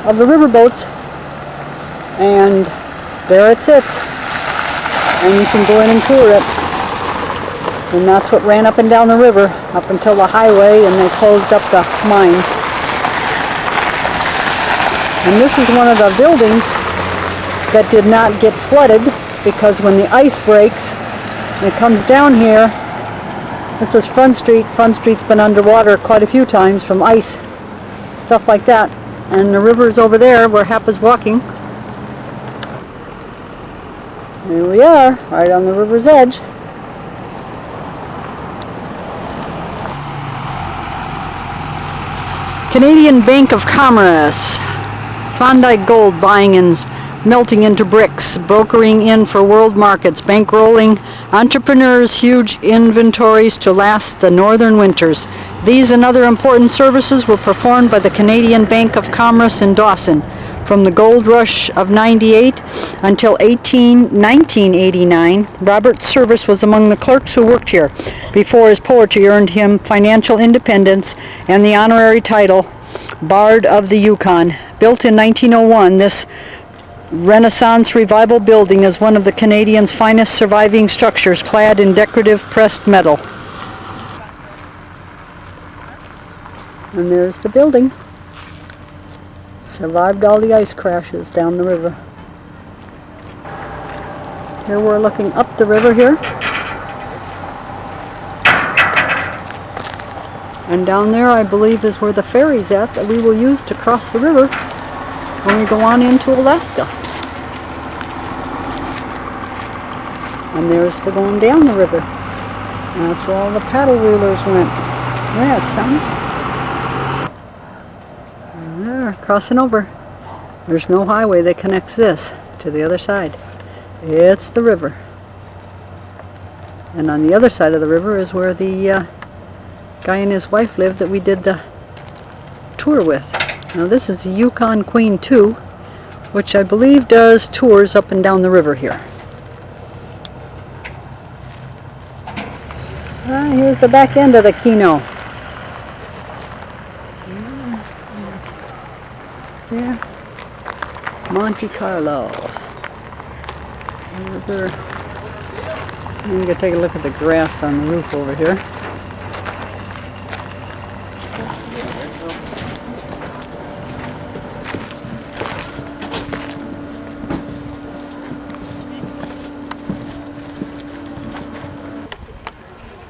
of the riverboats, and there it sits, and you can go in and tour it. And that's what ran up and down the river up until the highway, and they closed up the mine. And this is one of the buildings that did not get flooded, because when the ice breaks and it comes down here, this is Front Street. Front Street's been underwater quite a few times from ice, stuff like that. And the river is over there where Hap is walking. Here we are, right on the river's edge. Canadian Bank of Commerce. Klondike Gold buying and melting into bricks, brokering in for world markets, bankrolling entrepreneurs' huge inventories to last the northern winters. These and other important services were performed by the Canadian Bank of Commerce in Dawson. From the gold rush of '98 until 1989, Robert's service was among the clerks who worked here, before his poetry earned him financial independence and the honorary title Bard of the Yukon. Built in 1901, this Renaissance Revival building is one of the Canadian's finest surviving structures, clad in decorative pressed metal. And there's the building. Survived all the ice crashes down the river. Here we're looking up the river here. And down there, I believe, is where the ferry's at that we will use to cross the river when we go on into Alaska. And there's the going down the river. And that's where all the paddle wheelers went. Yeah, son. And there, crossing over. There's no highway that connects this to the other side. It's the river. And on the other side of the river is where the guy and his wife lived that we did the tour with. Now this is the Yukon Queen 2, which I believe does tours up and down the river here. Here's the back end of the Kino. Yeah. Monte Carlo. River. I'm going to take a look at the grass on the roof over here.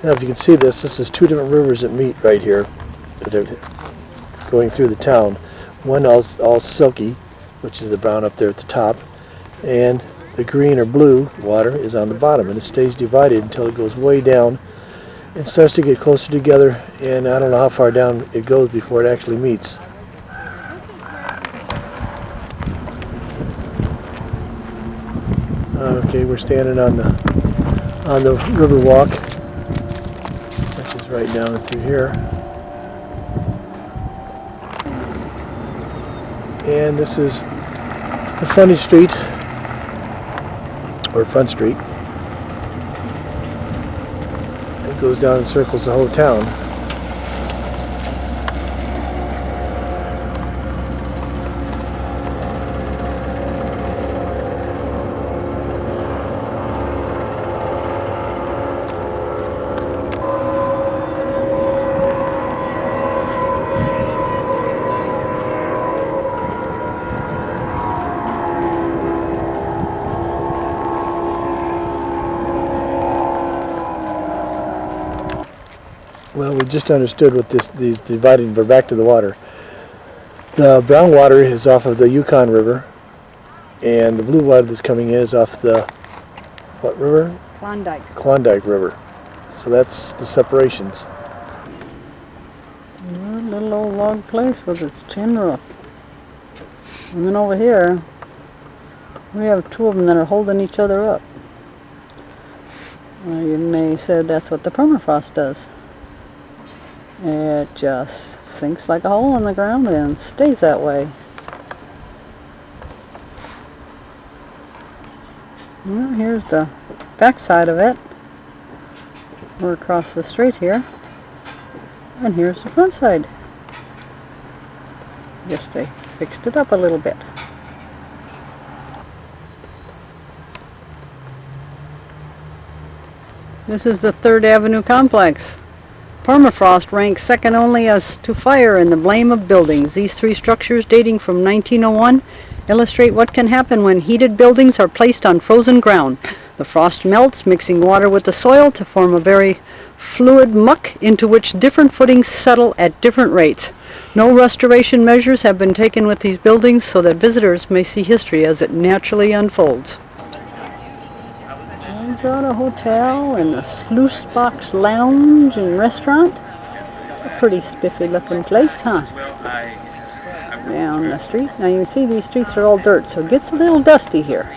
Now if you can see this is two different rivers that meet right here that are going through the town. One all silky, which is the brown up there at the top, and the green or blue water is on the bottom, and it stays divided until it goes way down and starts to get closer together, and I don't know how far down it goes before it actually meets. Okay, we're standing on the river walk, which is right down through here. And this is the frontage street, or Front Street. It goes down and circles the whole town. Well, we just understood what these dividing. We're back to the water. The brown water is off of the Yukon River, and the blue water that's coming in is off the what river? Klondike. Klondike River. So that's the separations. A little old log place with its tin roof. And then over here, we have two of them that are holding each other up. Well, you may say that's what the permafrost does. It just sinks like a hole in the ground and stays that way. Well, here's the back side of it. We're across the street here. And here's the front side. Guess they fixed it up a little bit. This is the 3rd Avenue complex. Permafrost ranks second only as to fire in the blame of buildings. These 3 structures, dating from 1901, illustrate what can happen when heated buildings are placed on frozen ground. The frost melts, mixing water with the soil to form a very fluid muck into which different footings settle at different rates. No restoration measures have been taken with these buildings so that visitors may see history as it naturally unfolds. We've got a hotel and a Sluice Box Lounge and restaurant. A pretty spiffy looking place, huh? Down the street. Now you can see these streets are all dirt, so it gets a little dusty here.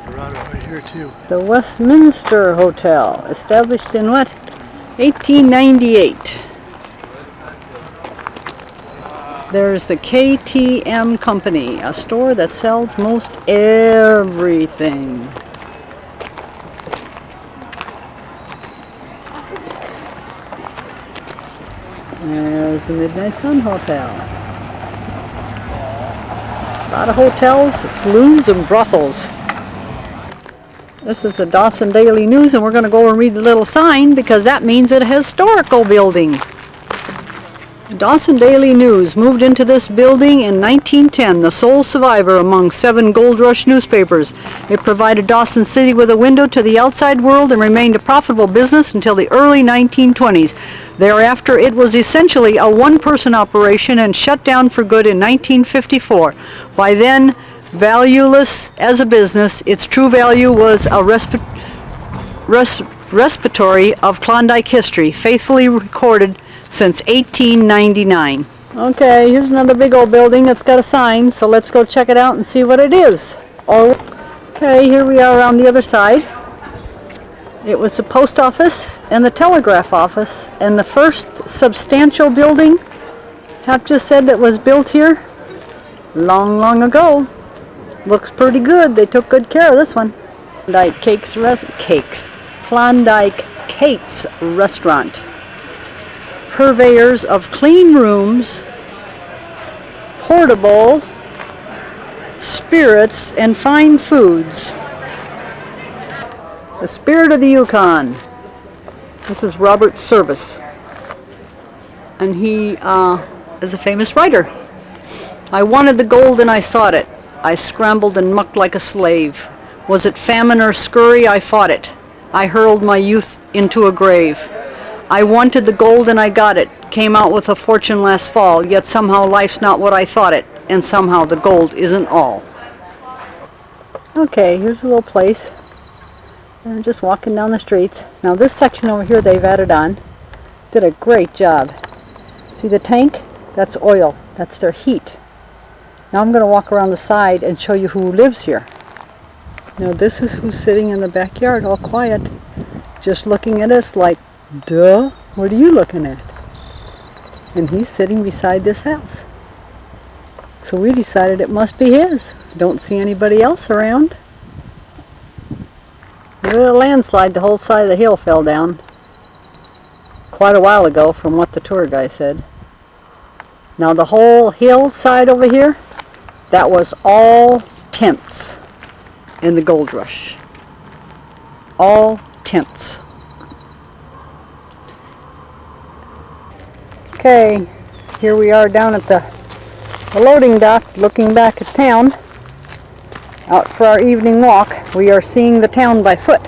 Right here too. The Westminster Hotel, established in what? 1898. There's the KTM Company, a store that sells most everything. There's the Midnight Sun Hotel. A lot of hotels, saloons, and brothels. This is the Dawson Daily News, and we're going to go and read the little sign because that means it's a historical building. Dawson Daily News moved into this building in 1910, the sole survivor among 7 Gold Rush newspapers. It provided Dawson City with a window to the outside world and remained a profitable business until the early 1920s. Thereafter, it was essentially a one-person operation and shut down for good in 1954. By then, valueless as a business, its true value was a repository of Klondike history, faithfully recorded since 1899. Okay, here's another big old building that's got a sign, so let's go check it out and see what it is. Okay, here we are around the other side. It was the post office and the telegraph office, and the first substantial building, Hap just said, that was built here long ago. Looks pretty good. They took good care of this one. Klondike Kate's Restaurant. Purveyors of clean rooms, portable spirits, and fine foods. The Spirit of the Yukon. This is Robert Service, and he is a famous writer. I wanted the gold and I sought it. I scrambled and mucked like a slave. Was it famine or scurry? I fought it. I hurled my youth into a grave. I wanted the gold and I got it. Came out with a fortune last fall, yet somehow life's not what I thought it, and somehow the gold isn't all. Okay, here's a little place. I'm just walking down the streets. Now this section over here they've added on. Did a great job. See the tank? That's oil. That's their heat. Now I'm going to walk around the side and show you who lives here. Now this is who's sitting in the backyard all quiet, just looking at us like, duh, what are you looking at? And he's sitting beside this house. So we decided it must be his. Don't see anybody else around. There was a landslide, the whole side of the hill fell down. Quite a while ago, from what the tour guy said. Now the whole hillside over here, that was all tents in the gold rush. All tents. Okay, here we are down at the loading dock, looking back at town. Out for our evening walk. We are seeing the town by foot.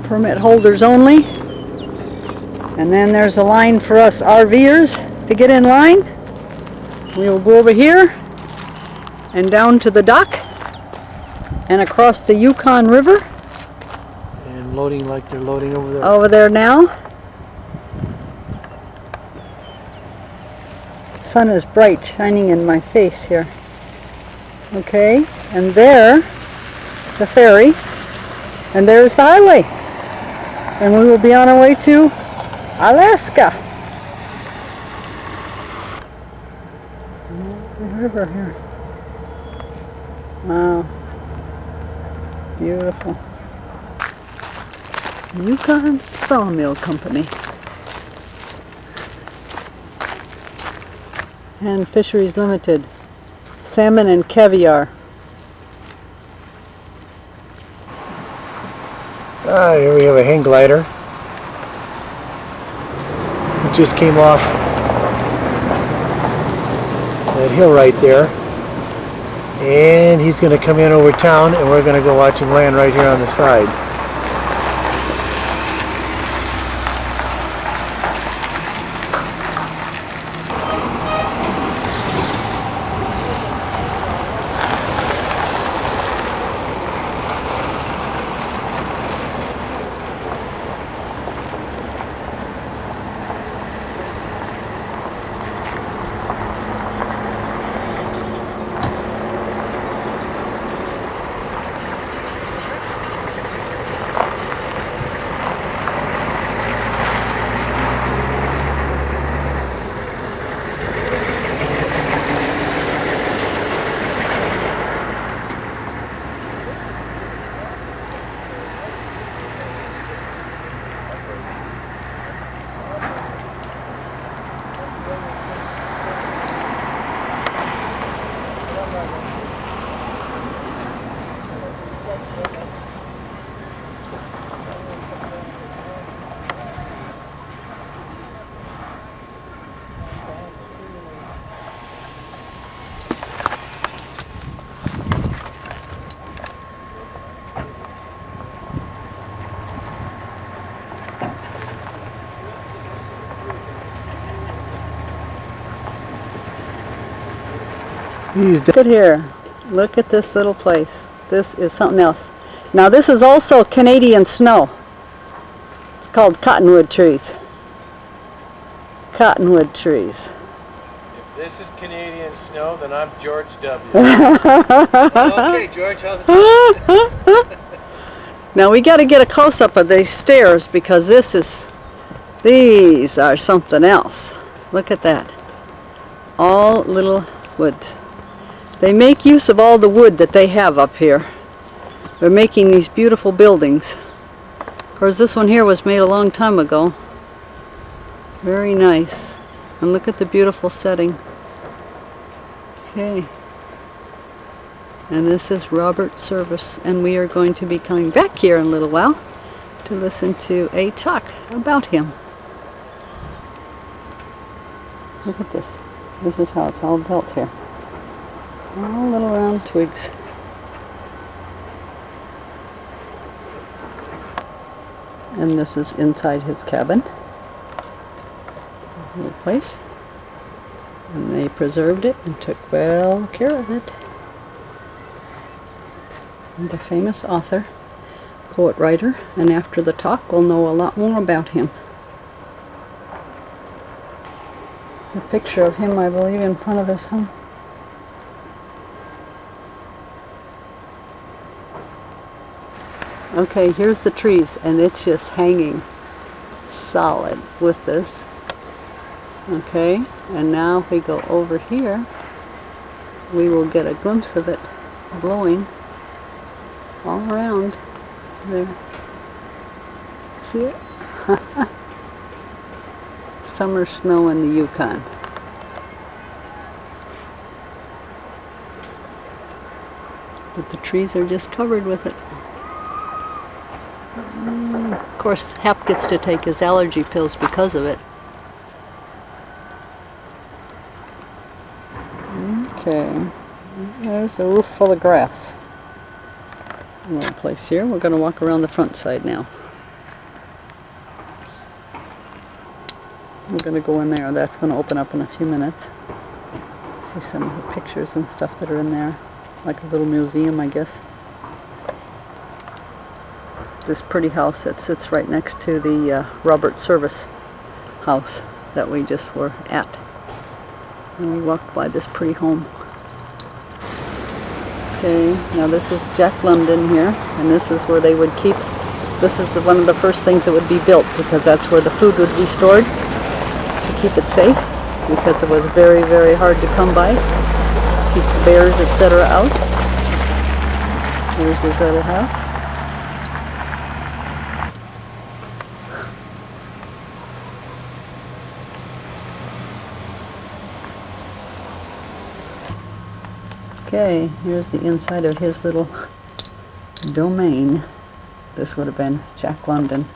Permit holders only. And then there's a line for us RVers to get in line. We will go over here and down to the dock and across the Yukon River. And loading like they're loading over there. Over there now. Sun is bright, shining in my face here. Okay, and there, the ferry, and there's the highway. And we will be on our way to Alaska. The river here. Wow. Beautiful. Yukon Sawmill Company. and Fisheries Limited. Salmon and caviar. Here we have a hang glider. It just came off that hill right there. And he's going to come in over town, and we're going to go watch him land right here on the side. Look at here. Look at this little place. This is something else. Now this is also Canadian snow. It's called cottonwood trees. Cottonwood trees. If this is Canadian snow, then I'm George W. Okay, George, how's it going? Now we got to get a close-up of these stairs because these are something else. Look at that. All little wood. They make use of all the wood that they have up here. They're making these beautiful buildings. Of course, this one here was made a long time ago. Very nice. And look at the beautiful setting. Okay. And this is Robert Service, and we are going to be coming back here in a little while to listen to a talk about him. Look at this. This is how it's all built here. All little round twigs. And this is inside his cabin. Little place. And they preserved it and took well care of it. And the famous author, poet, writer, and after the talk we'll know a lot more about him. A picture of him, I believe, in front of his home. Okay, here's the trees, and it's just hanging solid with this. Okay, and now if we go over here, we will get a glimpse of it blowing all around there. See it? Summer snow in the Yukon. But the trees are just covered with it. Of course, Hap gets to take his allergy pills because of it. Okay, there's a roof full of grass. A little place here. We're going to walk around the front side now. We're going to go in there. That's going to open up in a few minutes. See some of the pictures and stuff that are in there. Like a little museum, I guess. This pretty house that sits right next to the Robert Service house that we just were at. And we walked by this pretty home. Okay, now this is Jack London here, and this is where they would keep, this is one of the first things that would be built because that's where the food would be stored to keep it safe because it was very, very hard to come by. Keep the bears, etc. out. Here's his little house. Okay, here's the inside of his little domain. This would have been Jack London.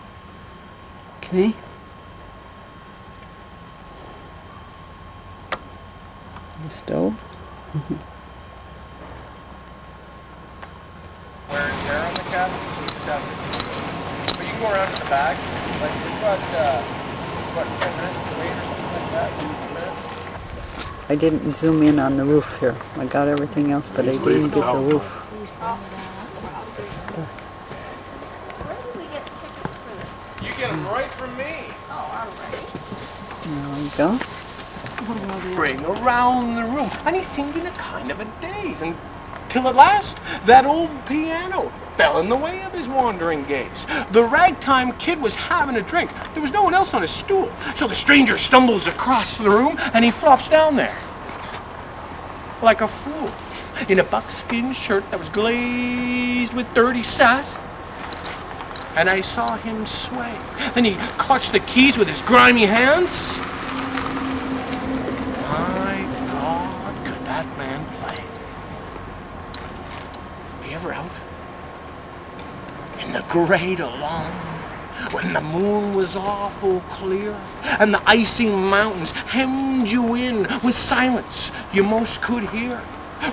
Okay. The stove. Wear and tear on the cabin, so you just have to, but you can go around to the back, like we've got, what, 10 minutes to wait or something like that, 15 minutes. I didn't zoom in on the roof here. I got everything else, but I didn't get the roof. Where did we get tickets for this? You get them right from me. Oh, There alright. we go. Bring around the room. And he seemed in a kind of a daze until at last that old piano fell in the way of his wandering gaze. The ragtime kid was having a drink. There was no one else on his stool. So the stranger stumbles across the room and he flops down there like a fool in a buckskin shirt that was glazed with dirt. He sat and I saw him sway. Then he clutched the keys with his grimy hands. My God, could that man play? Be ever out in the great alone when the moon was awful clear and the icy mountains hemmed you in with silence you most could hear,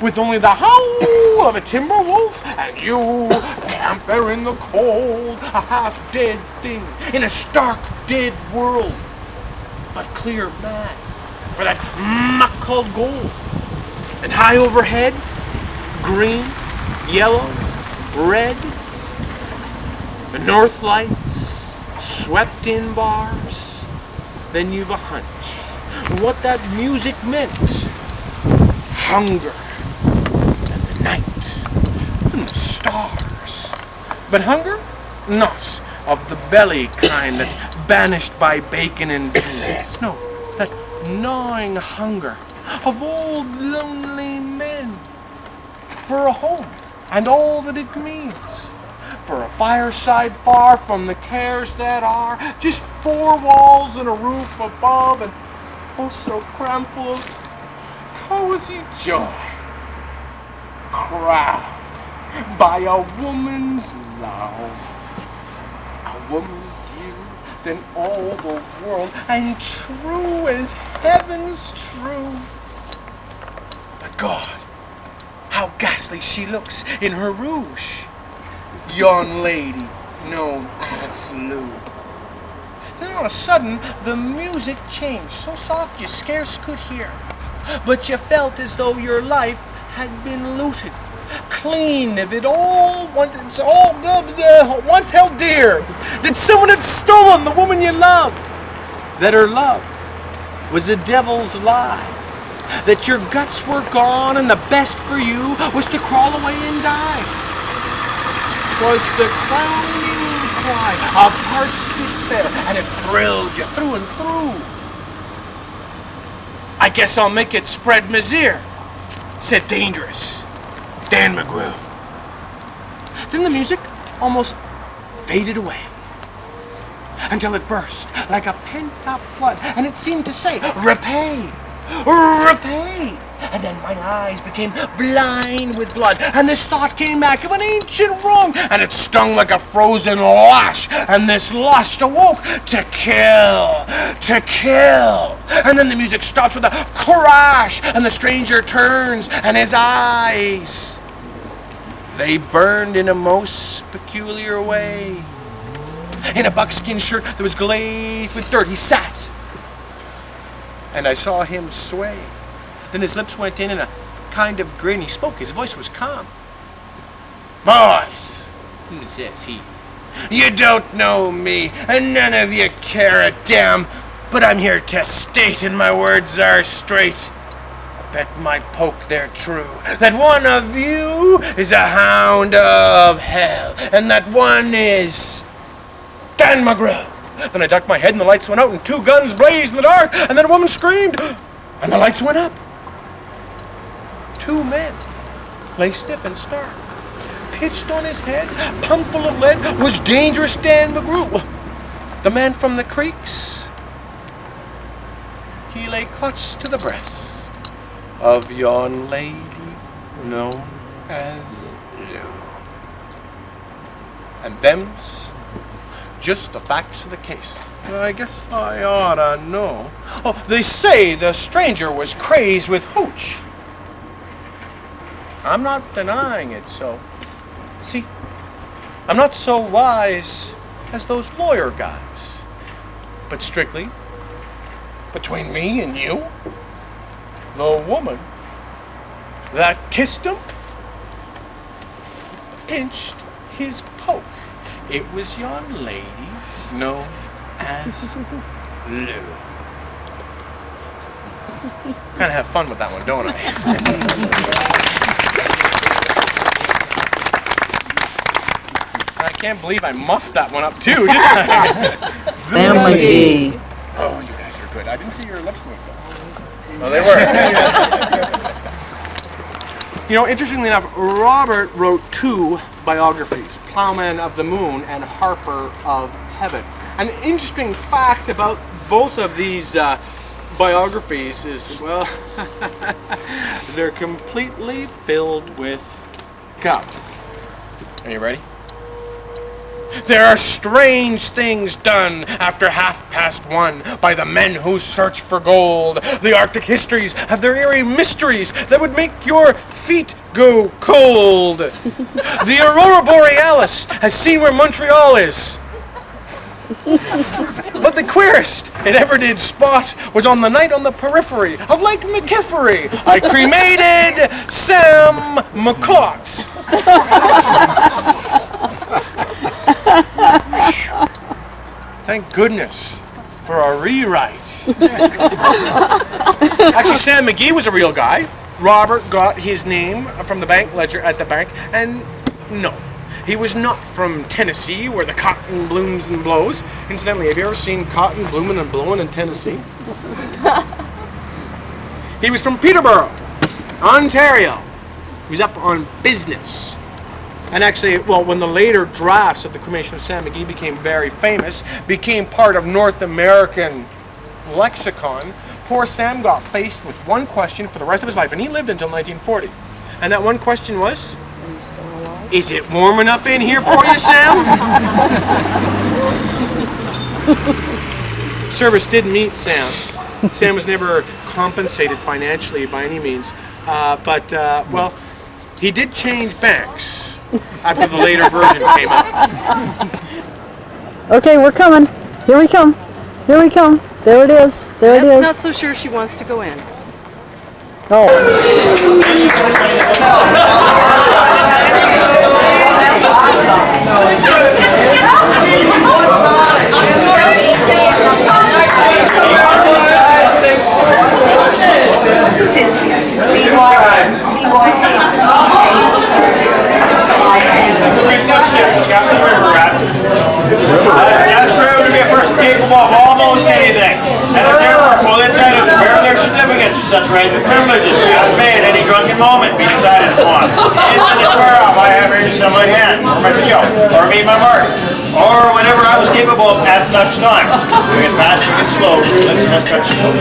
with only the howl of a timber wolf and you camp there in the cold, a half-dead thing in a stark dead world, but clear mad for that muck called gold. And high overhead, green, yellow, red, the north lights swept in bars. Then you've a hunch what that music meant. Hunger and the night and the stars. But hunger? Not of the belly kind that's banished by bacon and beans. No, that gnawing hunger of old lonely men for a home and all that it means, for a fireside far from the cares that are, just four walls and a roof above, and oh so crammed full of cozy joy, crowned by a woman's love, a woman dearer than all the world, and true as heaven's true. But God, how ghastly she looks in her rouge, yon lady known as Lou. Then all of a sudden, the music changed, so soft you scarce could hear, but you felt as though your life had been looted, clean of it all, once held dear, that someone had stolen the woman you loved, that her love was a devil's lie, that your guts were gone and the best for you was to crawl away and die. 'Twas the crowning cry of heart's despair, and it thrilled you through and through. I guess I'll make it spread misere, said Dangerous Dan McGrew. Then the music almost faded away until it burst like a pent-up flood, and it seemed to say, repay, repay. And then my eyes became blind with blood, and this thought came back of an ancient wrong, and it stung like a frozen lash, and this lust awoke to kill, to kill. And then the music stops with a crash, and the stranger turns, and his eyes, they burned in a most peculiar way. In a buckskin shirt that was glazed with dirt, he sat, and I saw him sway. Then his lips went in a kind of grin. He spoke. His voice was calm. Boys, says he, you don't know me, and none of you care a damn, but I'm here to state, and my words are straight. Bet my poke they're true, that one of you is a hound of hell, and that one is Dan McGrew. Then I ducked my head, and the lights went out, and two guns blazed in the dark, and then a woman screamed, and the lights went up. Two men lay stiff and stark. Pitched on his head, pumped full of lead, was Dangerous Dan McGrew, the man from the creeks. He lay clutched to the breast of yon lady known as Lou. And them's just the facts of the case. I guess I oughta know. Oh, they say the stranger was crazed with hooch. I'm not denying it, so. See, I'm not so wise as those lawyer guys. But strictly, between me and you, the woman that kissed him pinched his poke. It was yon lady known as Lou. Kind of have fun with that one, don't I? I can't believe I muffed that one up too, didn't I? Sam McGee. Oh, you guys are good. I didn't see your lips move though. Oh, they were. You know, interestingly enough, Robert wrote 2 biographies, Plowman of the Moon and Harper of Heaven. An interesting fact about both of these biographies is, well, they're completely filled with gup. Are you ready? There are strange things done after 1:30 by the men who search for gold. The Arctic histories have their eerie mysteries that would make your feet go cold. The Aurora Borealis has seen where Montreal is. But the queerest it ever did spot was on the night on the periphery of Lake McKiffery. I cremated Sam McClot. Thank goodness for a rewrite. Actually, Sam McGee was a real guy. Robert got his name from the bank ledger at the bank, and no, he was not from Tennessee, where the cotton blooms and blows. Incidentally, have you ever seen cotton blooming and blowing in Tennessee? He was from Peterborough, Ontario. He was up on business. And actually, well, when the later drafts of the cremation of Sam McGee became very famous, became part of North American lexicon, poor Sam got faced with one question for the rest of his life, and he lived until 1940. And that one question was, is it warm enough in here for you, Sam? Service did meet Sam. Sam was never compensated financially by any means, but well, he did change banks after the later version came out. Okay, we're coming. Here we come. Here we come. There it is. There it That's is. not so sure she wants to go in. Oh. That's true to be a person capable of almost anything. And as ever, will entitled to bear their certificates of such rights and privileges as may at any drunken moment be decided upon. Infinite whereof I have here to send my hand, or my seal, or made my mark, or whatever I was capable of at such time. Doing it fast, doing it slow, let's must touch toe.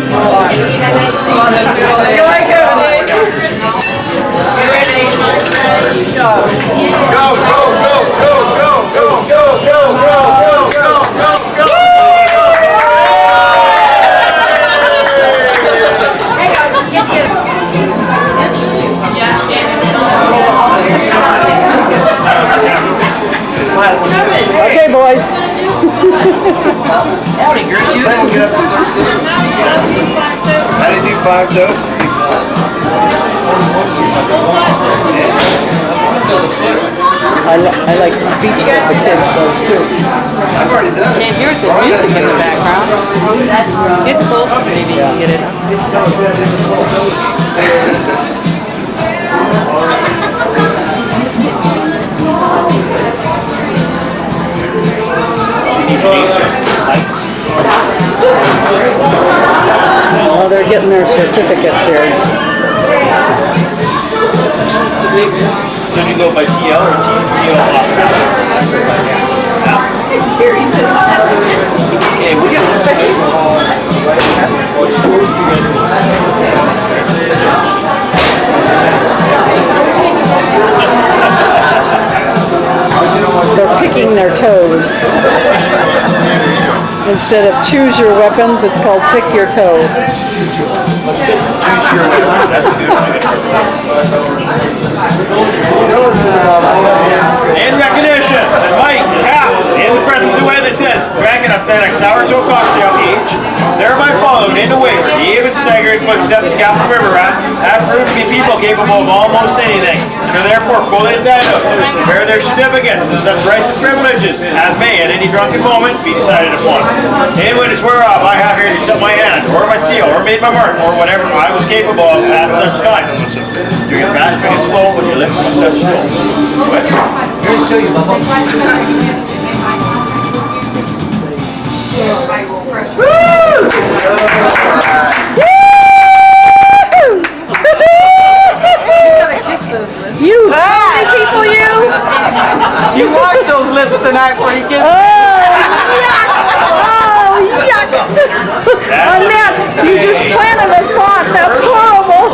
Okay, boys. Howdy, Gert, you didn't get up to 13. I didn't do 5 doses. I like the speech that the kids does too. I've already done it. Can't hear the music in the background. Get closer, maybe you can get it. Oh, they're getting their certificates here. So do you go by TL or TL off? Okay, we got this. What stores do you guys go? Instead of choose your weapons, it's called pick your toe. In recognition of Mike, Cap, in the presence of witnesses, drank an authentic sourdough cocktail each, thereby followed into Waver, the even staggering footsteps of Captain River Rat have proved to be people capable of almost anything, and are therefore fully entitled to prepare their certificates to such rights and privileges as may at any drunken moment be decided upon. In witness whereof I have here to set my hand, or my seal, or made my mark, or whatever I was capable of at such time. Drink it fast, drink it slow, when your lips must touch still. Here's to you, Bubba. You, how many people you? You wash those lips tonight before you kiss me. Oh, yuck! Annette, you just planted a thought. That's horrible.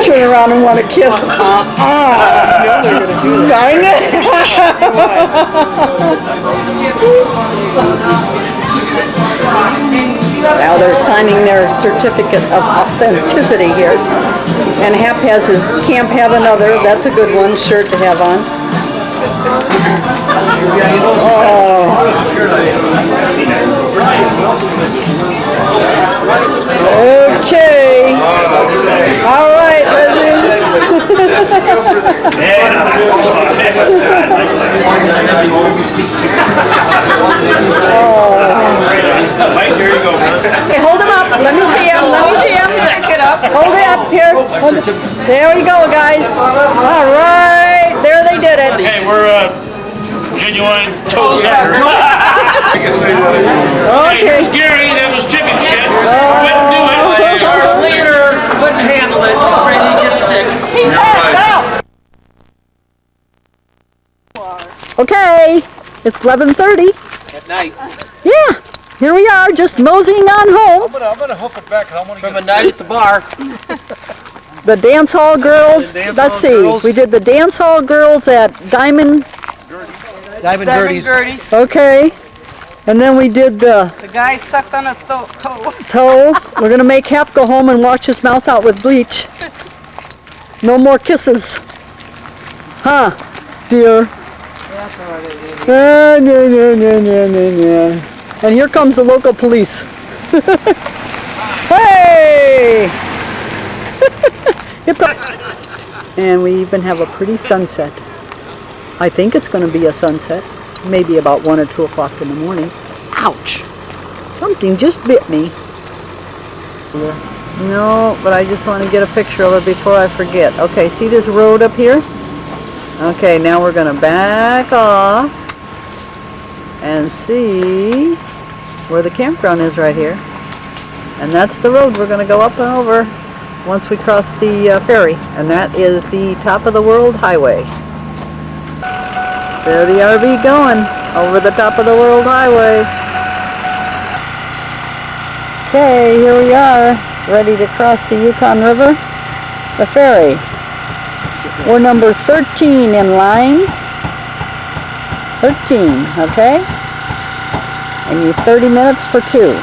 Turn around and want to kiss. I Now they're signing their certificate of authenticity here. And Hap has his Camp Have Another. That's a good one, shirt to have on. Okay. All right, Mike, here you go. Okay, hold him up. Let me see him. Let me see him. It up. Hold it up here. There we go, guys. All right. There they did it. Hey, we're genuine toast. I can say that again. Hey, here's Gary, that was chicken shit. Wouldn't do it. Our leader couldn't handle it. Afraid he'd get sick. He passed out. Okay. It's 11:30. At night. Yeah. Here we are, just moseying on home. I'm gonna hoof it back. I want to From a night at the bar. The dance hall girls. The dance Let's hall see. girls. We did the dance hall girls at Diamond. Diamond Diamond Gertie's. Gertie's. Okay. And then we did the The guy sucked on a toe. toe. We're gonna make Hap go home and wash his mouth out with bleach. No more kisses. Huh, dear? And here comes the local police. Hey! And we even have a pretty sunset. I think it's going to be a sunset. Maybe about 1 or 2 o'clock in the morning. Ouch! Something just bit me. No, but I just want to get a picture of it before I forget. Okay, see this road up here? Okay, now we're going to back off and see where the campground is right here. And that's the road we're going to go up and over once we cross the ferry. And that is the top of the world highway. There the RV going over the top of the world highway. Okay, here we are, ready to cross the Yukon River, the ferry. We're number 13 in line. 13, okay? And you 30 minutes for 2.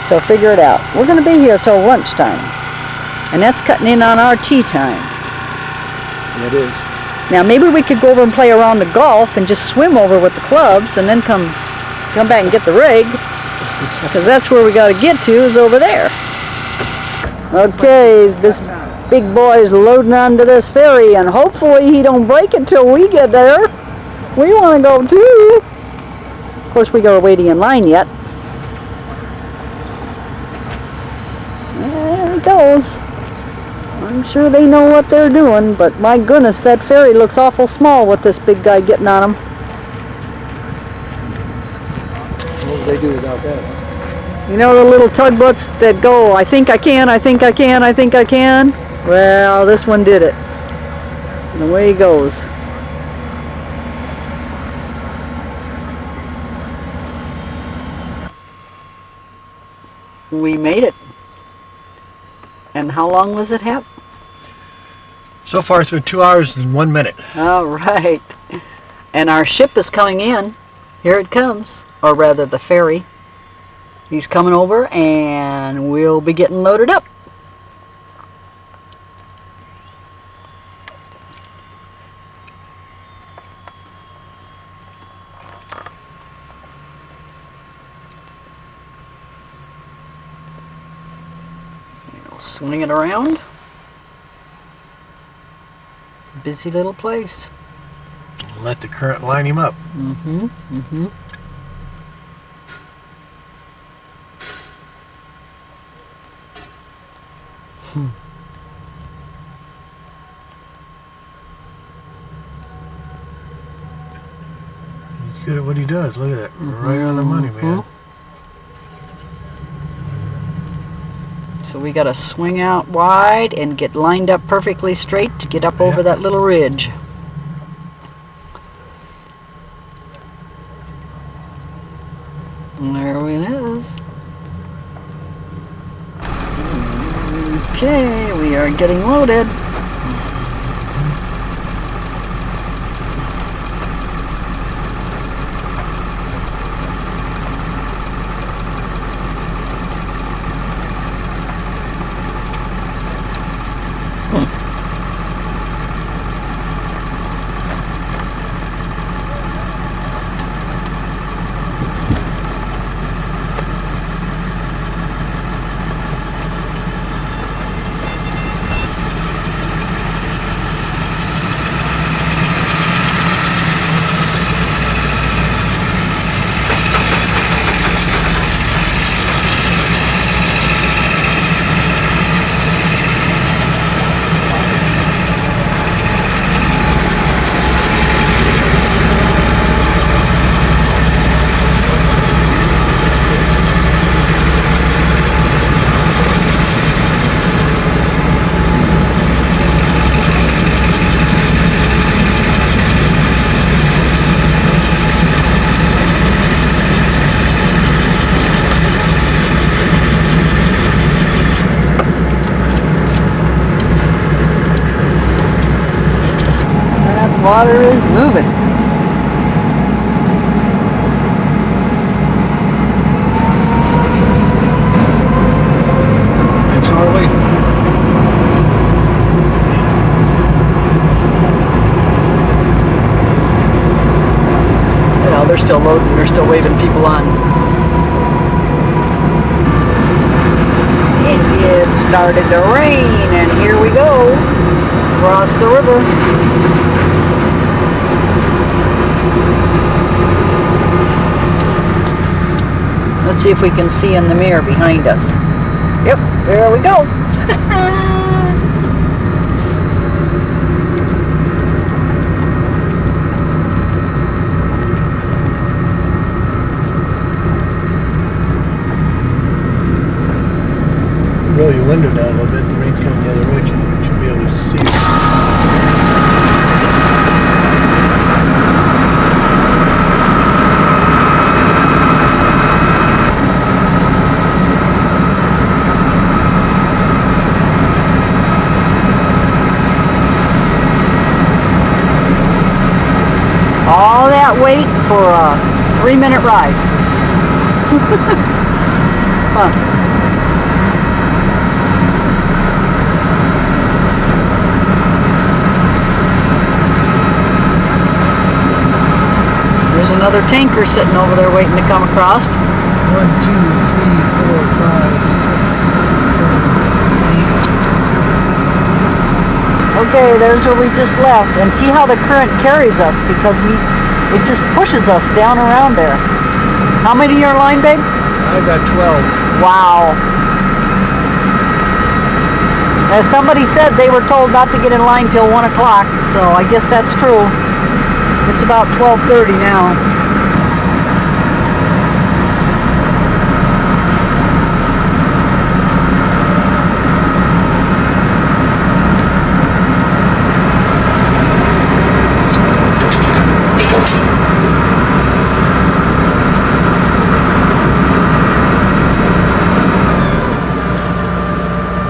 So figure it out. We're going to be here till lunchtime. And that's cutting in on our tea time. It is. Now maybe we could go over and play around the golf and just swim over with the clubs and then come back and get the rig. Because that's where we got to get to, is over there. Okay, this big boy is loading onto this ferry, and hopefully he don't break it till we get there. We want to go too. Of course, we are waiting in line yet. There he goes. I'm sure they know what they're doing, but my goodness, that ferry looks awful small with this big guy getting on him. What would they do without that? You know the little tugboats that go, I think I can, I think I can, I think I can? Well, this one did it. And away he goes. We made it. And how long was it, Hap? So far it's been 2 hours and 1 minute. All right. And our ship is coming in. Here it comes. Or rather, the ferry. He's coming over and we'll be getting loaded up. Swing it around. Busy little place. Let the current line him up. Mm-hmm. Mm-hmm. He's good at what he does. Look at that. Right on the money, man. So we got to swing out wide and get lined up perfectly straight to get up over that little ridge. And there it is. Okay, we are getting loaded. Water is moving. It's our way. You know, they're still loading, they're still waving people on. It started to rain, and here we go across the river. Let's see if we can see in the mirror behind us. Yep, there we go. Roll your window down a little bit. The rain's coming the other way. You should be able to see. All that wait for a 3-minute ride. Huh. There's another tanker sitting over there waiting to come across. 1, 2, 3, 4, 5, 6, 7, 8. Okay, there's where we just left. And see how the current carries us, because it just pushes us down around there. How many are your line, babe? I got 12. Wow. As somebody said, they were told not to get in line till 1 o'clock, so I guess that's true. It's about 12:30 now.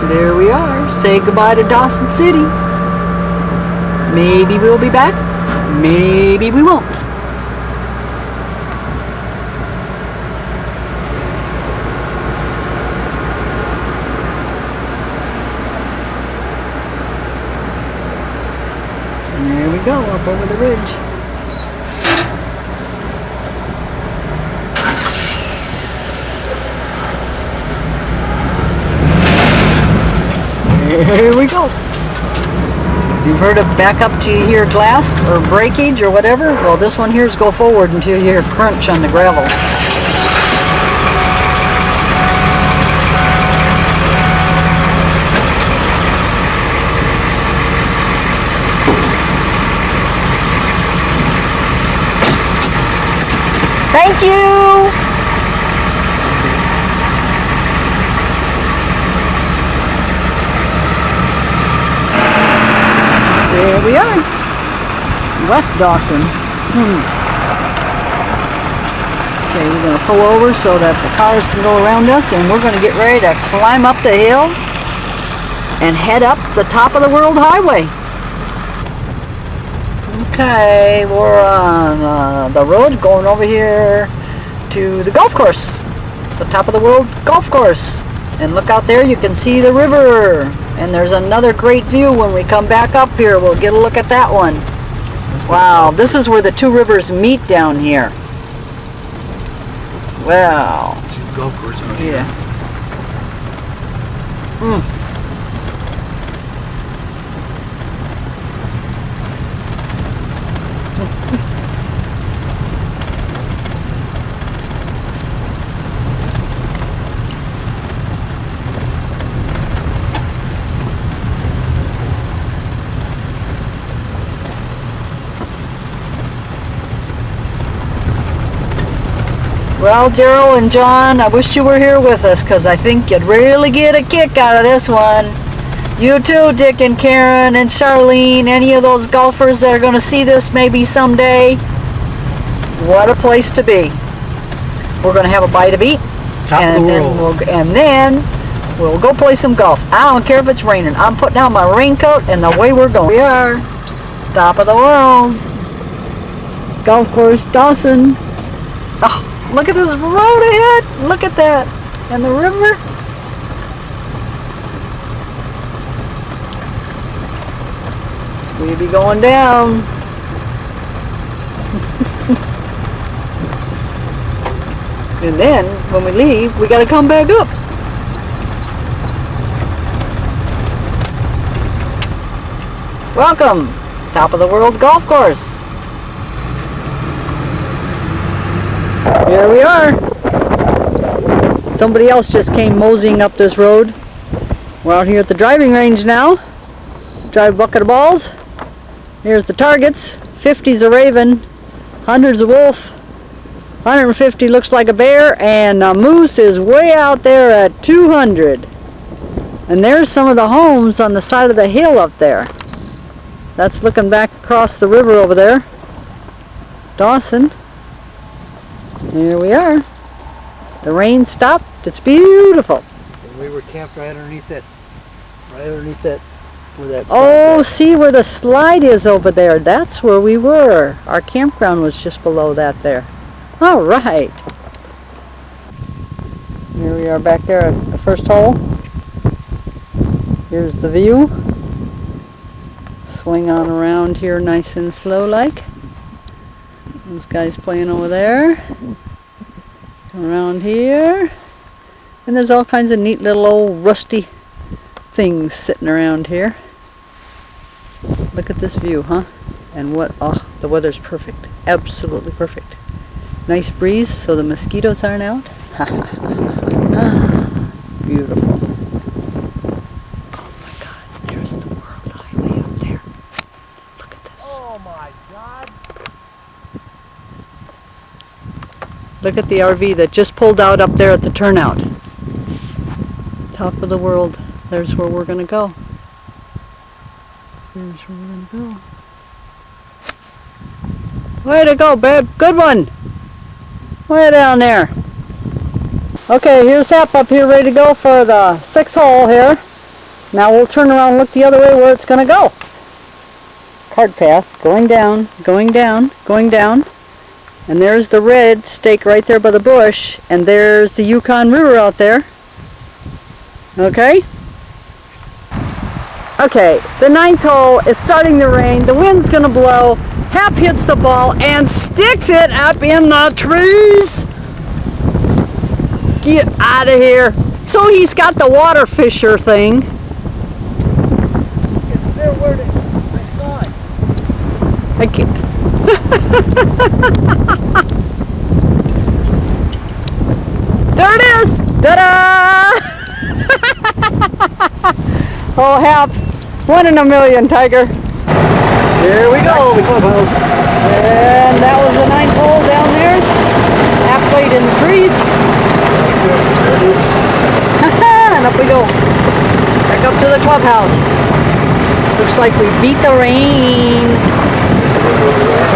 There we are. Say goodbye to Dawson City. Maybe we'll be back. Maybe we won't. And there we go, up over the ridge. Here we go. You've heard of back up till you hear glass or breakage or whatever? Well, this one here is go forward until you hear crunch on the gravel. Thank you! There we are, West Dawson. Okay, we're going to pull over so that the cars can go around us, and we're going to get ready to climb up the hill and head up the top of the World Highway. Okay, we're on the road going over here to the golf course, the top of the World Golf Course. And look out there, you can see the river. And there's another great view when we come back up here. We'll get a look at that one. Wow, this is where the two rivers meet down here. Wow. See the golf course on here. Yeah. Well, Daryl and John, I wish you were here with us because I think you'd really get a kick out of this one. You too, Dick and Karen and Charlene, any of those golfers that are going to see this maybe someday. What a place to be. We're going to have a bite of eat. Top of the world. And then we'll go play some golf. I don't care if it's raining. I'm putting on my raincoat and the way we're going. We are top of the world. Golf course, Dawson. Oh. Look at this road ahead. Look at that. And the river. We'll be going down. And then, when we leave, we got to come back up. Welcome. Top of the World Golf Course. Here we are. Somebody else just came moseying up this road. We're out here at the driving range now. Drive bucket of balls. Here's the targets. 50's a raven, 100's a wolf, 150 looks like a bear, and a moose is way out there at 200. And there's some of the homes on the side of the hill up there. That's looking back across the river over there. Dawson. Here we are. The rain stopped. It's beautiful. And we were camped right underneath that, where that slide's Oh, at. see where the slide is over there. That's where we were. Our campground was just below that there. All right. Here we are back there at the first hole. Here's the view. Swing on around here nice and slow like. Those guys playing over there. Around here. And there's all kinds of neat little old rusty things sitting around here. Look at this view, huh? And what, oh, the weather's perfect. Absolutely perfect. Nice breeze so the mosquitoes aren't out. Beautiful. Oh my God, there's the World Highway up there. Look at this. Oh my God. Look at the RV that just pulled out up there at the turnout. Top of the world. There's where we're going to go. There's where we're going to go. Way to go, babe. Good one. Way down there. Okay, here's Hap up here ready to go for the 6th hole here. Now we'll turn around and look the other way where it's going to go. cart path going down, going down, going down. And there's the red stake right there by the bush. And there's the Yukon River out there. Okay? Okay, the ninth hole, it's starting to rain. The wind's gonna blow. Hap hits the ball and sticks it up in the trees. Get out of here. So he's got the water fisher thing. It's there where I saw it. I can't. There it is! Ta-da! Oh, Hap, 1 in a million, Tiger. Here we go. The clubhouse. And that was the ninth hole down there. Hap played in the trees. And up we go. Back up to the clubhouse. Looks like we beat the rain.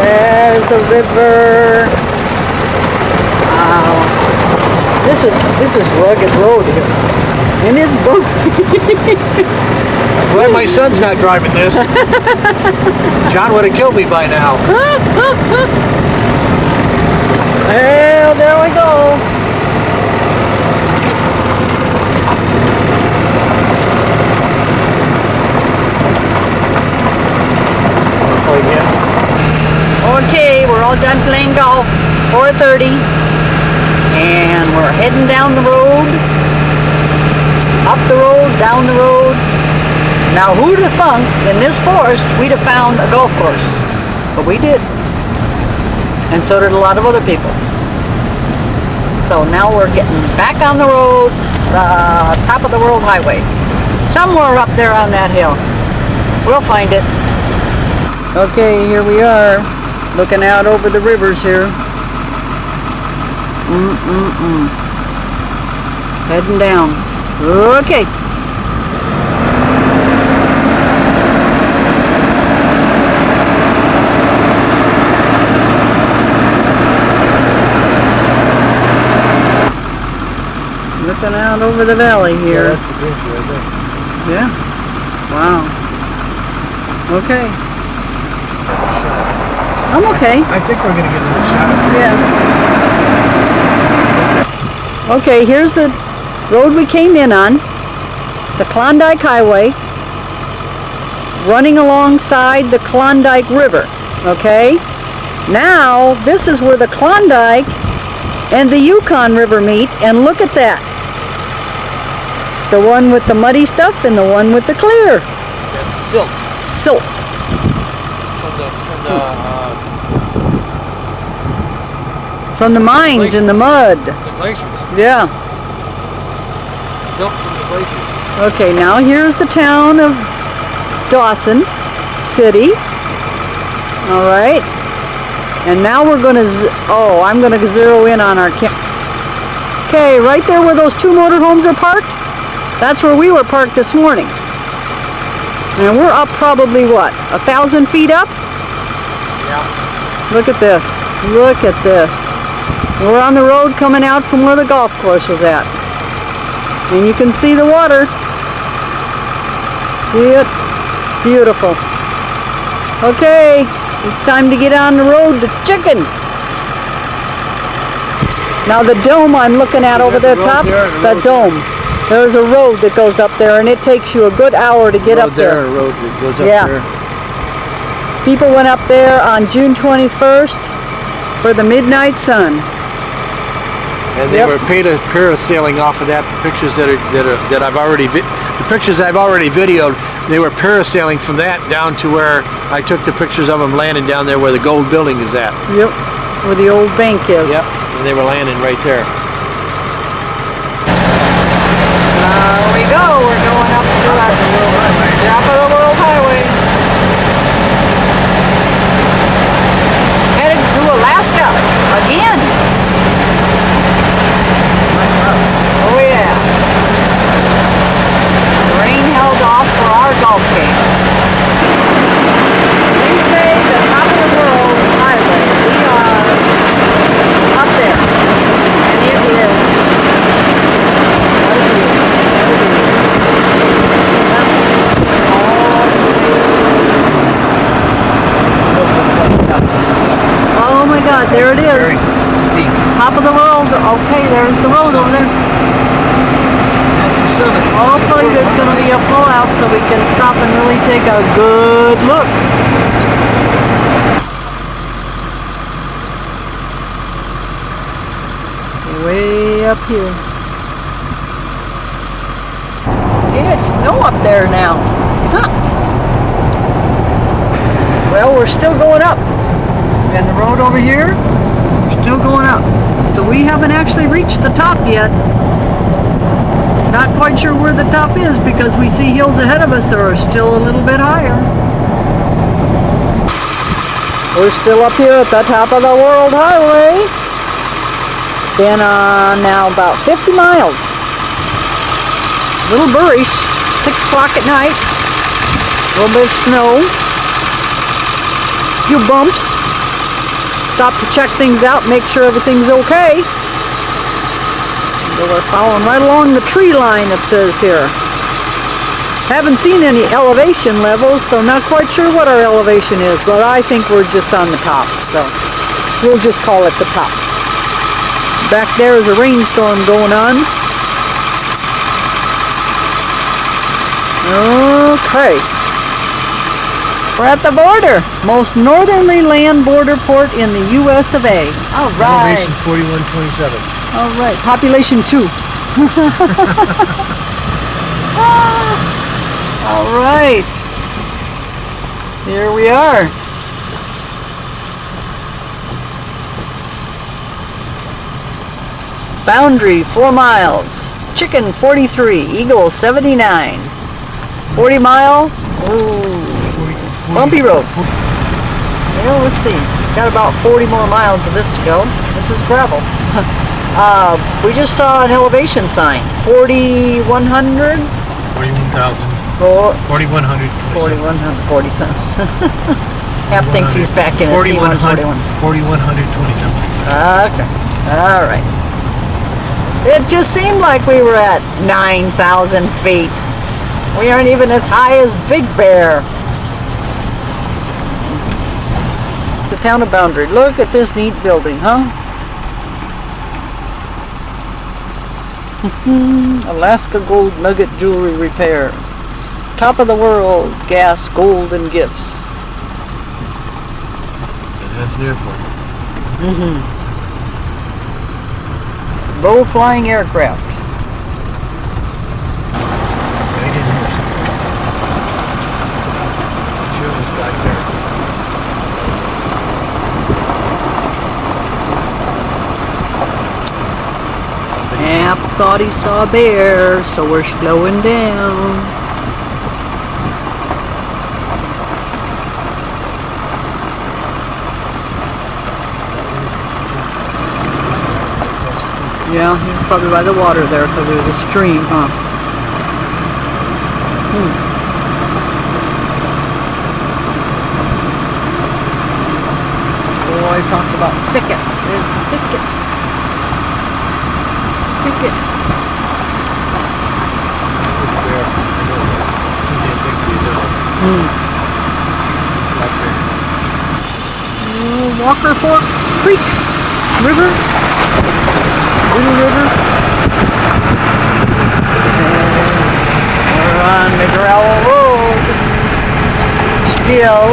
There's the river. Wow. This is rugged road here. And it's I'm glad my son's not driving this. John would have killed me by now. Well, there we go. Okay, we're all done playing golf. 4:30. And we're heading down the road. Up the road, down the road. Now who'd have thunk in this forest we'd have found a golf course? But we did. And so did a lot of other people. So now we're getting back on the road, the top of the world highway. Somewhere up there on that hill. We'll find it. Okay, here we are, looking out over the rivers here. Heading down. Okay. Looking out over the valley here. Yeah, that's the green right there. Yeah. Wow. Okay. I'm okay. I think we're gonna get another shot. Yeah. Okay, here's the road we came in on. The Klondike Highway. Running alongside the Klondike River. Okay? Now, this is where the Klondike and the Yukon River meet, and look at that. The one with the muddy stuff and the one with the clear. That's silt Silt. From the mines in the mud. the glaciers. Yeah. Silt from the glaciers. Okay, now here's the town of Dawson City. All right. And now we're going to, I'm going to zero in on our camp. Okay, right there where those 2 motorhomes are parked, that's where we were parked this morning. And we're up probably, what, 1,000 feet up? Yeah. Look at this. Look at this. We're on the road coming out from where the golf course was at. And you can see the water. See it? Beautiful. Okay, it's time to get on the road to Chicken. Now the dome I'm looking at over the top, the dome. There's a road that goes up there, and it takes you a good hour to get up there. A road that goes up Yeah. there. People went up there on June 21st for the midnight sun. And they Yep. were parasailing off of that. The pictures that I've already the pictures I've already videoed. They were parasailing from that down to where I took the pictures of them landing down there where the gold building is at. Yep, where the old bank is. Yep. And they were landing right there. There we go. We're going up to the top of the world highway. Headed to Alaska again. Oh yeah. The rain held off for our golf game. They say the top of the world highway. We are up there. And it is. world. Okay, there's the road over there. That's the summit. Hopefully there's going to be a pullout so we can stop and really take a good look. Way up here. It's snow up there now. Huh. Well, we're still going up. And the road over here, still going up. So we haven't actually reached the top yet. Not quite sure where the top is because we see hills ahead of us that are still a little bit higher. We're still up here at the top of the World Highway. Been on now about 50 miles. Little burrish, 6 o'clock at night. A little bit of snow. A few bumps. Stop to check things out, make sure everything's okay. So we're following right along the tree line, it says here. Haven't seen any elevation levels, so not quite sure what our elevation is, but I think we're just on the top, so we'll just call it the top. Back there is a rainstorm going on. Okay. We're at the border. Most northerly land border port in the U.S. of A. All right. Elevation 4127. All right. Population 2. All right. Here we are. Boundary 4 miles. Chicken 43. Eagle 79. 40 mile. Ooh. Bumpy road. Well, let's see. Got about 40 more miles of this to go. This is gravel. We just saw an elevation sign. 4,100? 41,000. 4,100. 4,140 tons. Hap thinks he's back in a C-141. 4,127. Okay. All right. It just seemed like we were at 9,000 feet. We aren't even as high as Big Bear. The town of Boundary. Look at this neat building, huh? Alaska Gold Nugget Jewelry Repair. Top of the world, gas, gold, and gifts. And that's an airport. Low flying aircraft. Sure was back there. Hap thought he saw a bear, so we're slowing down. Yeah, he's probably by the water there because there's a stream, huh? Oh, I talked about thicket. There's the thicket. Thicket. Walker Fork Creek River. Little river. And we're on the gravel road. Still.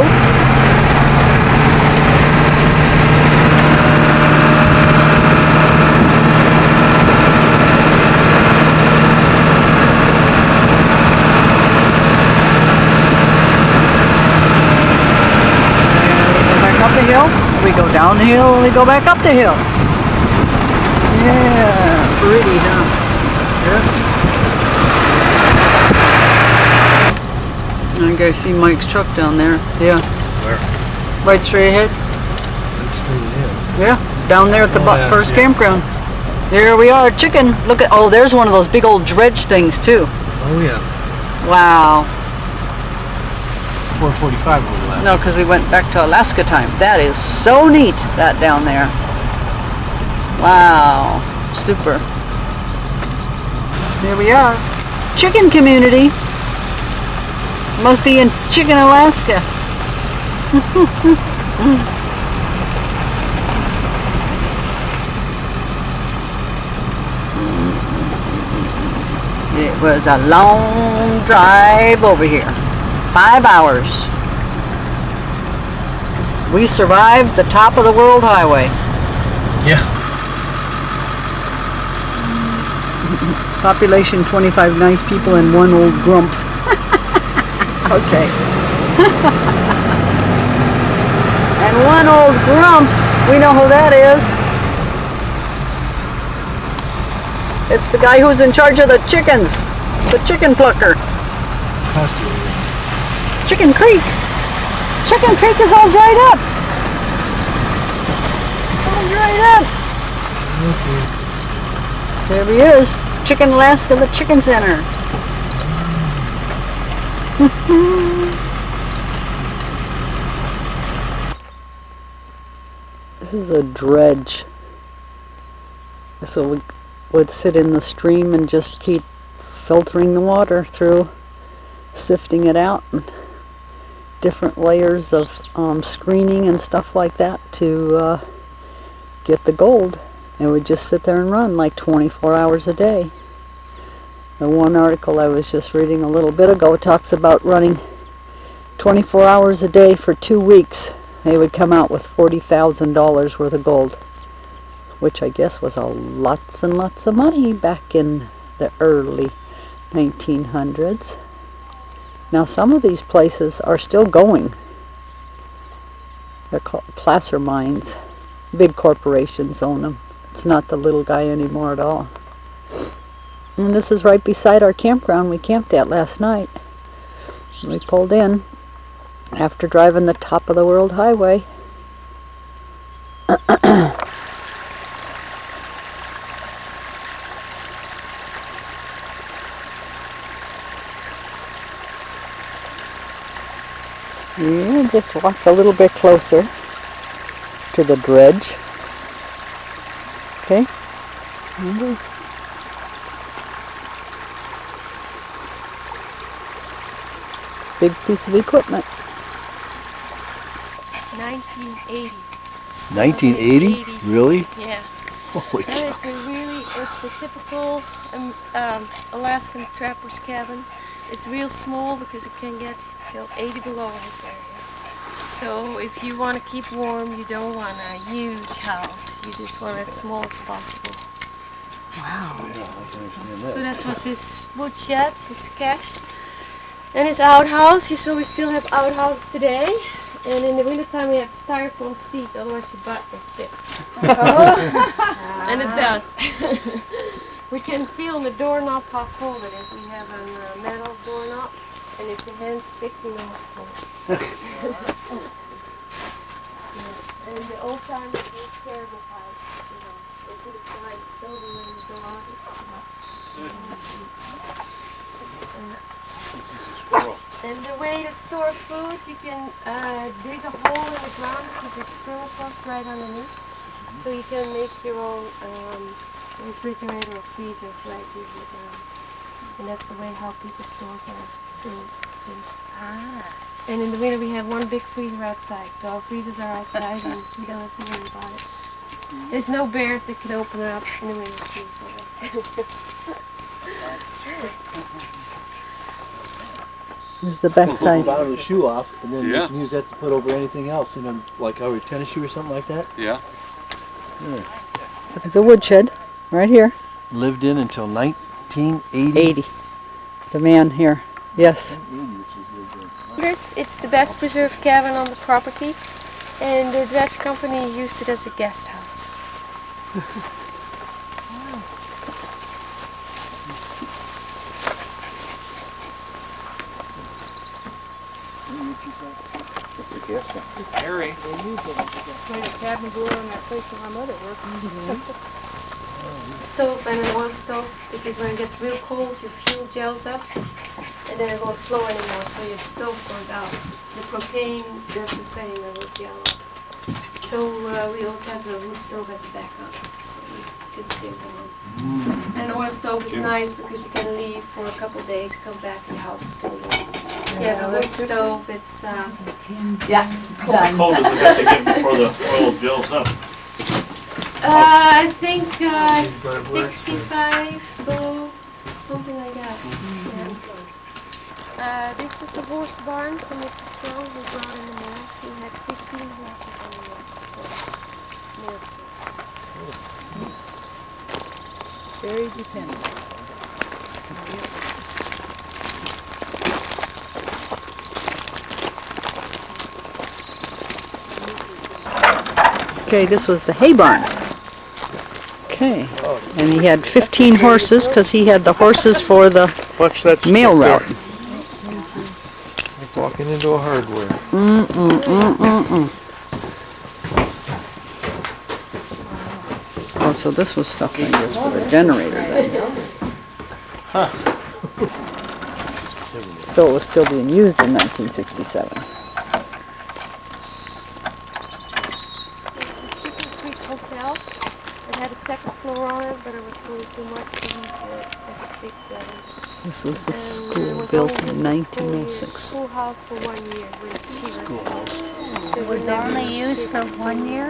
We go down the hill and we go back up the hill. Yeah, pretty, huh? Yeah. I think I see Mike's truck down there. Yeah. Where? Right straight ahead. That's straight ahead. Yeah, down there at the first yeah. campground. There we are, chicken. Look at, oh, there's one of those big old dredge things too. Oh yeah. Wow. 445 over left. No, because we went back to Alaska time. That is so neat, that down there. Wow, super. Here we are. Chicken community. Must be in Chicken, Alaska. It was a long drive over here. 5 hours. We survived the top of the world highway. Yeah. Population 25 nice people and one old grump. Okay. And one old grump, we know who that is. It's the guy who's in charge of the chickens. The chicken plucker. Chicken Creek. Chicken Creek is all dried up. All dried up. There he is. Chicken Alaska, the chicken center. This is a dredge. So we would sit in the stream and just keep filtering the water through, sifting it out, and different layers of screening and stuff like that to get the gold. And we'd just sit there and run like 24 hours a day. The one article I was just reading a little bit ago talks about running 24 hours a day for 2 weeks. They would come out with $40,000 worth of gold, which I guess was lots and lots of money back in the early 1900s. Now some of these places are still going. They're called placer mines. Big corporations own them. It's not the little guy anymore at all. And this is right beside our campground we camped at last night. We pulled in after driving the top of the world highway. Yeah, just walk a little bit closer to the dredge. Okay. Big piece of equipment. 1980. 1980? Really? Yeah. Holy And cow. it's a typical Alaskan trapper's cabin. It's real small because it can get till 80 below in this area. So if you want to keep warm, you don't want a huge house. You just want it as small as possible. Wow. So that was his wood shed, his cache, and his outhouse. So we still have outhouses today. And in the wintertime we have styrofoam seat, otherwise your butt will stick. And it does. We can feel the doorknob how cold it is. We have a metal doorknob, and if your hands stick, you know it's cold. And the old time it was terrible pipes, you know. They put it behind the stove and then the door on it. And the way to store food, you can dig a hole in the ground with the squirrel post right underneath. So you can make your own refrigerator or freezer right in the ground. And that's the way how people store their food too. And in the winter we have one big freezer outside. So our freezers are outside and we don't have to worry about it. There's no bears that can open it up in the winter too, so that's good. That's true. Here's the backside. Bottom of the shoe off, and then Yeah. you can use that to put over anything else, you know, like our tennis shoe or something like that. Yeah. There's a woodshed right here. Lived in until 1980. 80. The man here. Yes. It's the best preserved cabin on the property, and the dredge company used it as a guest house. Harry. Stove and an oil stove, because when it gets real cold, your fuel gels up, and then it won't flow anymore, so your stove goes out. The propane does the same, it will gel up. So we also have a wood stove as a backup, so you can stay warm. And an oil stove is nice because you can leave for a couple days, come back and the house is still warm. Yeah, the wood stove, it's How cold does it have to get before the oil gels up? I think 65 below, something like that. Yeah. This was a horse barn for Mr. Strong who brought in the mill. He had 15 horses on the mills for his mill service. Very dependent. Okay, this was the hay barn. Okay, and he had 15 horses because he had the horses for the Watch that mail route. Like walking into a hardware. Oh, so this was stuff like this for the generator then. So it was still being used in 1967. Chicken Creek Hotel. It had a second floor on it, but it was really too much to use for it. It's like a big building. This was the And it school was built only in just a 1906. School house for 1 year with Chivas. It was only used for 1 year?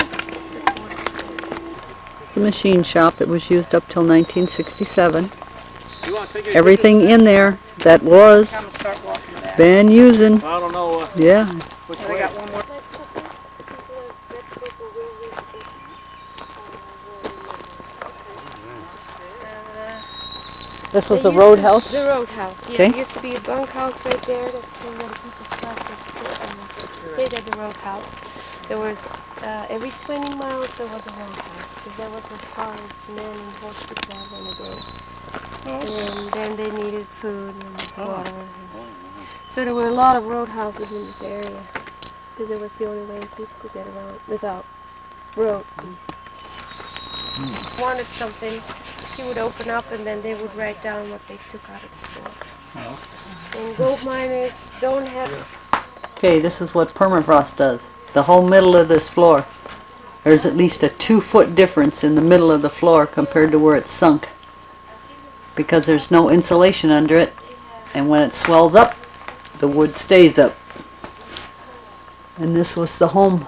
It's a machine shop. It was used up till 1967. Everything in there that was I'm gonna start walking back. been using. I don't know Yeah. which I got one more. This was a roadhouse. The roadhouse, yeah. Okay. There used to be a bunkhouse right there. That's still where the people stayed at the roadhouse. There was, every 20 miles there was a roadhouse, because that was as far as men and horse could travel in a day. And then they needed food and water. So there were a lot of roadhouses in this area, because it was the only way people could get around without road. Wanted something, she would open up and then they would write down what they took out of the store. And gold miners don't have. Okay, this is what permafrost does. The whole middle of this floor. There's at least a 2-foot difference in the middle of the floor compared to where it's sunk. Because there's no insulation under it, and when it swells up, the wood stays up. And this was the home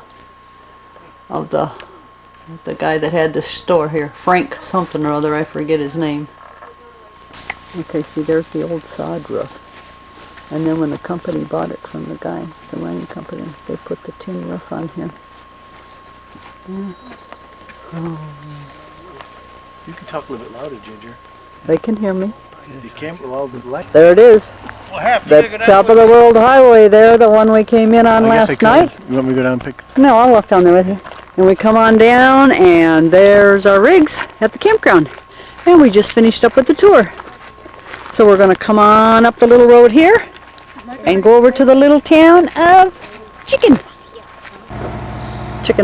of the guy that had this store here, Frank something or other, I forget his name. Okay, see, there's the old sod roof. And then when the company bought it from the guy, the mining company, they put the tin roof on here. Yeah. Oh, You can talk a little bit louder, Ginger. they can hear me. You can't, well, the light. There it is. We'll have to The dig it top up of the world highway there, the one we came in on I guess I last could. night. You want me to go down and pick? No, I'll walk down there with you. And we come on down, and there's our rigs at the campground. And we just finished up with the tour. So we're going to come on up the little road here and go over to the little town of Chicken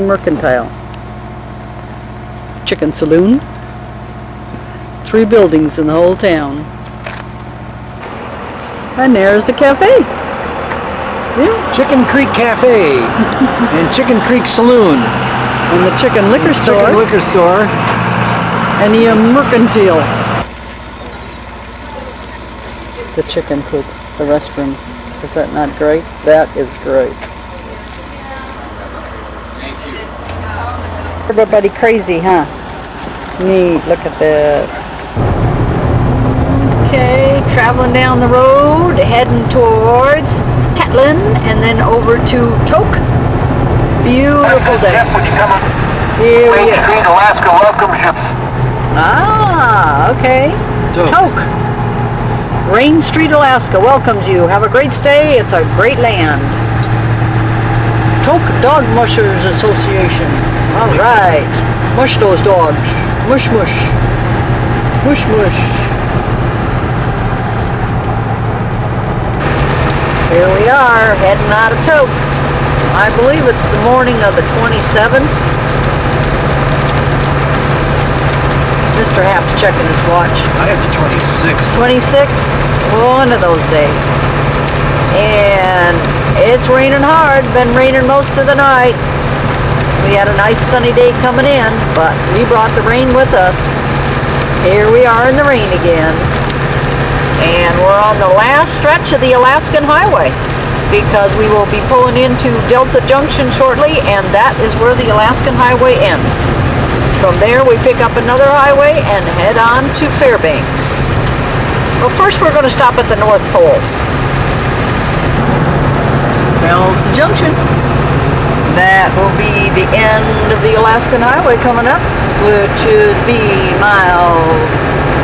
Mercantile. Chicken Saloon. 3 buildings in the whole town. And there's the cafe. Yeah. Chicken Creek Cafe and Chicken Creek Saloon. And the chicken liquor store. Chicken liquor store. And the mercantile. The chicken coop, the restrooms. Is that not great? That is great. Everybody crazy, huh? Neat, look at this. Okay, traveling down the road, heading towards Catlin and then over to Tok. Beautiful day. Here we go. Alaska welcomes you. Ah, okay. Tok. Rain Street, Alaska welcomes you. Have a great stay. It's a great land. Tok Dog Mushers Association. All right. Mush those dogs. Mush, mush. Mush, mush. Here we are, heading out of Tok. I believe it's the morning of the 27th. Mr. Happ's checking his watch. I have the 26th. 26th, one of those days. And it's raining hard, been raining most of the night. We had a nice sunny day coming in, but we brought the rain with us. Here we are in the rain again. And we're on the last stretch of the Alaskan Highway because we will be pulling into Delta Junction shortly, and that is where the Alaskan Highway ends. From there we pick up another highway and head on to Fairbanks. Well, first we're going to stop at the North Pole. Delta Junction. That will be the end of the Alaskan Highway coming up, which should be mile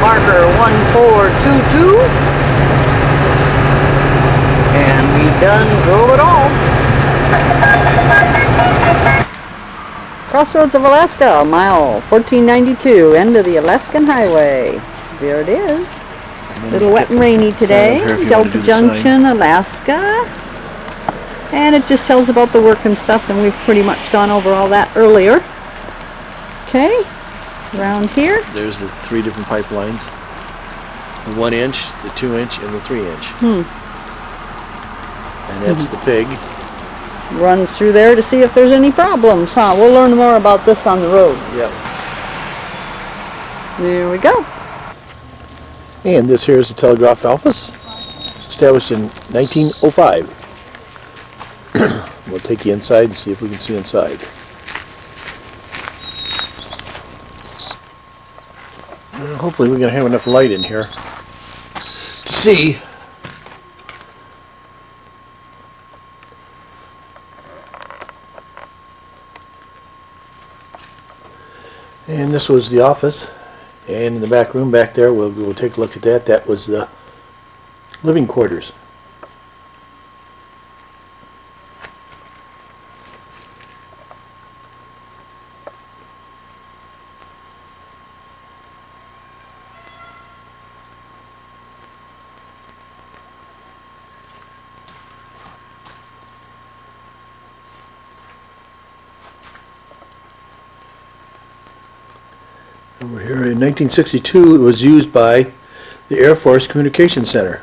marker 1422. And we done drove it all. Crossroads of Alaska, mile 1492, end of the Alaskan Highway. There it is. A little wet and rainy today. Delta Junction, Alaska. And it just tells about the work and stuff, and we've pretty much gone over all that earlier. Okay, around here. There's the 3 different pipelines. The 1 inch, the 2 inch, and the 3 inch. And that's the pig. Runs through there to see if there's any problems, huh? We'll learn more about this on the road. Yep. There we go. And this here is the telegraph office, established in 1905. We'll take you inside and see if we can see inside. And hopefully we're going to have enough light in here to see. And this was the office, and in the back room back there, we'll take a look at that. That was the living quarters. Over here in 1962, it was used by the Air Force Communications Center.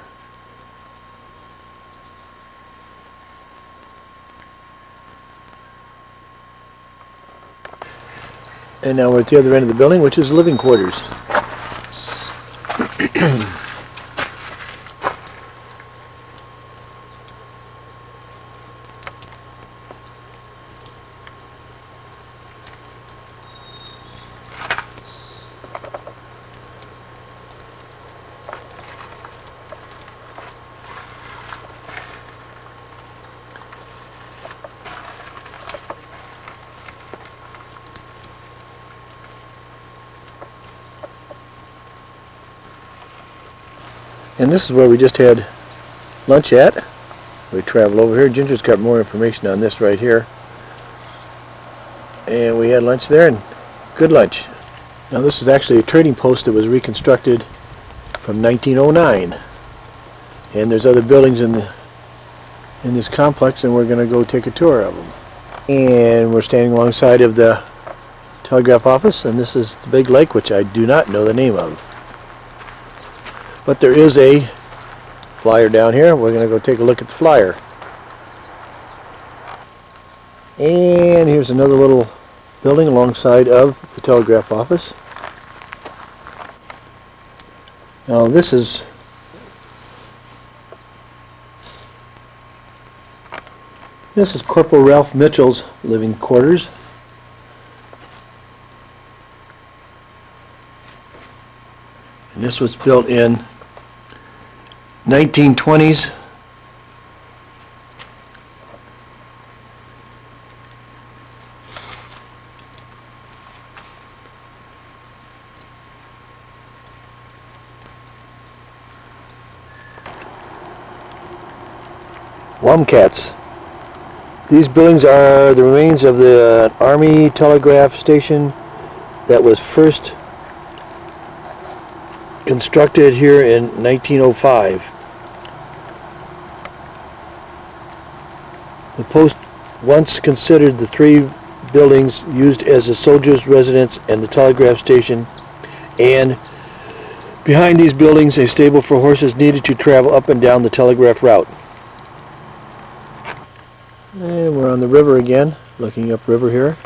And now we're at the other end of the building, which is living quarters. And this is where we just had lunch at. We traveled over here. Ginger's got more information on this right here. And we had lunch there, and good lunch. Now this is actually a trading post that was reconstructed from 1909. And there's other buildings in this complex, and we're going to go take a tour of them. And we're standing alongside of the telegraph office, and this is the big lake, which I do not know the name of. But there is a flyer down here. We're going to go take a look at the flyer. And here's another little building alongside of the telegraph office. Now this is Corporal Ralph Mitchell's living quarters. And this was built in 1920s. Womcats. These buildings are the remains of the Army telegraph station that was first constructed here in 1905. The post once considered the 3 buildings used as a soldier's residence and the telegraph station, and behind these buildings a stable for horses needed to travel up and down the telegraph route. And we're on the river again, looking upriver here.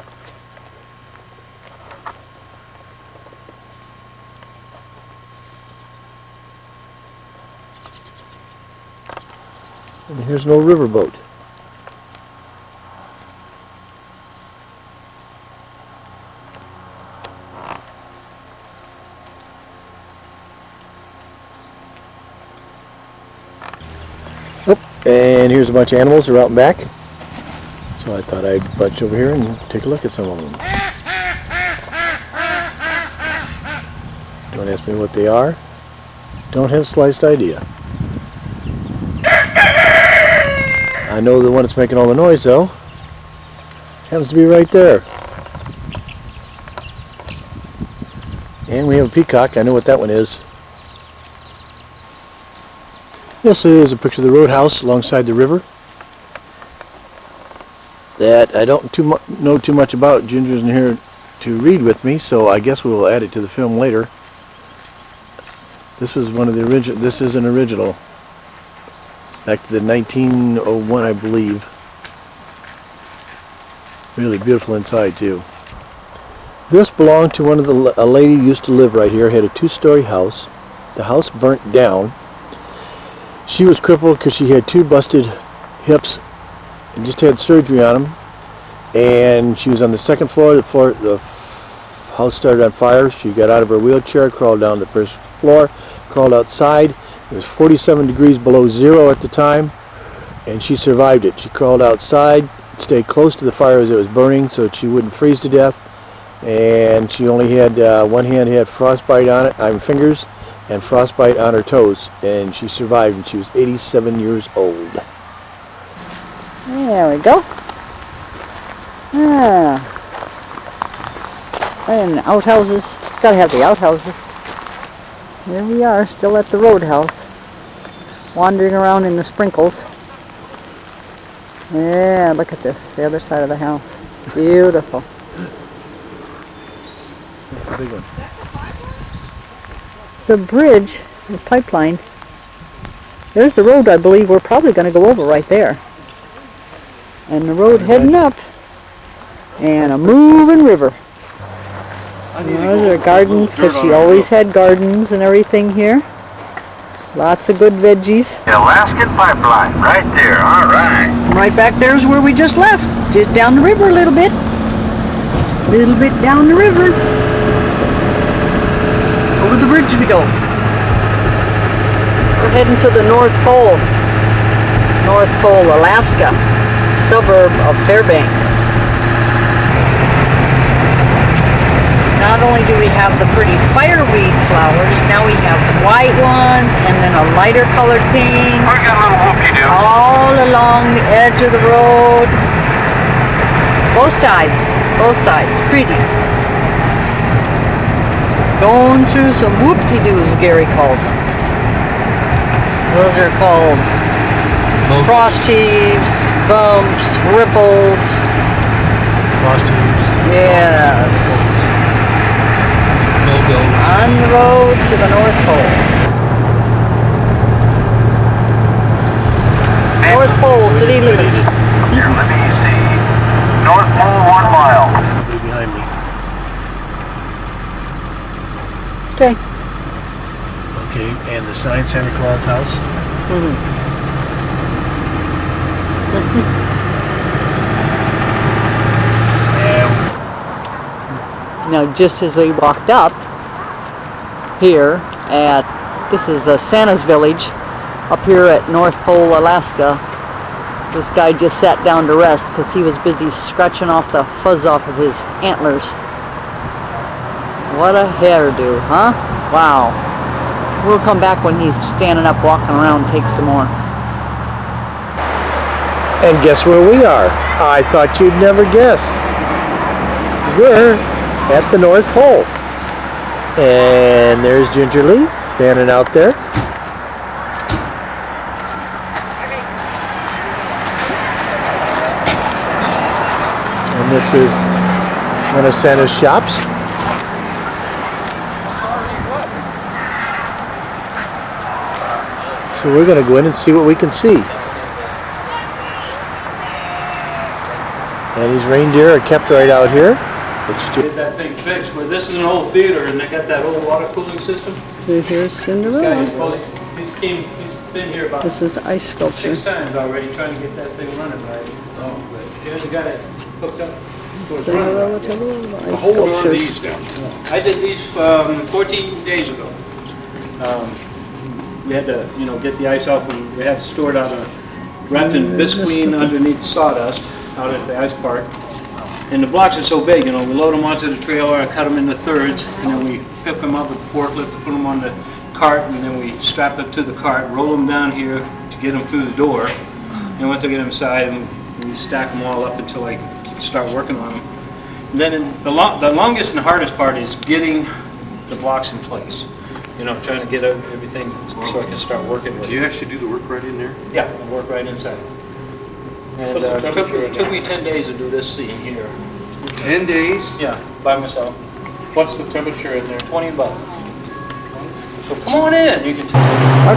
And here's an old riverboat. And here's a bunch of animals that are out and back. So I thought I'd bunch over here and take a look at some of them. Don't ask me what they are. Don't have the slightest idea. I know the one that's making all the noise though. Happens to be right there. And we have a peacock. I know what that one is. This is a picture of the roadhouse alongside the river that I don't know too much about. Ginger's in here to read with me, so I guess we'll add it to the film later. This was one of the original. This is an original, back to the 1901, I believe. Really beautiful inside too. This belonged to one of a lady who used to live right here. Had a 2-story house. The house burnt down. She was crippled because she had 2 busted hips and just had surgery on them. And she was on the 2nd floor. The house started on fire. She got out of her wheelchair, crawled down to the 1st floor, crawled outside. It was 47 degrees below zero at the time, and she survived it. She crawled outside, stayed close to the fire as it was burning so that she wouldn't freeze to death. And she only had one hand had frostbite on it, fingers, and frostbite on her toes, and she survived, and she was 87 years old. There we go. Ah. And outhouses. Gotta have the outhouses. Here we are, still at the roadhouse. Wandering around in the sprinkles. Yeah, look at this. The other side of the house. Beautiful. That's the big one. The bridge, the pipeline. There's the road, I believe. We're probably going to go over right there. And the road heading up. And a moving river. Those are gardens, because she always had gardens and everything here. Lots of good veggies. The Alaskan Pipeline, right there, all right. Right back there is where we just left. Just down the river a little bit. Little bit down the river. Over the bridge we go. We're heading to the North Pole. North Pole, Alaska. Suburb of Fairbanks. Not only do we have the pretty fireweed flowers, now we have white ones and then a lighter colored pink. We got a little whoop-de-doo. All along the edge of the road. Both sides, pretty. Going through some whoop-de-doos, Gary calls them. Those are called frost heaves, bumps, ripples. Frost heaves. Yes. On the road to the North Pole. North Pole city limits. Here, let me see. North Pole 1 mile. Nobody behind me. Okay. Okay, and the sign, Santa Claus house. Now, just as we walked up here at, this is Santa's Village, up here at North Pole, Alaska. This guy just sat down to rest because he was busy scratching off the fuzz off of his antlers. What a hairdo, huh? Wow. We'll come back when he's standing up, walking around, take some more. And guess where we are? I thought you'd never guess. We're at the North Pole. And there's Ginger Lee standing out there. And this is one of Santa's shops. So we're going to go in and see what we can see. And these reindeer are kept right out here. Get that thing fixed. Where this is an old theater, and they got that old water cooling system. Here's Guy, Cinderella. he's been here about This is ice sculpture. 6 times already trying to get that thing running right. Oh, but here's the guy that hooked up. So it's running Cinderella, right. tell me about The ice whole one of sculptures. these down. I did these 14 days ago. We had to, get the ice off, and we had to store it out wrapped in visqueen underneath sawdust out at the ice park. And the blocks are so big, you know, we load them onto the trailer, I cut them into thirds, and then we pick them up with the forklift to put them on the cart, and then we strap it to the cart, roll them down here to get them through the door. And once I get them inside, we stack them all up until I start working on them. And then the longest and hardest part is getting the blocks in place. You know, trying to get everything so I can start working with it. Do you actually do the work right in there? Yeah, I work right inside. And What's the it temperature took me 10 days to do this scene here. 10 days? Yeah, by myself. What's the temperature in there? 20 above. So come on in, you can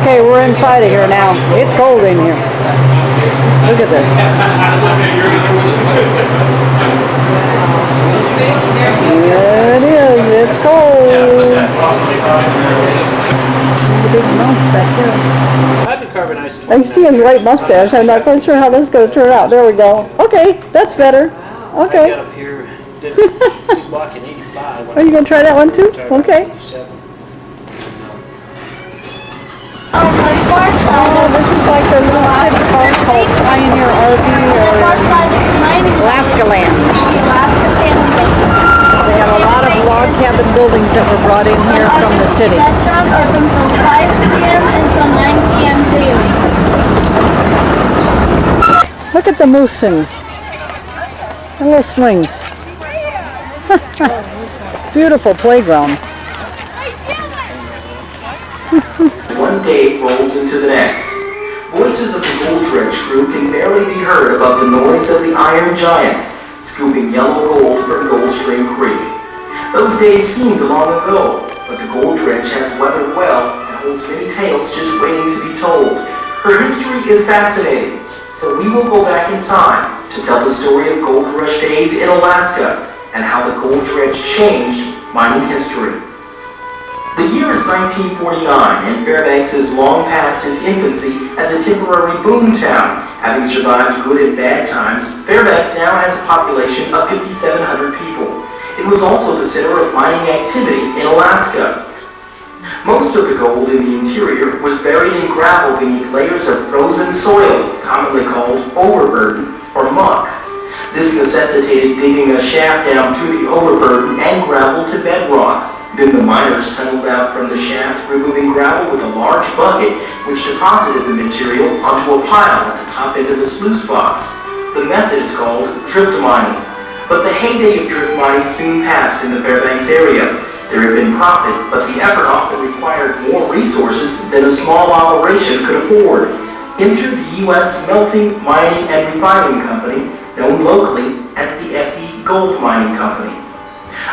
Okay, we're inside of here now. It's cold in here. Look at this. Yeah, it is. It's cold. The big mouse back there. I've been carbonized. I can see his white mustache. I'm not quite sure how this is going to turn out. There we go. Okay, that's better. I Okay. got up here, did a big block in 85. Are you going to try that one too? Okay. Oh, this is like the little city park called Pioneer RV or Alaska Land. They have a lot of log cabin buildings that were brought in here from the city. Restaurant open from 5 p.m. until 9 p.m. daily. Look at the moose things. The little swings. Beautiful playground. One day rolls into the next. Voices of the Gold Dredge crew can barely be heard above the noise of the Iron Giant, scooping yellow gold from Goldstream Creek. Those days seemed long ago, but the Gold Dredge has weathered well and holds many tales just waiting to be told. Her history is fascinating, so we will go back in time to tell the story of Gold Rush days in Alaska and how the Gold Dredge changed mining history. The year is 1949, and Fairbanks has long past its infancy as a temporary boom town. Having survived good and bad times, Fairbanks now has a population of 5,700 people. It was also the center of mining activity in Alaska. Most of the gold in the interior was buried in gravel beneath layers of frozen soil, commonly called overburden or muck. This necessitated digging a shaft down through the overburden and gravel to bedrock. Then the miners tunneled out from the shaft, removing gravel with a large bucket, which deposited the material onto a pile at the top end of the sluice box. The method is called drift mining. But the heyday of drift mining soon passed in the Fairbanks area. There had been profit, but the effort often required more resources than a small operation could afford. Enter the U.S. Smelting, Mining, and Refining Company, known locally as the FE Gold Mining Company.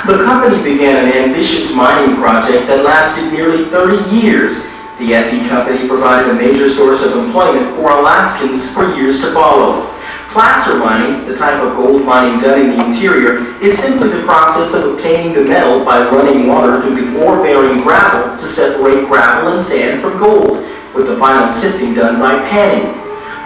The company began an ambitious mining project that lasted nearly 30 years. The FE company provided a major source of employment for Alaskans for years to follow. Placer mining, the type of gold mining done in the interior, is simply the process of obtaining the metal by running water through the ore-bearing gravel to separate gravel and sand from gold, with the final sifting done by panning.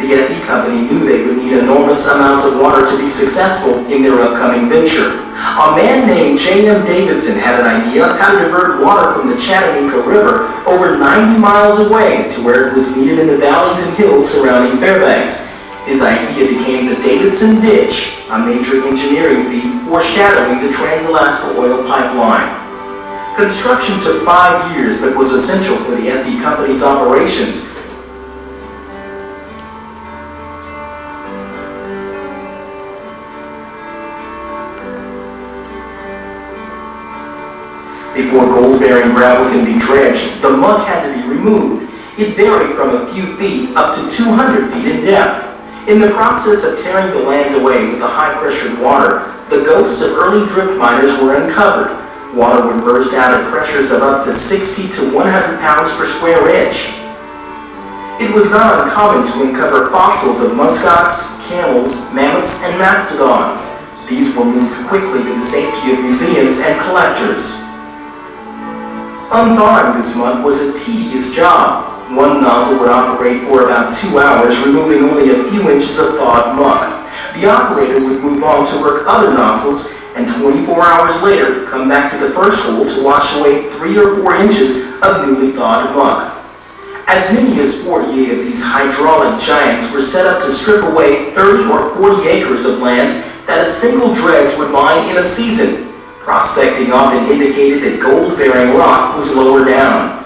The FE company knew they would need enormous amounts of water to be successful in their upcoming venture. A man named J.M. Davidson had an idea how to divert water from the Chattanooga River over 90 miles away to where it was needed in the valleys and hills surrounding Fairbanks. His idea became the Davidson Ditch, a major engineering feat foreshadowing the Trans-Alaska Oil Pipeline. Construction took 5 years but was essential for the FE company's operations. Before gold-bearing gravel can be dredged, the muck had to be removed. It varied from a few feet up to 200 feet in depth. In the process of tearing the land away with the high-pressured water, the ghosts of early drift miners were uncovered. Water would burst out at pressures of up to 60 to 100 pounds per square inch. It was not uncommon to uncover fossils of muskox, camels, mammoths, and mastodons. These were moved quickly to the safety of museums and collectors. Unthawing this muck was a tedious job. One nozzle would operate for about 2 hours, removing only a few inches of thawed muck. The operator would move on to work other nozzles, and 24 hours later come back to the first hole to wash away 3 or 4 inches of newly thawed muck. As many as 48 of these hydraulic giants were set up to strip away 30 or 40 acres of land that a single dredge would mine in a season. Prospecting often indicated that gold-bearing rock was lower down.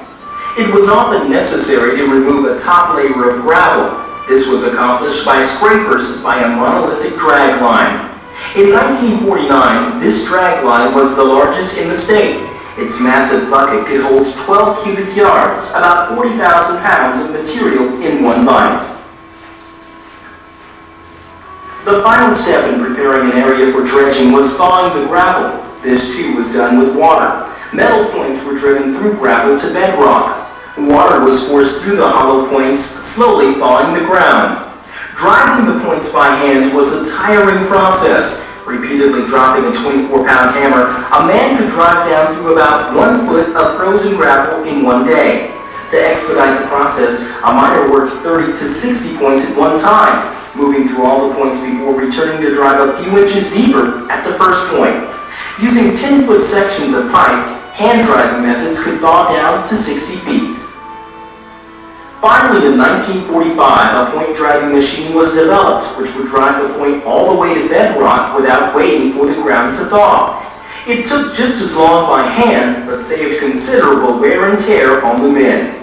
It was often necessary to remove a top layer of gravel. This was accomplished by scrapers by a monolithic drag line. In 1949, this drag line was the largest in the state. Its massive bucket could hold 12 cubic yards, about 40,000 pounds of material in one bite. The final step in preparing an area for dredging was thawing the gravel. This too was done with water. Metal points were driven through gravel to bedrock. Water was forced through the hollow points, slowly thawing the ground. Driving the points by hand was a tiring process. Repeatedly dropping a 24-pound hammer, a man could drive down through about 1 foot of frozen gravel in one day. To expedite the process, a miner worked 30 to 60 points at one time, moving through all the points before returning to drive a few inches deeper at the first point. Using 10-foot sections of pipe, hand-driving methods could thaw down to 60 feet. Finally, in 1945, a point-driving machine was developed, which would drive the point all the way to bedrock without waiting for the ground to thaw. It took just as long by hand, but saved considerable wear and tear on the men.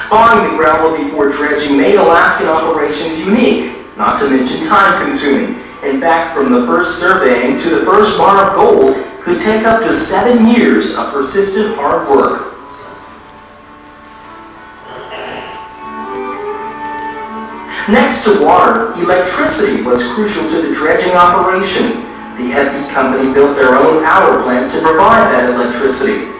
Thawing the gravel before dredging made Alaskan operations unique, not to mention time-consuming. In fact, from the first surveying to the first bar of gold could take up to 7 years of persistent hard work. Next to water, electricity was crucial to the dredging operation. The FE company built their own power plant to provide that electricity.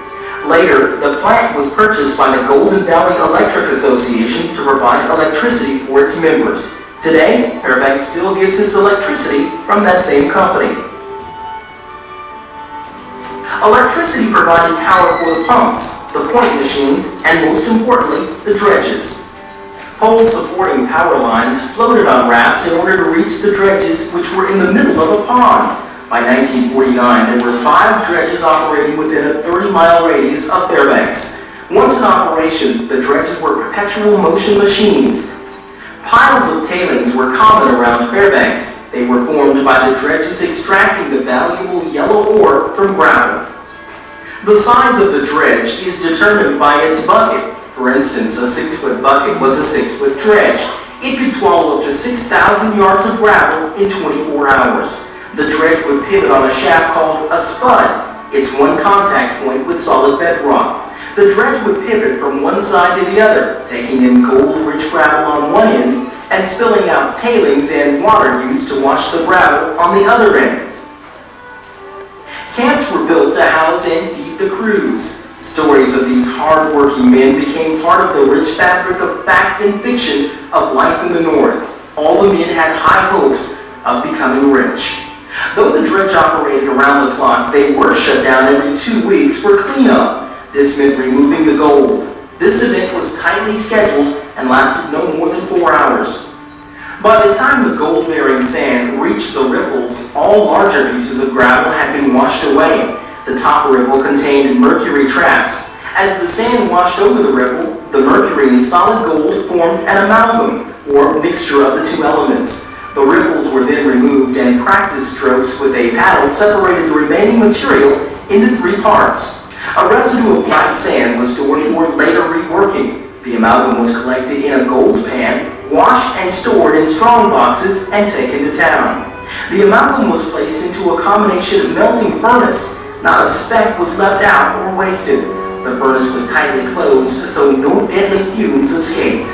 Later, the plant was purchased by the Golden Valley Electric Association to provide electricity for its members. Today, Fairbanks still gets its electricity from that same company. Electricity provided power for the pumps, the point machines, and most importantly, the dredges. Poles supporting power lines floated on rafts in order to reach the dredges, which were in the middle of a pond. By 1949, there were 5 dredges operating within a 30-mile radius of Fairbanks. Once in operation, the dredges were perpetual motion machines. Piles of tailings were common around Fairbanks. They were formed by the dredges extracting the valuable yellow ore from gravel. The size of the dredge is determined by its bucket. For instance, a 6-foot bucket was a 6-foot dredge. It could swallow up to 6,000 yards of gravel in 24 hours. The dredge would pivot on a shaft called a spud. It's one contact point with solid bedrock. The dredge would pivot from one side to the other, taking in gold-rich gravel on one end and spilling out tailings and water used to wash the gravel on the other end. Camps were built to house and feed the crews. Stories of these hard-working men became part of the rich fabric of fact and fiction of life in the North. All the men had high hopes of becoming rich. Though the dredge operated around the clock, they were shut down every 2 weeks for cleanup. This meant removing the gold. This event was tightly scheduled and lasted no more than 4 hours. By the time the gold-bearing sand reached the riffles, all larger pieces of gravel had been washed away. The top riffle contained mercury traps. As the sand washed over the riffle, the mercury and solid gold formed an amalgam, or mixture of the two elements. The riffles were then removed and practice strokes with a paddle separated the remaining material into 3 parts. A residue of black sand was stored for later reworking. The amalgam was collected in a gold pan, washed and stored in strong boxes, and taken to town. The amalgam was placed into a combination melting furnace. Not a speck was left out or wasted. The furnace was tightly closed, so no deadly fumes escaped.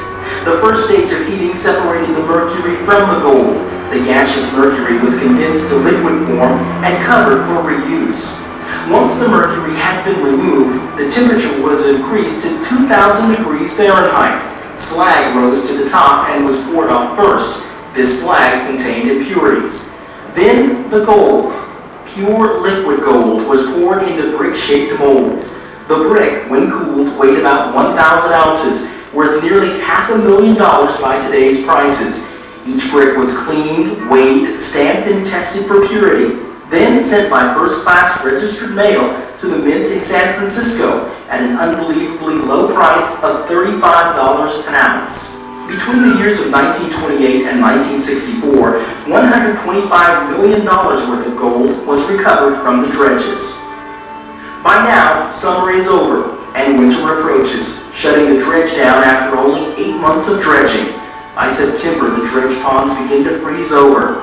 The first stage of heating separated the mercury from the gold. The gaseous mercury was condensed to liquid form and covered for reuse. Once the mercury had been removed, the temperature was increased to 2,000 degrees Fahrenheit. Slag rose to the top and was poured off first. This slag contained impurities. Then the gold. Pure liquid gold was poured into brick-shaped molds. The brick, when cooled, weighed about 1,000 ounces, worth nearly $500,000 by today's prices. Each brick was cleaned, weighed, stamped, and tested for purity, then sent by first-class registered mail to the mint in San Francisco at an unbelievably low price of $35 an ounce. Between the years of 1928 and 1964, $125 million worth of gold was recovered from the dredges. By now, summer is over and winter approaches, shutting the dredge down after only 8 months of dredging. By September, the dredge ponds begin to freeze over.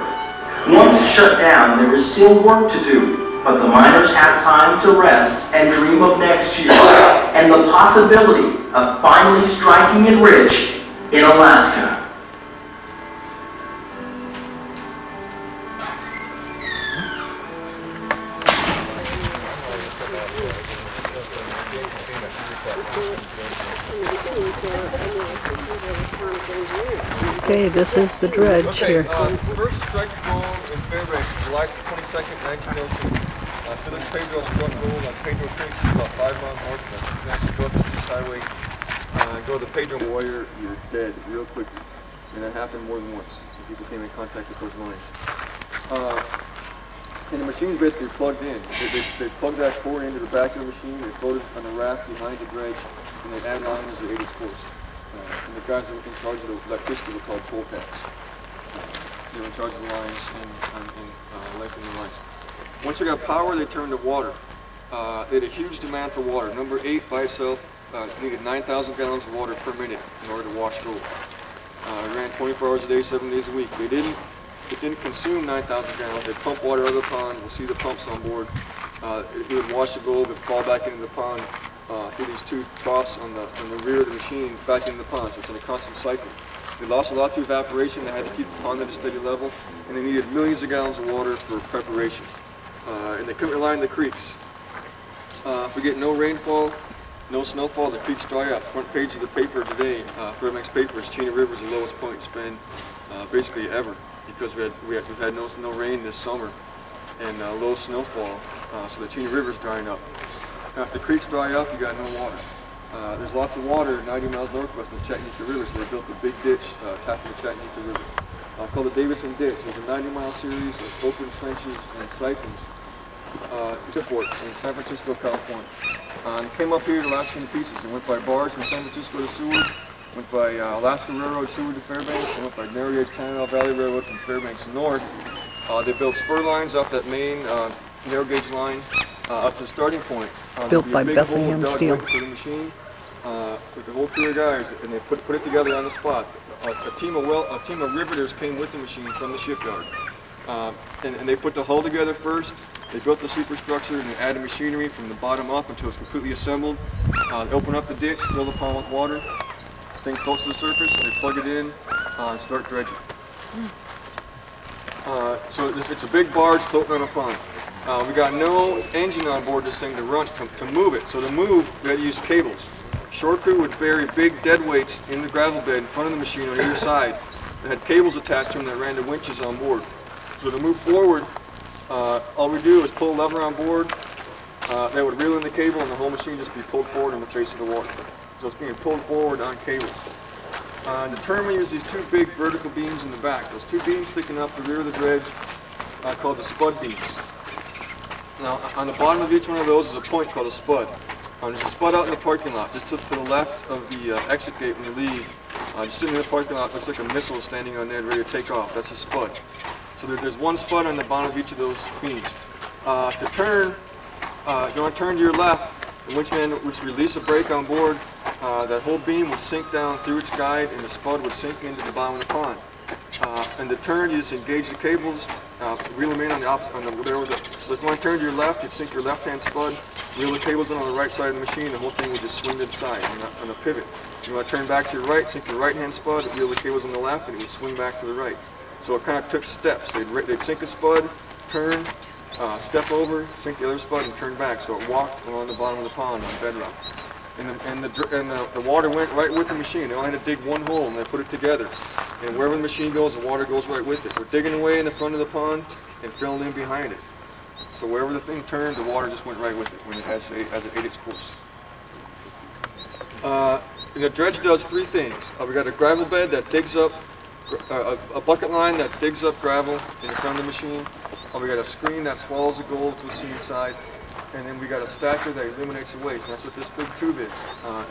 Once shut down, there is still work to do, but the miners have time to rest and dream of next year and the possibility of finally striking it rich in Alaska. Okay, this is the dredge here. First strike gold in Fairbanks, July 22nd, 1902. Felix Pedro struck gold on Pedro Creek, just about 5 miles north of us. You can actually go up the East Highway, go to the Pedro Warrior, you're dead real quickly. And that happened more than once. People came in contact with those lines. And the machine is basically plugged in. They plugged that cord into the back of the machine, they floated on a raft behind the dredge, and they add liners at 8 course. And the guys that were in charge of the electricity were called pole packs. They were in charge of the lines and lengthening the lines. Once they got power, they turned to water. They had a huge demand for water. Number 8 by itself needed 9,000 gallons of water per minute in order to wash gold. It ran 24 hours a day, 7 days a week. It didn't consume 9,000 gallons. They pumped water out of the pond. We'll see the pumps on board. It would wash the gold and fall back into the pond through these 2 troughs on the rear of the machine back into the pond. So it's in a constant cycle. They lost a lot to evaporation. They had to keep the pond at a steady level, and they needed millions of gallons of water for preparation. And they couldn't rely on the creeks. If we get no rainfall, no snowfall, the creeks dry up. Front page of the paper today, Fairbanks Papers, Chena River is the lowest point it's been basically ever, because we've had no rain this summer and low snowfall, so the Chena River is drying up. If the creeks dry up, you got no water. There's lots of water 90 miles northwest of the Chattanooga River, so they built a big ditch tapping the Chattanooga River called the Davison Ditch. It was a 90-mile series of open trenches and siphons, tip ports in San Francisco, California. It came up here to Alaska in pieces. It went by barge from San Francisco to Seward, went by Alaska Railroad, Seward to Fairbanks, and went by Narrow Gauge Canada Valley Railroad from Fairbanks north. They built spur lines off that main narrow gauge line up to the starting point. Built by Bethlehem Steel. For the machine, with the whole crew of guys, and they put it together on the spot. A team of riveters came with the machine from the shipyard, and they put the hull together first. They built the superstructure and they added machinery from the bottom up until it's completely assembled. They open up the ditch, fill the pond with water, thing floats to the surface, and they plug it in and start dredging. So it's a big barge floating on a pond. We got no engine on board this thing to run to move it. So to move, we had to use cables. Shore crew would bury big dead weights in the gravel bed in front of the machine on either side. They had cables attached to them that ran to winches on board. So to move forward, all we do is pull a lever on board. That would reel in the cable, and the whole machine just be pulled forward in the face of the water. So it's being pulled forward on cables. The term we use these 2 big vertical beams in the back. Those 2 beams sticking up the rear of the dredge called the spud beams. Now, on the bottom of each one of those is a point called a spud. There's a spud out in the parking lot, just to the left of the exit gate when you leave. Just sitting in the parking lot, looks like a missile standing on there ready to take off. That's a spud. So there's 1 spud on the bottom of each of those beams. To turn, if you want to turn to your left, the winchman would release a brake on board. That whole beam would sink down through its guide, and the spud would sink into the bottom of the pond. And to turn, you just engage the cables, reel them in on the opposite, so if you want to turn to your left, you'd sink your left-hand spud, reel the cables in on the right side of the machine, the whole thing would just swing to the side on a pivot. If you want to turn back to your right, sink your right-hand spud, reel the cables on the left, and it would swing back to the right. So it kind of took steps. They'd sink a spud, turn, step over, sink the other spud, and turn back. So it walked along the bottom of the pond on bedrock. And the water went right with the machine. They only had to dig 1 hole, and they put it together. And wherever the machine goes, the water goes right with it. We're digging away in the front of the pond and filling in behind it. So wherever the thing turned, the water just went right with it when it as it ate its course. And the dredge does 3 things. We got a gravel bed that digs up, a bucket line that digs up gravel in the front of the machine. We got a screen that swallows the gold to the sea inside. and then we got a stacker that eliminates the waste. And that's what this big tube is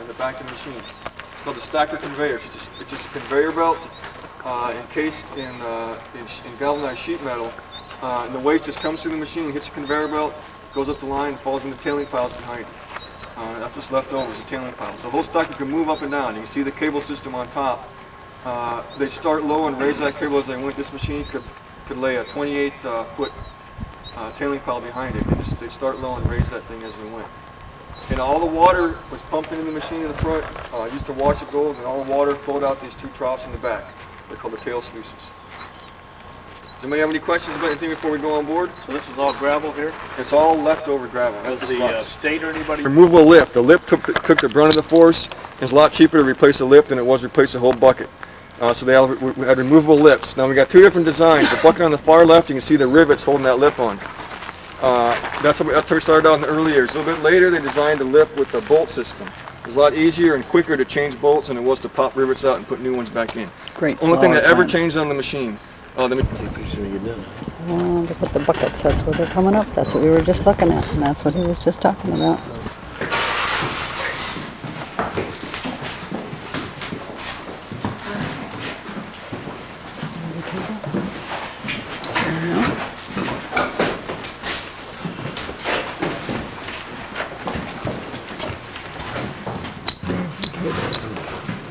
in the back of the machine. It's called the stacker conveyor. It's just a conveyor belt encased in galvanized sheet metal. And the waste just comes through the machine, hits the conveyor belt, goes up the line, and falls into tailing piles behind it. That's what's left over, is the tailing pile. So the whole stacker can move up and down. You can see the cable system on top. They start low and raise that cable as they went. This machine could lay a 28-foot tailing pile behind it. They start low and raise that thing as they went. And all the water was pumped into the machine in the front, used to wash the gold, and all the water flowed out these two troughs in the back. They're called the tail sluices. Does anybody have any questions about anything before we go on board? So this is all gravel here? It's all leftover gravel. Does the state or anybody? Removable lip. The lip took the brunt of the force. It's a lot cheaper to replace a lip than it was to replace a whole bucket. So we had removable lips. Now we got two different designs. The bucket on the far left, you can see the rivets holding that lip on. That's how we started out in the early years. A little bit later, they designed a lip with a bolt system. It was a lot easier and quicker to change bolts than it was to pop rivets out and put new ones back in. Great. Only thing that ever changed on the machine. Look at the buckets, that's where they're coming up. That's what we were just looking at, and that's what he was just talking about.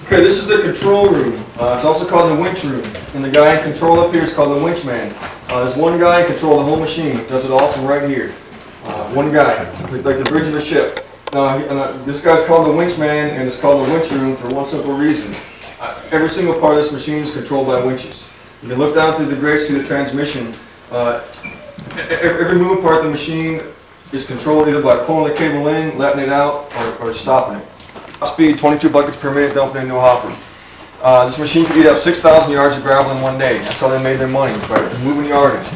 Okay, this is the control room. It's also called the winch room. And the guy in control up here is called the winch man. There's one guy in control of the whole machine. Does it all from right here. One guy, like the bridge of the ship. Now, this guy's called the winch man, and it's called the winch room for one simple reason. Every single part of this machine is controlled by winches. You can look down through the grates through the transmission. Every moving part of the machine is controlled either by pulling the cable in, letting it out, or stopping it. Speed, 22 buckets per minute, dumping into a hopper. This machine could eat up 6,000 yards of gravel in one day. That's how they made their money, by moving yardage.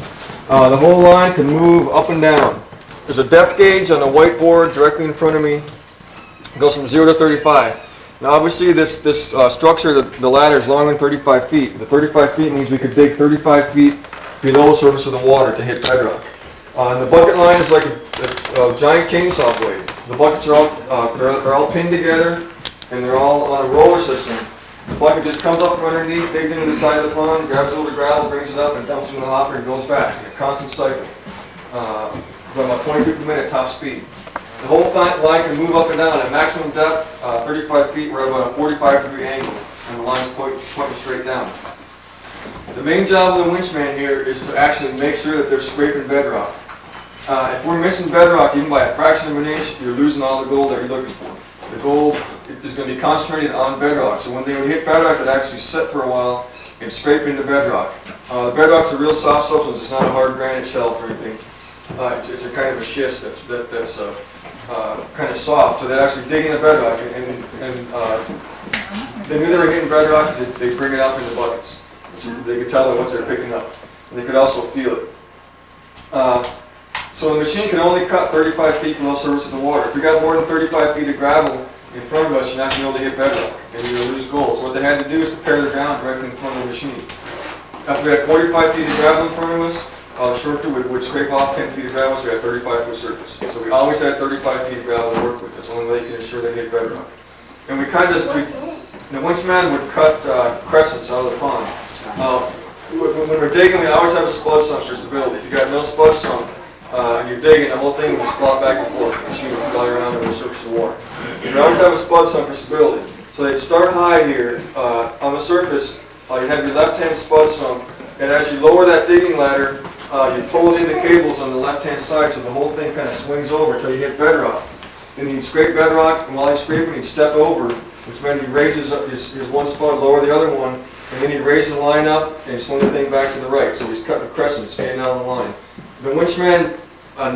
The whole line can move up and down. There's a depth gauge on the whiteboard directly in front of me. It goes from 0 to 35. Now obviously this structure, the ladder is longer than 35 feet. The 35 feet means we could dig 35 feet below the surface of the water to hit bedrock. And the bucket line is like a giant chainsaw blade. The buckets are all they're all pinned together, and they're all on a roller system. The bucket just comes up from underneath, digs into the side of the pond, grabs a little gravel, brings it up, and dumps it in the hopper, and goes back. A constant cycle. About 22 per minute top speed. The whole line can move up and down at maximum depth, 35 feet. We're at about a 45-degree angle, and the line's pointing straight down. The main job of the winchman here is to actually make sure that they're scraping bedrock. If we're missing bedrock even by a fraction of an inch, you're losing all the gold that you're looking for. The gold is going to be concentrated on bedrock. So when they hit bedrock, it actually sit for a while and scrape into bedrock. The bedrock's a real soft substance. It's not a hard granite shelf or anything. It's a kind of a schist that's kind of soft. So they actually dig into bedrock, and they knew they were hitting bedrock because they bring it up in the buckets. So they could tell what they're picking up. And they could also feel it. So the machine can only cut 35 feet below the surface of the water. If you got more than 35 feet of gravel in front of us, you're not going to be able to hit bedrock, and you're going to lose gold. So what they had to do is prepare the ground directly in front of the machine. After we had 45 feet of gravel in front of us, the short crew would scrape off 10 feet of gravel, so we had 35-foot surface. So we always had 35 feet of gravel to work with. That's the only way you can ensure they hit bedrock. And the winchman would cut crescents out of the pond. When we're digging, we always have a spud sump for stability. If you got no spud sump, and you're digging, the whole thing will just flop back and forth. The machine will fly around over the surface of the water. You always have a spud sump for stability. So they'd start high here on the surface. You have your left-hand spud sump, and as you lower that digging ladder, you pull in the cables on the left-hand side, so the whole thing kind of swings over until you hit bedrock. Then he'd scrape bedrock, and while he's scraping, he'd step over, which meant he raises his one spud, lower the other one, and then he'd raise the line up and swing the thing back to the right. So he's cutting a crescent, staying down the line. The winchman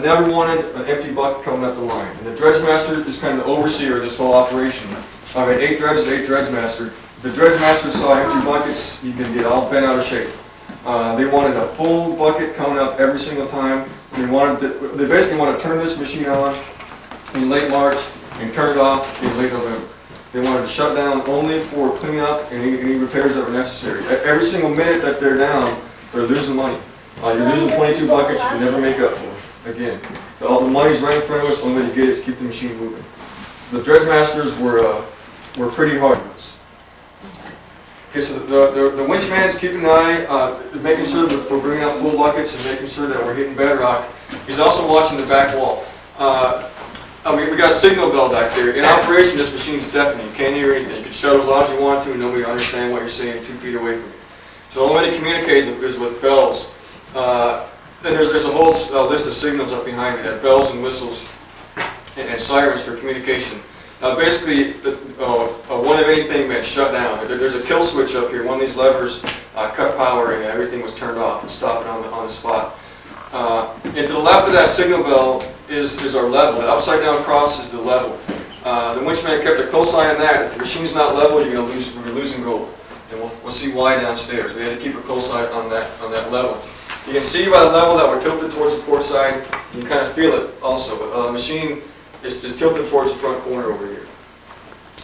never wanted an empty bucket coming up the line. And the dredge master is kind of the overseer of this whole operation. I had 8 dredges, 8 dredge master. If the dredge master saw empty buckets, you can get all bent out of shape. They wanted a full bucket coming up every single time. They basically wanted to turn this machine on in late March and turn it off in late November. They wanted to shut down only for cleanup and any repairs that were necessary. Every single minute that they're down, they're losing money. You're losing 22 buckets you can never make up for. Again, all the money's right in front of us, the only way to get it is keep the machine moving. The dredge masters were pretty hard on us. Okay, so the winch man's keeping an eye, making sure that we're bringing out full buckets and making sure that we're hitting bedrock. He's also watching the back wall. We got a signal bell back there. In operation, this machine's deafening. You can't hear anything. You can shut as loud as you want to, and nobody will understand what you're saying 2 feet away from you. So the only way to communicate is with bells. Then there's a whole list of signals up behind me, that bells and whistles and sirens for communication. Basically, one of anything meant shut down. There's a kill switch up here. One of these levers cut power and everything was turned off and stopped it on the spot. And to the left of that signal bell is our level. That upside down cross is the level. The winchman kept a close eye on that. If the machine's not level, you're losing gold. And we'll see why downstairs. We had to keep a close eye on that level. You can see by the level that we're tilted towards the port side. You can kind of feel it also. But the machine is tilted towards the front corner over here.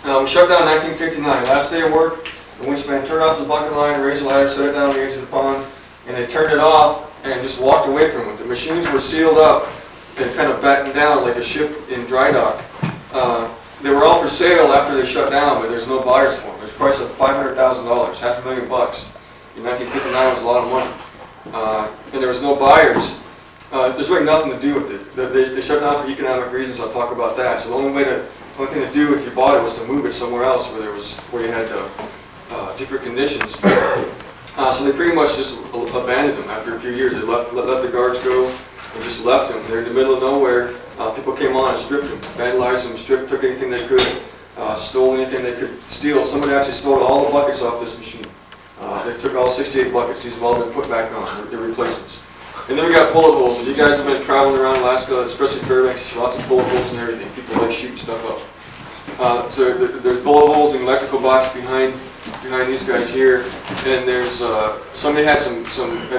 We shut down in 1959. Last day of work, the winchman turned off the bucket line, raised the ladder, set it down on the edge of the pond, and they turned it off and just walked away from it. The machines were sealed up and kind of battened down like a ship in dry dock. They were all for sale after they shut down, but there's no buyers for them. There's a price of $500,000, $500,000. In 1959 was a lot of money. And there was no buyers. There's really nothing to do with it. They shut down for economic reasons. I'll talk about that. So the only thing to do if you bought it was to move it somewhere else where you had different conditions. So they pretty much just abandoned them after a few years. They let the guards go and just left them. They're in the middle of nowhere. People came on and stripped them, vandalized them, took anything they could, stole anything they could steal. Somebody actually stole all the buckets off this machine. They took all 68 buckets. These have all been put back on. They're replacements. And then we got bullet holes. You guys have been traveling around Alaska, especially Fairbanks, there's lots of bullet holes and everything. People like shooting stuff up. So there's bullet holes in the electrical box behind these guys here. And there's somebody had a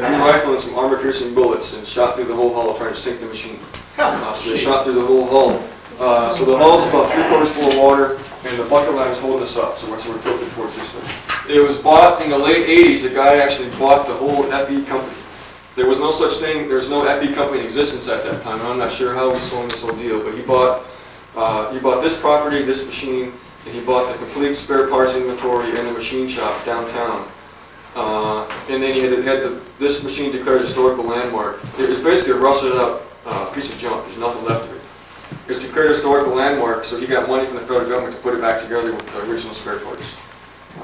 new rifle and some armor-piercing bullets and shot through the whole hull trying to sink the machine. So they shot through the whole hull. So the hull is about 3/4 full of water, and the bucket line is holding us up. So we're tilted towards this way. It was bought in the late 80s. A guy actually bought the whole FE company. There was no such thing, there was no FE company in existence at that time, and I'm not sure how he sold this whole deal, but he bought this property, this machine, and he bought the complete spare parts inventory and the machine shop downtown. And then he had this machine declared a historical landmark. It was basically a rusted up piece of junk, there's nothing left of it. It was declared a historical landmark, so he got money from the federal government to put it back together with the original spare parts.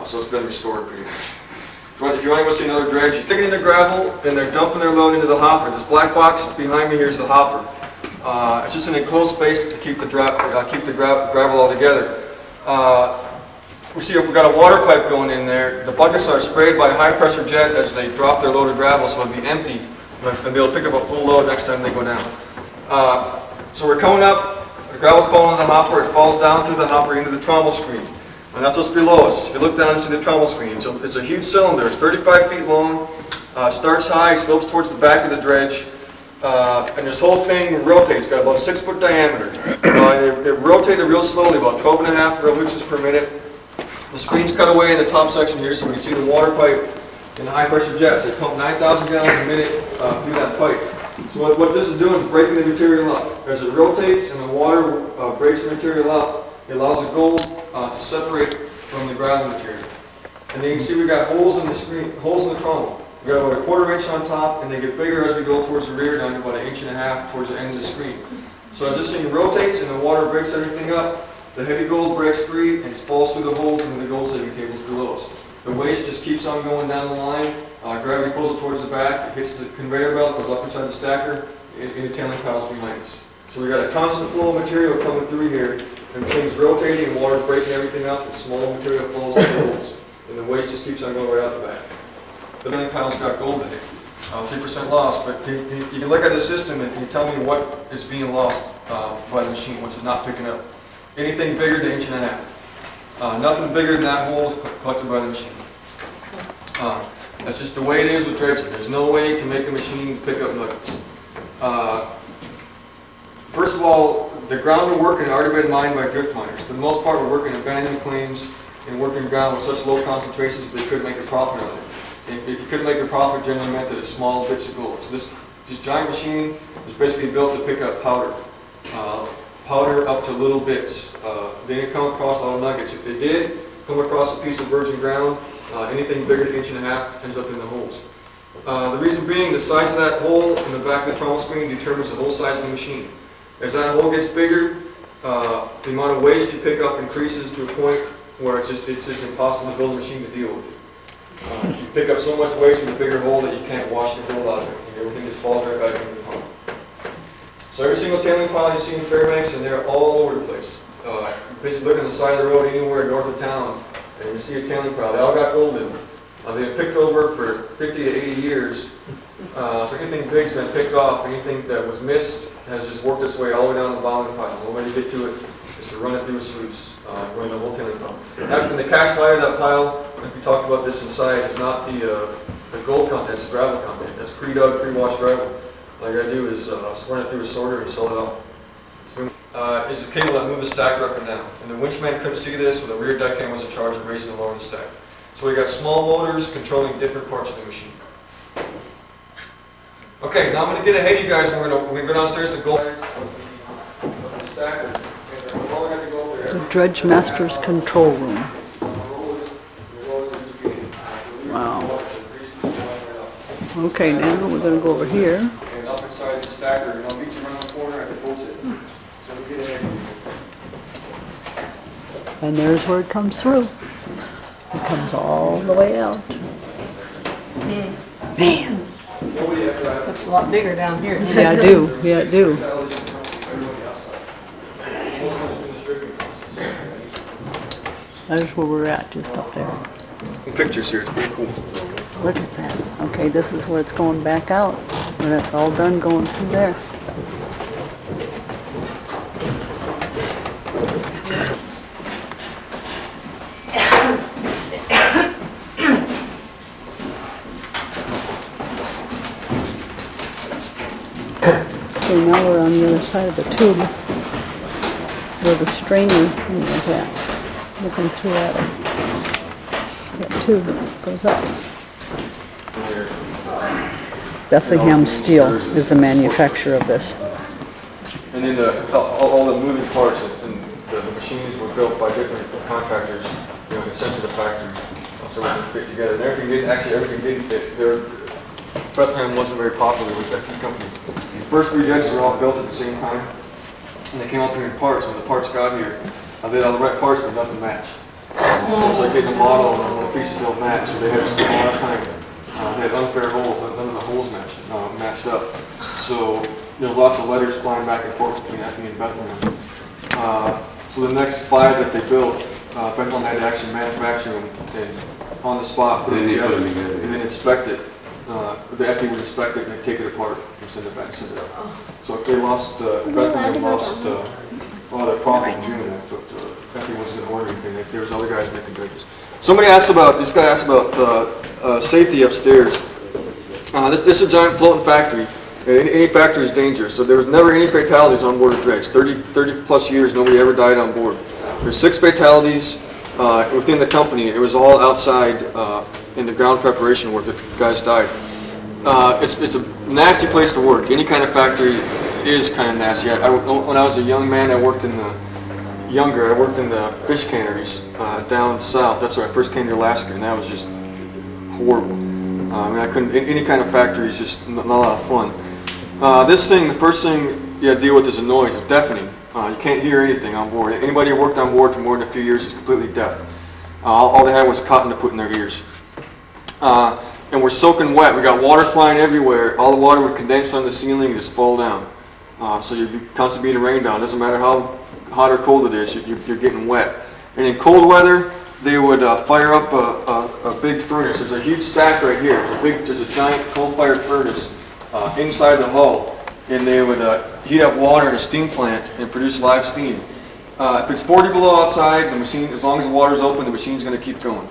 So it's been restored pretty much. If you want to go see another dredge, you dig in the gravel and they're dumping their load into the hopper. This black box behind me here is the hopper. It's just an enclosed space to keep the gravel all together. We've got a water pipe going in there. The buckets are sprayed by a high pressure jet as they drop their load of gravel, so it'll be empty and they'll pick up a full load next time they go down. So we're coming up, the gravel's falling in the hopper, it falls down through the hopper into the trommel screen. And that's what's below us. If you look down and see the trommel screen, it's a huge cylinder. It's 35 feet long, starts high, slopes towards the back of the dredge, and this whole thing rotates. It's got about a 6-foot diameter. It rotated real slowly, about 12.5 revolutions per minute. The screen's cut away in the top section here, so we can see the water pipe and the high pressure jets. They pump 9,000 gallons a minute through that pipe. So what this is doing is breaking the material up. As it rotates and the water breaks the material up, it allows the gold to separate from the gravel material. And then you can see we've got holes in the screen, holes in the trommel. We've got about a 1/4 inch on top, and they get bigger as we go towards the rear, down to about 1.5 inches towards the end of the screen. So as this thing rotates and the water breaks everything up, the heavy gold breaks free and falls through the holes into the gold saving tables below us. The waste just keeps on going down the line. Gravity pulls it towards the back, it hits the conveyor belt, goes up inside the stacker, in the tailing piles behind us. So we've got a constant flow of material coming through here, and things rotating and water breaking everything up, and small material falls through the holes. And the waste just keeps on going right out the back. The tailing pile's got gold in it. 3% loss, but you can look at the system and can you tell me what is being lost by the machine, what's not picking up? Anything bigger than 1.5 inches. Nothing bigger than that hole is collected by the machine. That's just the way it is with dredging. There's no way to make a machine pick up nuggets. First of all, the ground we're working had already been mined by drift miners. For the most part, we're working abandoned claims and working ground with such low concentrations that they couldn't make a profit on it. And if you couldn't make a profit, generally meant that it's small bits of gold. So This giant machine was basically built to pick up powder. Powder up to little bits. They didn't come across a lot of nuggets. If they did come across a piece of virgin ground, anything bigger than an inch and a half ends up in the holes. The reason being, the size of that hole in the back of the trommel screen determines the whole size of the machine. As that hole gets bigger, the amount of waste you pick up increases to a point where it's just impossible to build a machine to deal with. You pick up so much waste from the bigger hole that you can't wash the gold out of it. And everything just falls right back into the pond. So every single tailing pile you see in Fairbanks, and they're all over the place. You basically look on the side of the road anywhere north of town, and you see a tailing pile. They all got gold in them. They've been picked over for 50 to 80 years. So anything big's been picked off. Anything that was missed has just worked its way all the way down the bottom of the pile. The only way to get to it is to run it through a sluice, run the whole tailing pile. And the cash value of that pile, like we talked about this inside, is not the gold content, it's the gravel content. That's pre-dug, pre-washed gravel. All you gotta do is run it through a sorter and sell it out. Is the cable that moves the stacker up and down. And the winchman couldn't see this, so the rear deckhand was in charge of raising and lowering the stack. So we got small motors controlling different parts of the machine. Okay, now I'm going to get ahead of you guys, and we're going to go downstairs and go of the stacker. And we're all going to go over there. The Dredge Master's control room. Wow. Okay, now we're going to go over here. And up inside the stacker, and I'll meet you around the corner at the post it. So we get ahead of you. And there's where it comes through. It comes all the way out. Man. It's a lot bigger down here. Yeah, I do. Yeah, I do. There's where we're at, just up there. Pictures here, it's pretty cool. Look at that. Okay, this is where it's going back out. When it's all done going through there. Okay, now we're on the other side of the tube where the strainer is at. Looking through that tube goes up. Bethlehem Steel is the manufacturer of this. And then all the moving parts and the machines were built by different contractors, and sent to the factory, so we could fit together. And everything didn't fit. Bethlehem wasn't very popular with that company. The first 3 dredges were all built at the same time, and they came out in parts. When the parts got here, they had all the right parts, but nothing matched. So it's like getting a model and a piece of don't match, so they had to spend a lot of time. They had unfair holes, none of the holes matched up. So there's lots of letters flying back and forth between Effie and Bethlehem. So the next 5 that they built, Bethlehem had to actually manufacture them and on the spot, put it together, and then inspect it. The Effie would inspect it and they'd take it apart and send it back, send it out. So if they lost, Bethlehem lost a lot of their profit in doing that, but Effie wasn't going to order anything. There was other guys making dredges. This guy asked about safety upstairs. This is a giant floating factory. Any factory is dangerous, so there was never any fatalities on board a dredge. 30 plus years, nobody ever died on board. There's 6 fatalities within the company. It was all outside in the ground preparation work that guys died. It's a nasty place to work. Any kind of factory is kind of nasty. When I was a young man, I worked in the fish canneries down south. That's where I first came to Alaska, and that was just horrible. I couldn't. Any kind of factory is just not a lot of fun. The first thing you deal with is a noise. It's deafening. You can't hear anything on board. Anybody who worked on board for more than a few years is completely deaf. All they had was cotton to put in their ears. And we're soaking wet. We got water flying everywhere. All the water would condense on the ceiling and just fall down. So you're constantly being rained on. Doesn't matter how hot or cold it is, you're getting wet. And in cold weather, they would fire up a big furnace. There's a huge stack right here. There's a giant coal-fired furnace inside the hull, and they would heat up water in a steam plant and produce live steam. If it's 40 below outside, the machine, as long as the water's open, the machine's going to keep going.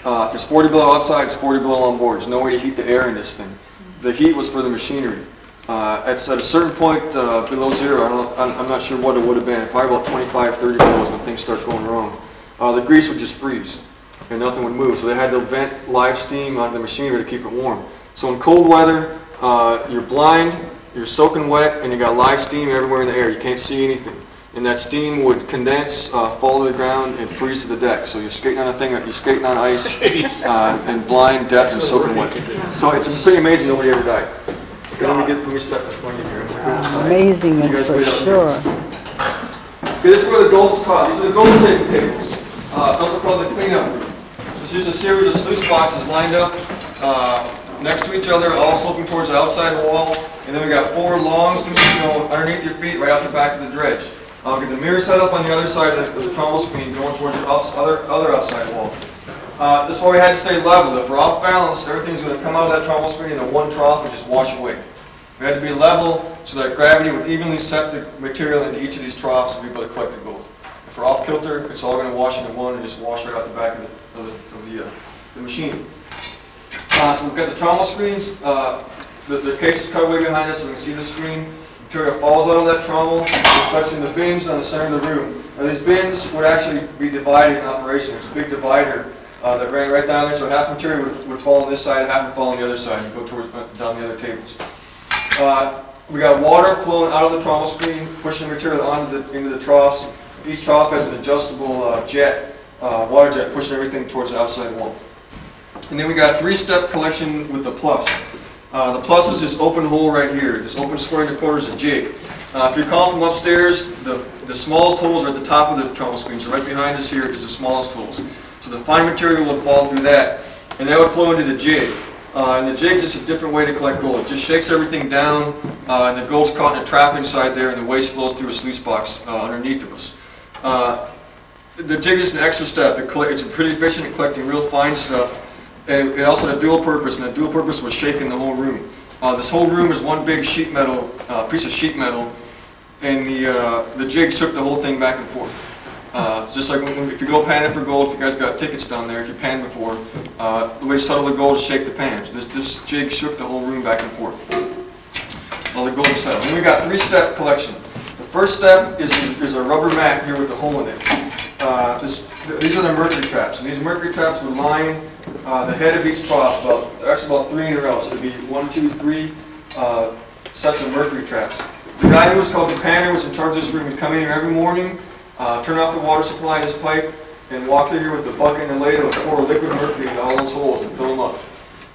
If it's 40 below outside, it's 40 below on board. There's no way to heat the air in this thing. The heat was for the machinery. At a certain point below zero, I'm not sure what it would have been, probably about 25, 30 below is when things start going wrong. The grease would just freeze and nothing would move. So they had to vent live steam on the machinery to keep it warm. So in cold weather, you're blind, you're soaking wet, and you got live steam everywhere in the air. You can't see anything. And that steam would condense, fall to the ground, and freeze to the deck. So you're skating on a thing, you're skating on ice, and blind, deaf, and soaking wet. So it's pretty amazing nobody ever died. Okay, let me step in front of you here. Amazing, You guys for wait up sure. Okay, this is where the gold is caught. These are the gold saving tables. It's also called the cleanup room. It's just a series of sluice boxes lined up next to each other, all sloping towards the outside wall. And then we got 4 long sluices underneath your feet, right out the back of the dredge. Get the mirror set up on the other side of the trommel screen, going towards the other outside wall. This is why we had to stay level. If we're off balance, everything's going to come out of that trommel screen into one trough and just wash away. We had to be level so that gravity would evenly set the material into each of these troughs and be able to collect the gold. If we're off kilter, it's all going to wash into one and just wash right out the back of the machine. So we've got the trommel screens. The case is cut way behind us, so we can see the screen. Material falls out of that trommel, it collects in the bins on the center of the room. Now these bins would actually be divided in operation. There's a big divider that ran right down there, so half material would fall on this side, half would fall on the other side and go down the other tables. We got water flowing out of the trommel screen, pushing material into the troughs. Each trough has an adjustable jet, water jet, pushing everything towards the outside wall. And then we got 3-step collection with the plus. The plus is this open hole right here. This open square in the corner is a jig. If you're calling from upstairs, the smallest holes are at the top of the trommel screen. So right behind us here is the smallest holes. So the fine material would fall through that, and that would flow into the jig. And the jig's just a different way to collect gold. It just shakes everything down, and the gold's caught in a trap inside there, and the waste flows through a sluice box underneath of us. The jig is an extra step. It's pretty efficient at collecting real fine stuff. And it also had a dual purpose, and the dual purpose was shaking the whole room. This whole room is one big sheet metal, piece of sheet metal, and the jig shook the whole thing back and forth. Just like if you go panning for gold, if you guys got tickets down there, if you panned before, the way to settle the gold is shake the pans. This jig shook the whole room back and forth. All the gold is settled. Then we got 3-step collection. The first step is a rubber mat here with a hole in it. These are the mercury traps, and these mercury traps would line the head of each trough, about 3 in a row. So there'd be 1, 2, 3 sets of mercury traps. The guy who was called the panner was in charge of this room. He'd come in here every morning, turn off the water supply in his pipe, and walk through here with the bucket and the ladle and pour liquid mercury into all those holes and fill them up.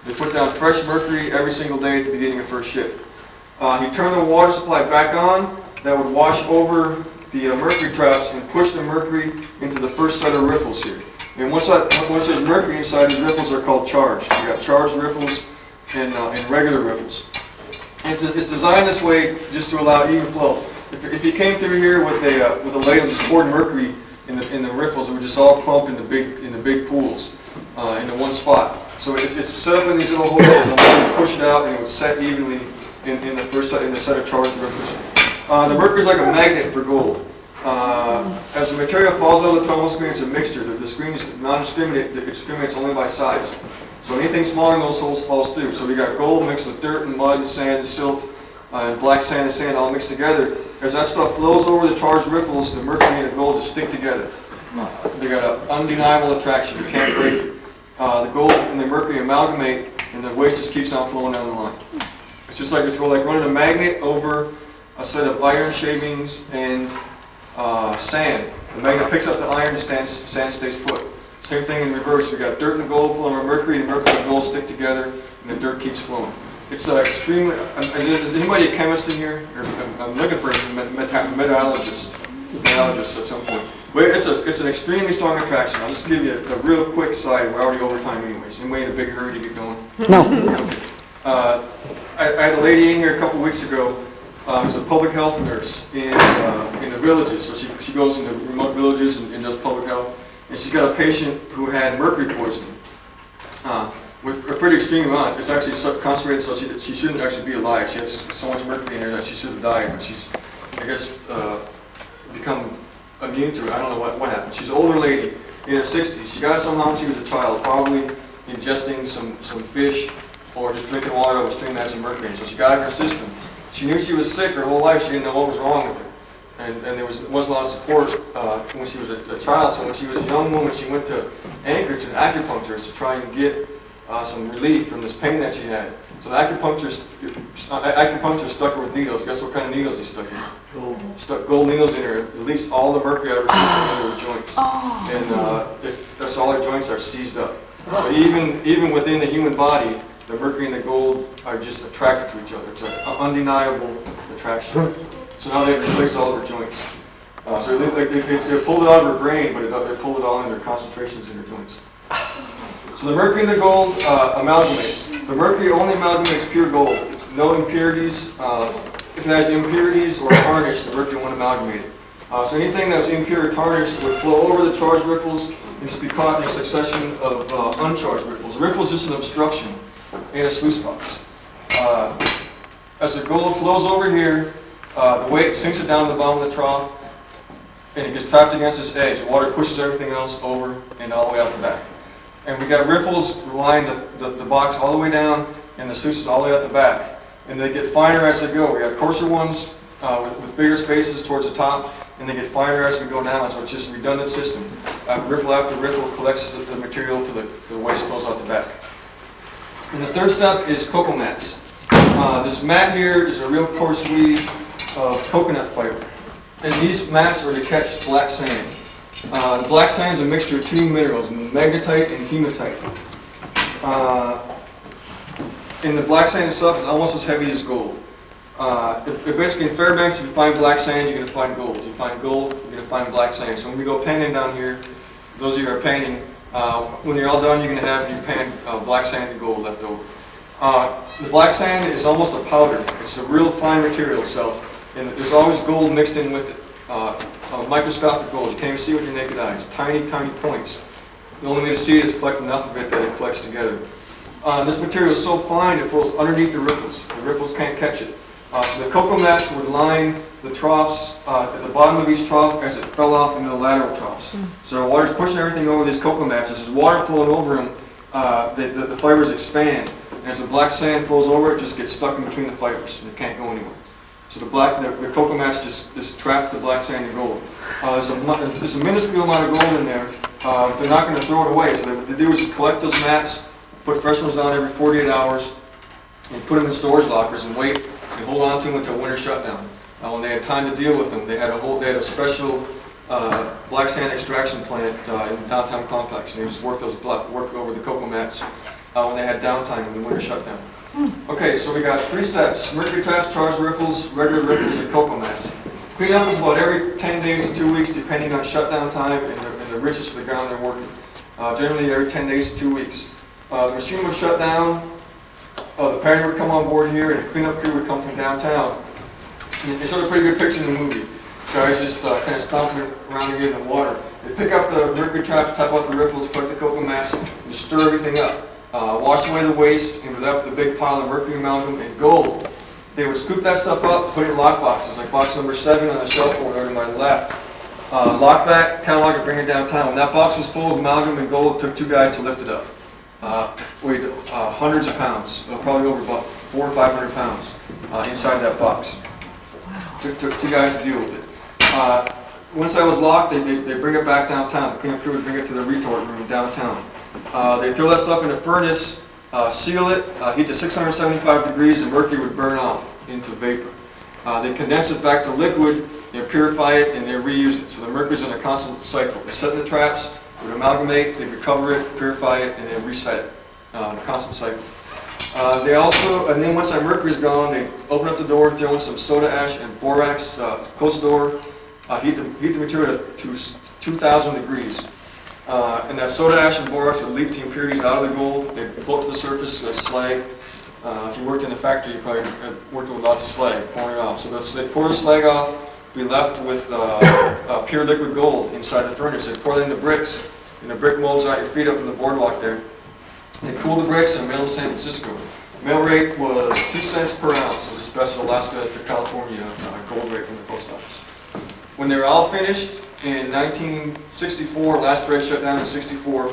They put down fresh mercury every single day at the beginning of first shift. He'd turn the water supply back on. That would wash over the mercury traps and push the mercury into the first set of riffles here. And once there's mercury inside, these riffles are called charged. You got charged riffles and regular riffles. And it's designed this way just to allow even flow. If you came through here with a ladle and just poured mercury in the riffles, it would just all clump in the big pools into one spot. So it's set up in these little holes, and the water would push it out, and it would set evenly in the set of charged riffles. The mercury is like a magnet for gold. As the material falls out of the trommel screen, it's a mixture. The screen is non-discriminate. It discriminates only by size. So anything smaller than those holes falls through. So we got gold mixed with dirt and mud and sand and silt and black sand and sand all mixed together. As that stuff flows over the charged riffles, the mercury and the gold just stick together. They got an undeniable attraction. You can't break it. The gold and the mercury amalgamate, and the waste just keeps on flowing down the line. It's just like running a magnet over a set of iron shavings and sand. The magnet picks up the iron, sand stays put. Same thing in reverse. We got dirt and gold flowing over mercury, the mercury and gold stick together, and the dirt keeps flowing. It's extremely. Is anybody a chemist in here? I'm looking for a metallurgist at some point. But it's an extremely strong attraction. I'll just give you a real quick side. We're already over time anyways. Anybody in a big hurry to get going? No. I had a lady in here a couple weeks ago. She's a public health nurse in the villages. So she goes into remote villages and does public health. And she's got a patient who had mercury poisoning with a pretty extreme amount. It's actually concentrated, so she shouldn't actually be alive. She has so much mercury in her that she should have died, but she's, I guess, become immune to it. I don't know what happened. She's an older lady in her 60s. She got it somehow when she was a child, probably ingesting some fish or just drinking water out of a stream that had some mercury in it. So she got it in her system. She knew she was sick her whole life. She didn't know what was wrong with her. And there wasn't a lot of support when she was a child. So when she was a young woman, she went to Anchorage, an acupuncturist, to try and get some relief from this pain that she had. So the acupuncturist stuck her with needles. Guess what kind of needles he stuck in? Gold. Stuck gold needles in her, released all the mercury out of her system into her joints. And if that's all her joints are seized up. So even within the human body, the mercury and the gold are just attracted to each other. It's an undeniable attraction. So now they've replaced all of her joints. So they pulled it out of her brain, but they pulled it all in their concentrations in her joints. So the mercury and the gold amalgamate. The mercury only amalgamates pure gold. It's no impurities. If it has impurities or tarnish, the mercury won't amalgamate it. So anything that's impure or tarnished would flow over the charged riffles and just be caught in a succession of uncharged riffles. A riffle is just an obstruction in a sluice box. As the gold flows over here, the weight sinks it down to the bottom of the trough, and it gets trapped against this edge. The water pushes everything else over and all the way out the back. And we got riffles line the box all the way down, and the sluices all the way out the back. And they get finer as they go. We got coarser ones with bigger spaces towards the top, and they get finer as we go down. So it's just a redundant system. Riffle after riffle collects the material till the waste flows out the back. And the third step is cocoa mats. This mat here is a real coarse weave of coconut fiber. And these mats are to catch black sand. The black sand is a mixture of two minerals, magnetite and hematite. And the black sand itself is almost as heavy as gold. Basically in Fairbanks, if you find black sand, you're going to find gold. If you find gold, you're going to find black sand. So when we go painting down here, those of you who are painting, when you're all done, you're going to have your pan black sand and gold left over. The black sand is almost a powder. It's a real fine material itself. And there's always gold mixed in with it. Microscopic gold. You can't even see it with your naked eyes. Tiny, tiny points. The only way to see it is collect enough of it that it collects together. This material is so fine it flows underneath the riffles. The riffles can't catch it. So the cocoa mats would line the troughs at the bottom of each trough as it fell off into the lateral troughs. So the water's pushing everything over these cocoa mats. As there's water flowing over them, the fibers expand. And as the black sand flows over, it just gets stuck in between the fibers and it can't go anywhere. So the cocoa mats just trap the black sand and gold. There's a minuscule amount of gold in there. They're not going to throw it away. So what they do is just collect those mats, put fresh ones down every 48 hours, and put them in storage lockers and wait and hold on to them until winter shutdown. When they had time to deal with them, they had a special black sand extraction plant in the downtown complex, and they just worked over the cocoa mats when they had downtime in the winter shutdown. Okay, so we got 3 steps: mercury traps, charged riffles, regular riffles, and cocoa mats. Cleanup is about every 10 days to 2 weeks, depending on shutdown time and the richness of the ground they're working. Generally every 10 days to 2 weeks. The machine would shut down, the painter would come on board here, and the cleanup crew would come from downtown. And it's sort of a pretty good picture in the movie. Guys just kind of stomping around here in the water. They pick up the mercury traps, tap out the riffles, collect the cocoa mats, and stir everything up. Wash away the waste, and we're left with a big pile of mercury amalgam and gold. They would scoop that stuff up, put it in lock boxes, like box number 7 on the shelf over to my left. Lock that, catalog it, bring it downtown. When that box was full of amalgam and gold, it took 2 guys to lift it up. Weighed hundreds of pounds, probably over about 400 or 500 pounds inside that box. Took 2 guys to deal with it. Once that was locked, they bring it back downtown. The cleanup crew would bring it to the retort room downtown. They throw that stuff in a furnace, seal it, heat to 675 degrees, and mercury would burn off into vapor. They condense it back to liquid, they purify it, and they reuse it. So the mercury's in a constant cycle. They set in the traps, they would amalgamate, they recover it, purify it, and then reset it in a constant cycle. And then once that mercury's gone, they open up the door, throw in some soda ash and borax, close the door, heat the material to 2,000 degrees. And that soda ash and borax would leach the impurities out of the gold. They float to the surface as slag. If you worked in a factory, you probably worked with lots of slag, pouring it off. So they pour the slag off, be left with pure liquid gold inside the furnace. They pour it into bricks, and the brick molds out your feet up in the boardwalk there. They cool the bricks and mail them to San Francisco. Mail rate was 2 cents per ounce. It was a special Alaska to California gold rate from the post office. When they were all finished in 1964, last dredge shut down in 64,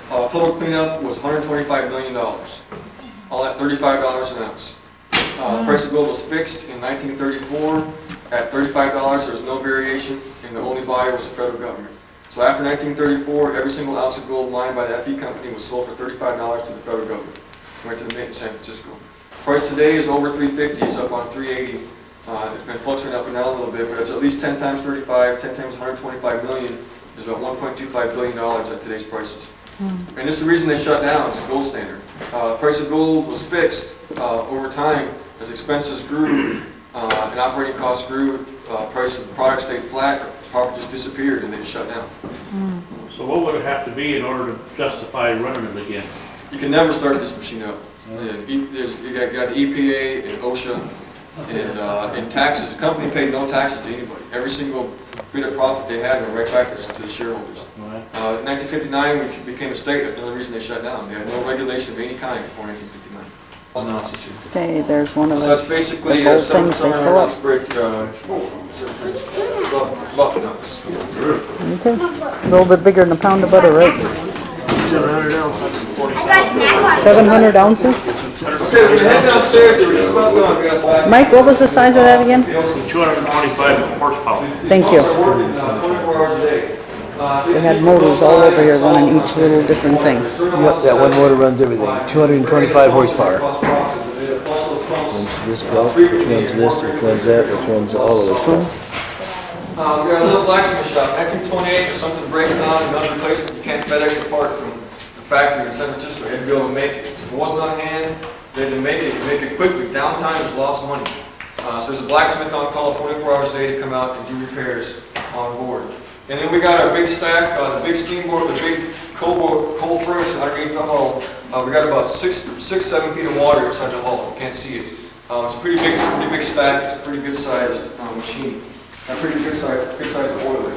total cleanup was $125 million. All at $35 an ounce. The price of gold was fixed in 1934 at $35. There was no variation, and the only buyer was the federal government. So after 1934, every single ounce of gold mined by the FE company was sold for $35 to the federal government. Went to the mint in San Francisco. Price today is over 350. It's up on 380. It's been fluctuating up and down a little bit, but it's at least 10 times 35, 10 times 125 million is about $1.25 billion at today's prices. And this is the reason they shut down. It's the gold standard. Price of gold was fixed over time as expenses grew and operating costs grew. Price of the product stayed flat. Profit just disappeared and they just shut down. So what would it have to be in order to justify running it again? You can never start this machine up. You got the EPA and OSHA and taxes. The company paid no taxes to anybody. Every single bit of profit they had went right back to the shareholders. In 1959, we became a state. That's another reason they shut down. They had no regulation of any kind before 1959. Okay, there's one of So that's basically the a gold things they 700 pull ounce up. brick buff nuts. Okay. A little bit bigger than a pound of butter, right? 700 ounces. 700 ounces? Okay, when you head downstairs, they were just about done. We got black. Mike, what was the size of that again? 225 horsepower. Thank you. 24 hours a day. They had motors all over here running each little different thing. Yep, that one motor runs everything. 225 horsepower. Runs this belt, which runs this, which runs that, which runs all of this. We got a little blacksmith shop. 1928, if something breaks down and doesn't replace it, you can't FedEx a part from the factory in San Francisco. You had to be able to make it. If it wasn't on hand, they had to make it. You make it quickly. Downtime is lost money. So there's a blacksmith on call 24 hours a day to come out and do repairs on board. And then we got our big stack, the big steamboat, the big coal furnace underneath the hull. We got about 6-7 feet of water inside the hull. You can't see it. It's a pretty big stack. It's a pretty good sized machine. A pretty good sized boiler.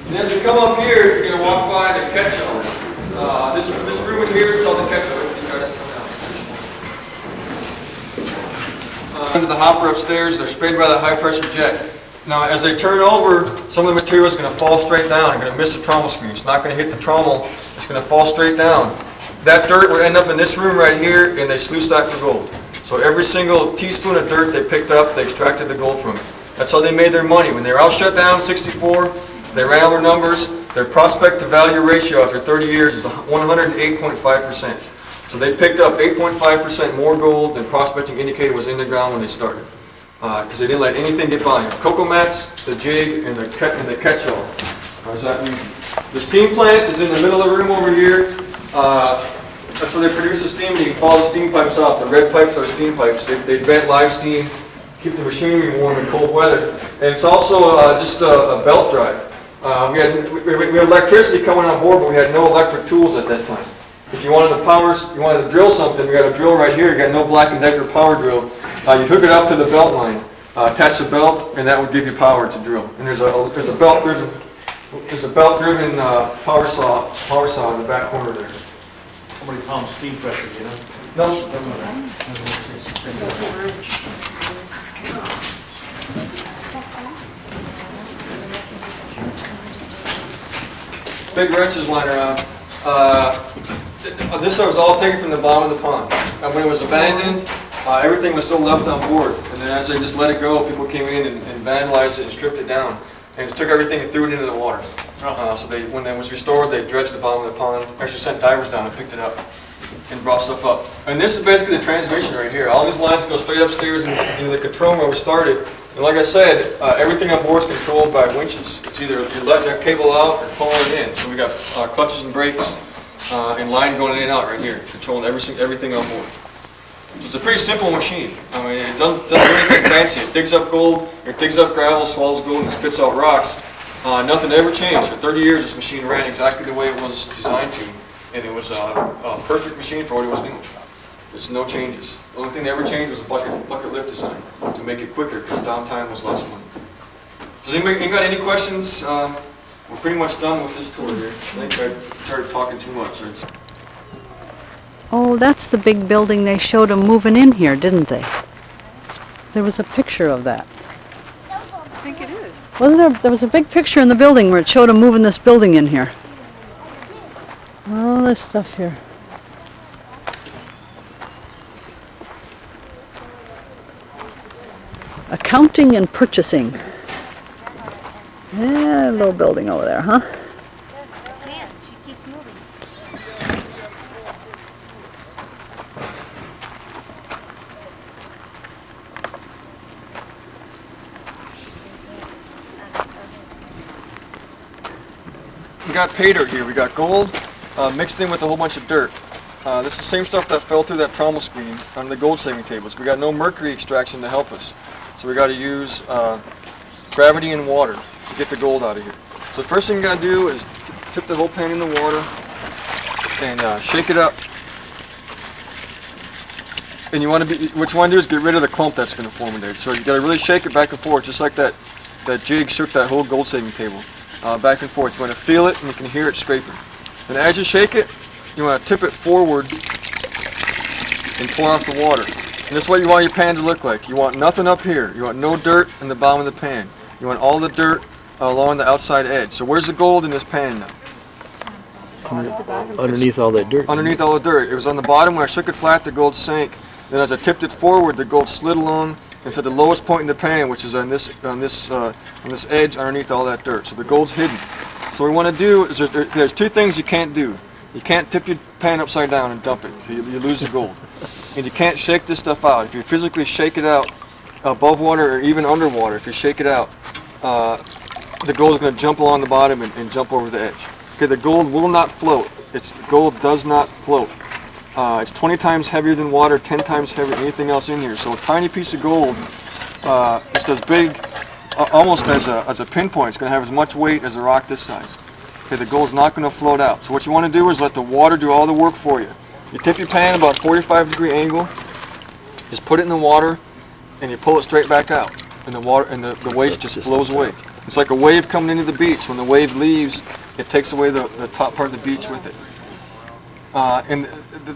And as we come up here, you're going to walk by the ketchup. This room in here is called the ketchup. These guys come down. Into the hopper upstairs, they're sprayed by the high pressure jet. Now, as they turn over, some of the material is going to fall straight down. You're going to miss the trommel screen. It's not going to hit the trommel. It's going to fall straight down. That dirt would end up in this room right here, and they sluice that for gold. So every single teaspoon of dirt they picked up, they extracted the gold from it. That's how they made their money. When they were all shut down in '64, they ran all their numbers. Their prospect to value ratio after 30 years is 108.5%. So they picked up 8.5% more gold than prospecting indicated was in the ground when they started. Because they didn't let anything get by. Cocoa mats, the jig, and the catch-all. How's that reason? The steam plant is in the middle of the room over here. That's where they produce the steam, and you can follow the steam pipes off. The red pipes are steam pipes. They vent live steam, keep the machinery warm in cold weather. And it's also just a belt drive. We had electricity coming on board, but we had no electric tools at that time. If you wanted to drill something, we got a drill right here. You got no Black & Decker power drill. You hook it up to the belt line, attach the belt, and that would give you power to drill. And there's a belt driven power saw in the back corner there. How many pounds steam pressure, you know? No. Big wrenches lying around. This was all taken from the bottom of the pond. And when it was abandoned, everything was still left on board. And then as they just let it go, people came in and vandalized it and stripped it down. And took everything and threw it into the water. So when it was restored, they dredged the bottom of the pond, actually sent divers down and picked it up and brought stuff up. And this is basically the transmission right here. All these lines go straight upstairs into the control room where we started. And like I said, everything on board is controlled by winches. It's either you're letting that cable out or pulling it in. So we got clutches and brakes and line going in and out right here, controlling everything on board. So it's a pretty simple machine. I mean, it doesn't do anything fancy. It digs up gold, it digs up gravel, swallows gold, and spits out rocks. Nothing ever changed. For 30 years, this machine ran exactly the way it was designed to, and it was a perfect machine for what it was doing. There's no changes. The only thing that ever changed was the bucket lift design to make it quicker because downtime was less money. Does anybody got any questions? We're pretty much done with this tour here. I think I started talking too much. Oh, that's the big building they showed them moving in here, didn't they? There was a picture of that. I think it is. Wasn't there? There was a big picture in the building where it showed them moving this building in here. All this stuff here. Accounting and purchasing. Yeah, little building over there, huh? Man, she keeps moving. We got pay dirt here. We got gold mixed in with a whole bunch of dirt. This is the same stuff that fell through that trommel screen on the gold saving tables. We got no mercury extraction to help us. So we got to use gravity and water to get the gold out of here. So the first thing you got to do is tip the whole pan in the water and shake it up. And you want to what you want to do is get rid of the clump that's going to form in there. So you got to really shake it back and forth, just like that jig shook that whole gold saving table. Back and forth. You want to feel it and you can hear it scraping. And as you shake it, you want to tip it forward and pour off the water. And this is what you want your pan to look like. You want nothing up here. You want no dirt in the bottom of the pan. You want all the dirt along the outside edge. So where's the gold in this pan now? Underneath all that dirt. Underneath all the dirt. It was on the bottom. When I shook it flat, the gold sank. Then as I tipped it forward, the gold slid along and to the lowest point in the pan, which is on this edge underneath all that dirt. So the gold's hidden. So what we want to do is there's two things you can't do. You can't tip your pan upside down and dump it. You lose the gold. And you can't shake this stuff out. If you physically shake it out above water or even underwater, if you shake it out, the gold is going to jump along the bottom and jump over the edge. Okay, the gold will not float. Gold does not float. It's 20 times heavier than water, 10 times heavier than anything else in here. So a tiny piece of gold, just as big, almost as a pinpoint, it's going to have as much weight as a rock this size. Okay, the gold's not going to float out. So what you want to do is let the water do all the work for you. You tip your pan about 45-degree angle, just put it in the water, and you pull it straight back out. And the water and the waste just flows away. It's like a wave coming into the beach. When the wave leaves, it takes away the top part of the beach with it. And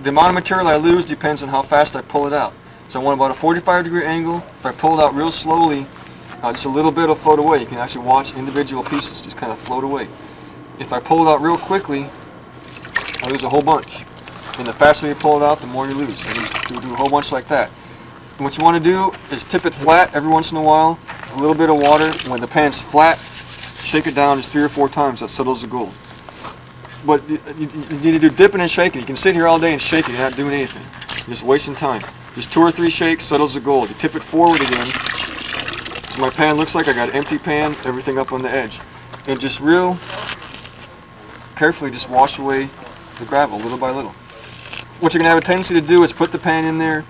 the amount of material I lose depends on how fast I pull it out. So I want about a 45-degree angle. If I pull it out real slowly, just a little bit will float away. You can actually watch individual pieces just kind of float away. If I pull it out real quickly, I lose a whole bunch. And the faster you pull it out, the more you lose. So you do a whole bunch like that. And what you want to do is tip it flat every once in a while, a little bit of water. When the pan's flat, shake it down just 3 or 4 times. That settles the gold. But you need to do dipping and shaking. You can sit here all day and shake it, you're not doing anything. You're just wasting time. Just 2 or 3 shakes settles the gold. You tip it forward again. So my pan looks like I got an empty pan, everything up on the edge. And just real carefully just wash away the gravel little by little. What you're going to have a tendency to do is put the pan in there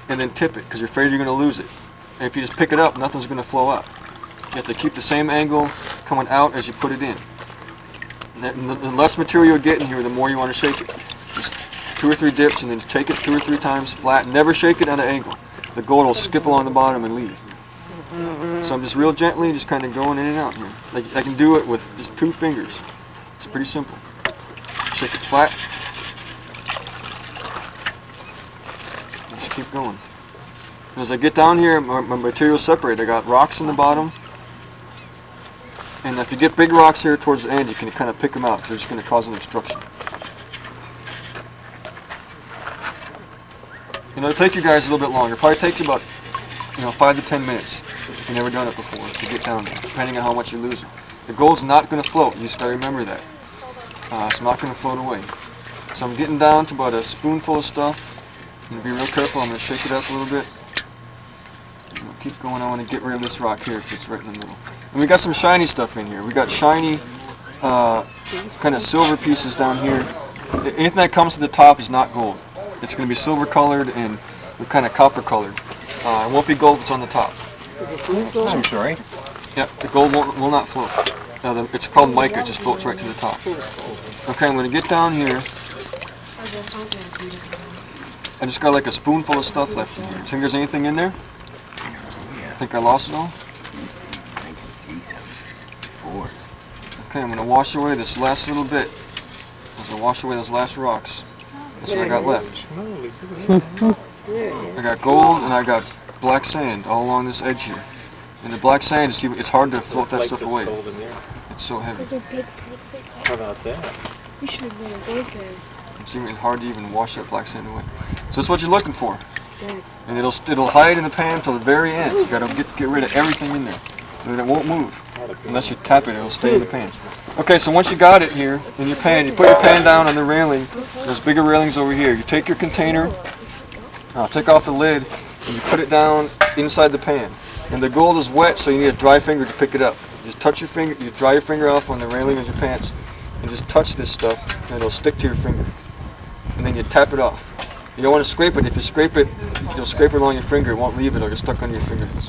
and then tip it because you're afraid you're going to lose it. And if you just pick it up, nothing's going to flow out. You have to keep the same angle coming out as you put it in. And the less material you get in here, the more you want to shake it. Just 2 or 3 dips and then shake it 2 or 3 times flat. Never shake it at an angle. The gold will skip along the bottom and leave. So I'm just real gently just kind of going in and out here. Like I can do it with just 2 fingers. It's pretty simple. Shake it flat. Just keep going. And as I get down here, my material's separated. I got rocks in the bottom. And if you get big rocks here towards the end, you can kind of pick them out because they're just going to cause an obstruction. And it'll take you guys a little bit longer. It probably takes you about 5 to 10 minutes if you've never done it before to get down there, depending on how much you're losing. The gold's not going to float. You just got to remember that. It's not going to float away. So I'm getting down to about a spoonful of stuff. I'm going to be real careful. I'm going to shake it up a little bit. I'll keep going. I want to get rid of this rock here because it's right in the middle. And we got some shiny stuff in here. We got shiny kind of silver pieces down here. Anything that comes to the top is not gold. It's going to be silver colored and kind of copper colored. It won't be gold if it's on the top. Is it float? I'm sorry. Yeah, the gold will not float. It's called mica. It just floats right to the top. Okay, I'm going to get down here. I just got like a spoonful of stuff left in here. You think there's anything in there? I think I lost it all. Okay, I'm going to wash away this last little bit. As I wash away those last rocks. That's what I got left. I got gold and I got black sand all along this edge here. And the black sand, it's hard to float that stuff away. It's so heavy. How about that? We should have been a gold fan. It's even hard to even wash that black sand away. So that's what you're looking for. And it'll hide in the pan until the very end. You got to get rid of everything in there. and it won't move. Unless you tap it, it'll stay in the pan. Okay, so once you got it here in your pan, you put your pan down on the railing. There's bigger railings over here. You take your container, take off the lid, and you put it down inside the pan. And the gold is wet, so you need a dry finger to pick it up. You just touch your finger, you dry your finger off on the railing of your pants, and just touch this stuff, and it'll stick to your finger. And then you tap it off. You don't want to scrape it. If you scrape it, you'll scrape it along your finger. It won't leave it. It'll get stuck under your fingers,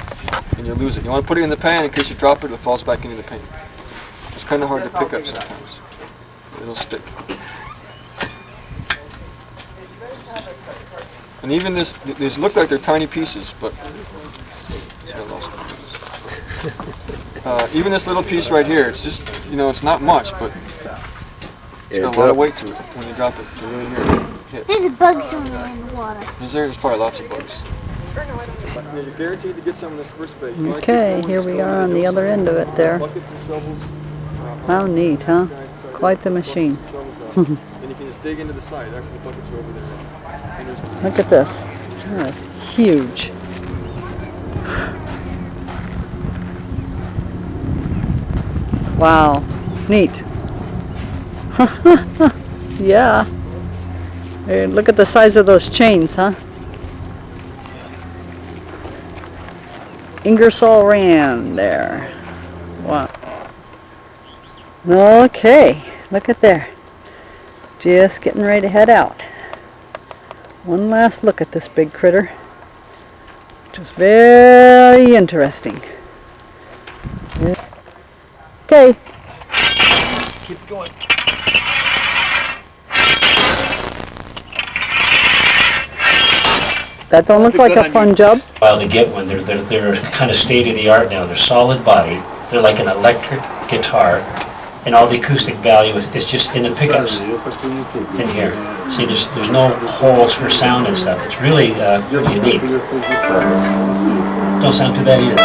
and you'll lose it. You want to put it in the pan in case you drop it, it falls back into the pan. It's kind of hard to pick up sometimes. It'll stick. And even these look like they're tiny pieces, but see, I lost it. Even this little piece right here, it's just, it's not much, but it's got a lot of weight to it when you drop it. You really hear it hit. There's a bug somewhere in the water. There's probably lots of bugs. You're guaranteed to get some of this first bait. Okay, here we are on the other end of it there. How neat, huh? Quite the machine. And you can just dig into the side. Actually, the buckets are over there. Look at this. That's huge. Wow. Neat. Yeah. Hey, look at the size of those chains, huh? Ingersoll Rand there. Wow. Okay, look at there. Just getting ready to head out. One last look at this big critter. Just very interesting. Okay. Keep going. That don't look like a fun job. While to get one, they're kind of state of the art now. They're solid body. They're like an electric guitar, and all the acoustic value is just in the pickups in here. See, there's no holes for sound and stuff. It's really pretty unique. Don't sound too bad either.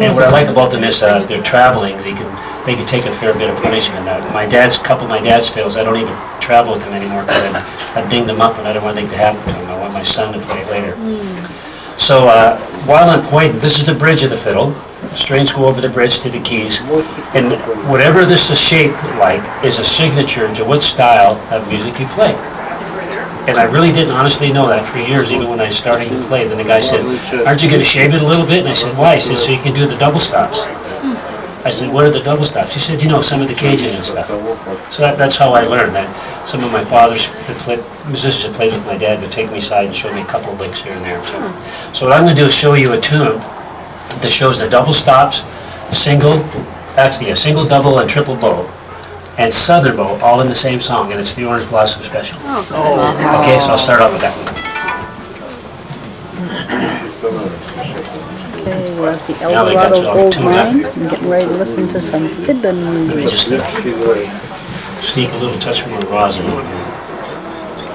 And what I like about them is they're traveling. They can take a fair bit of punishment. Couple of my dad's fiddles, I don't even travel with them anymore because I've dinged them up and I don't want anything to happen to them. I want my son to play it later. So while I'm pointing, this is the bridge of the fiddle. Strings go over the bridge to the keys. And whatever this is shaped like is a signature to what style of music you play. And I really didn't honestly know that for years, even when I was starting to play. Then the guy said, aren't you going to shave it a little bit? And I said, why? He said, so you can do the double stops. I said, what are the double stops? He said, some of the Cajun and stuff. So that's how I learned that. Some of my father's musicians that played with my dad would take me aside and show me a couple of licks here and there. So what I'm going to do is show you a tune that shows the double stops, single, double, and triple bow, and southern bow, all in the same song, and it's the Orange Blossom Special. Okay, so I'll start off with that one. Okay, we're at the El Dorado Gold Mine. I'm getting ready to listen to some fiddling music. Just sneak a little touch from a rosin.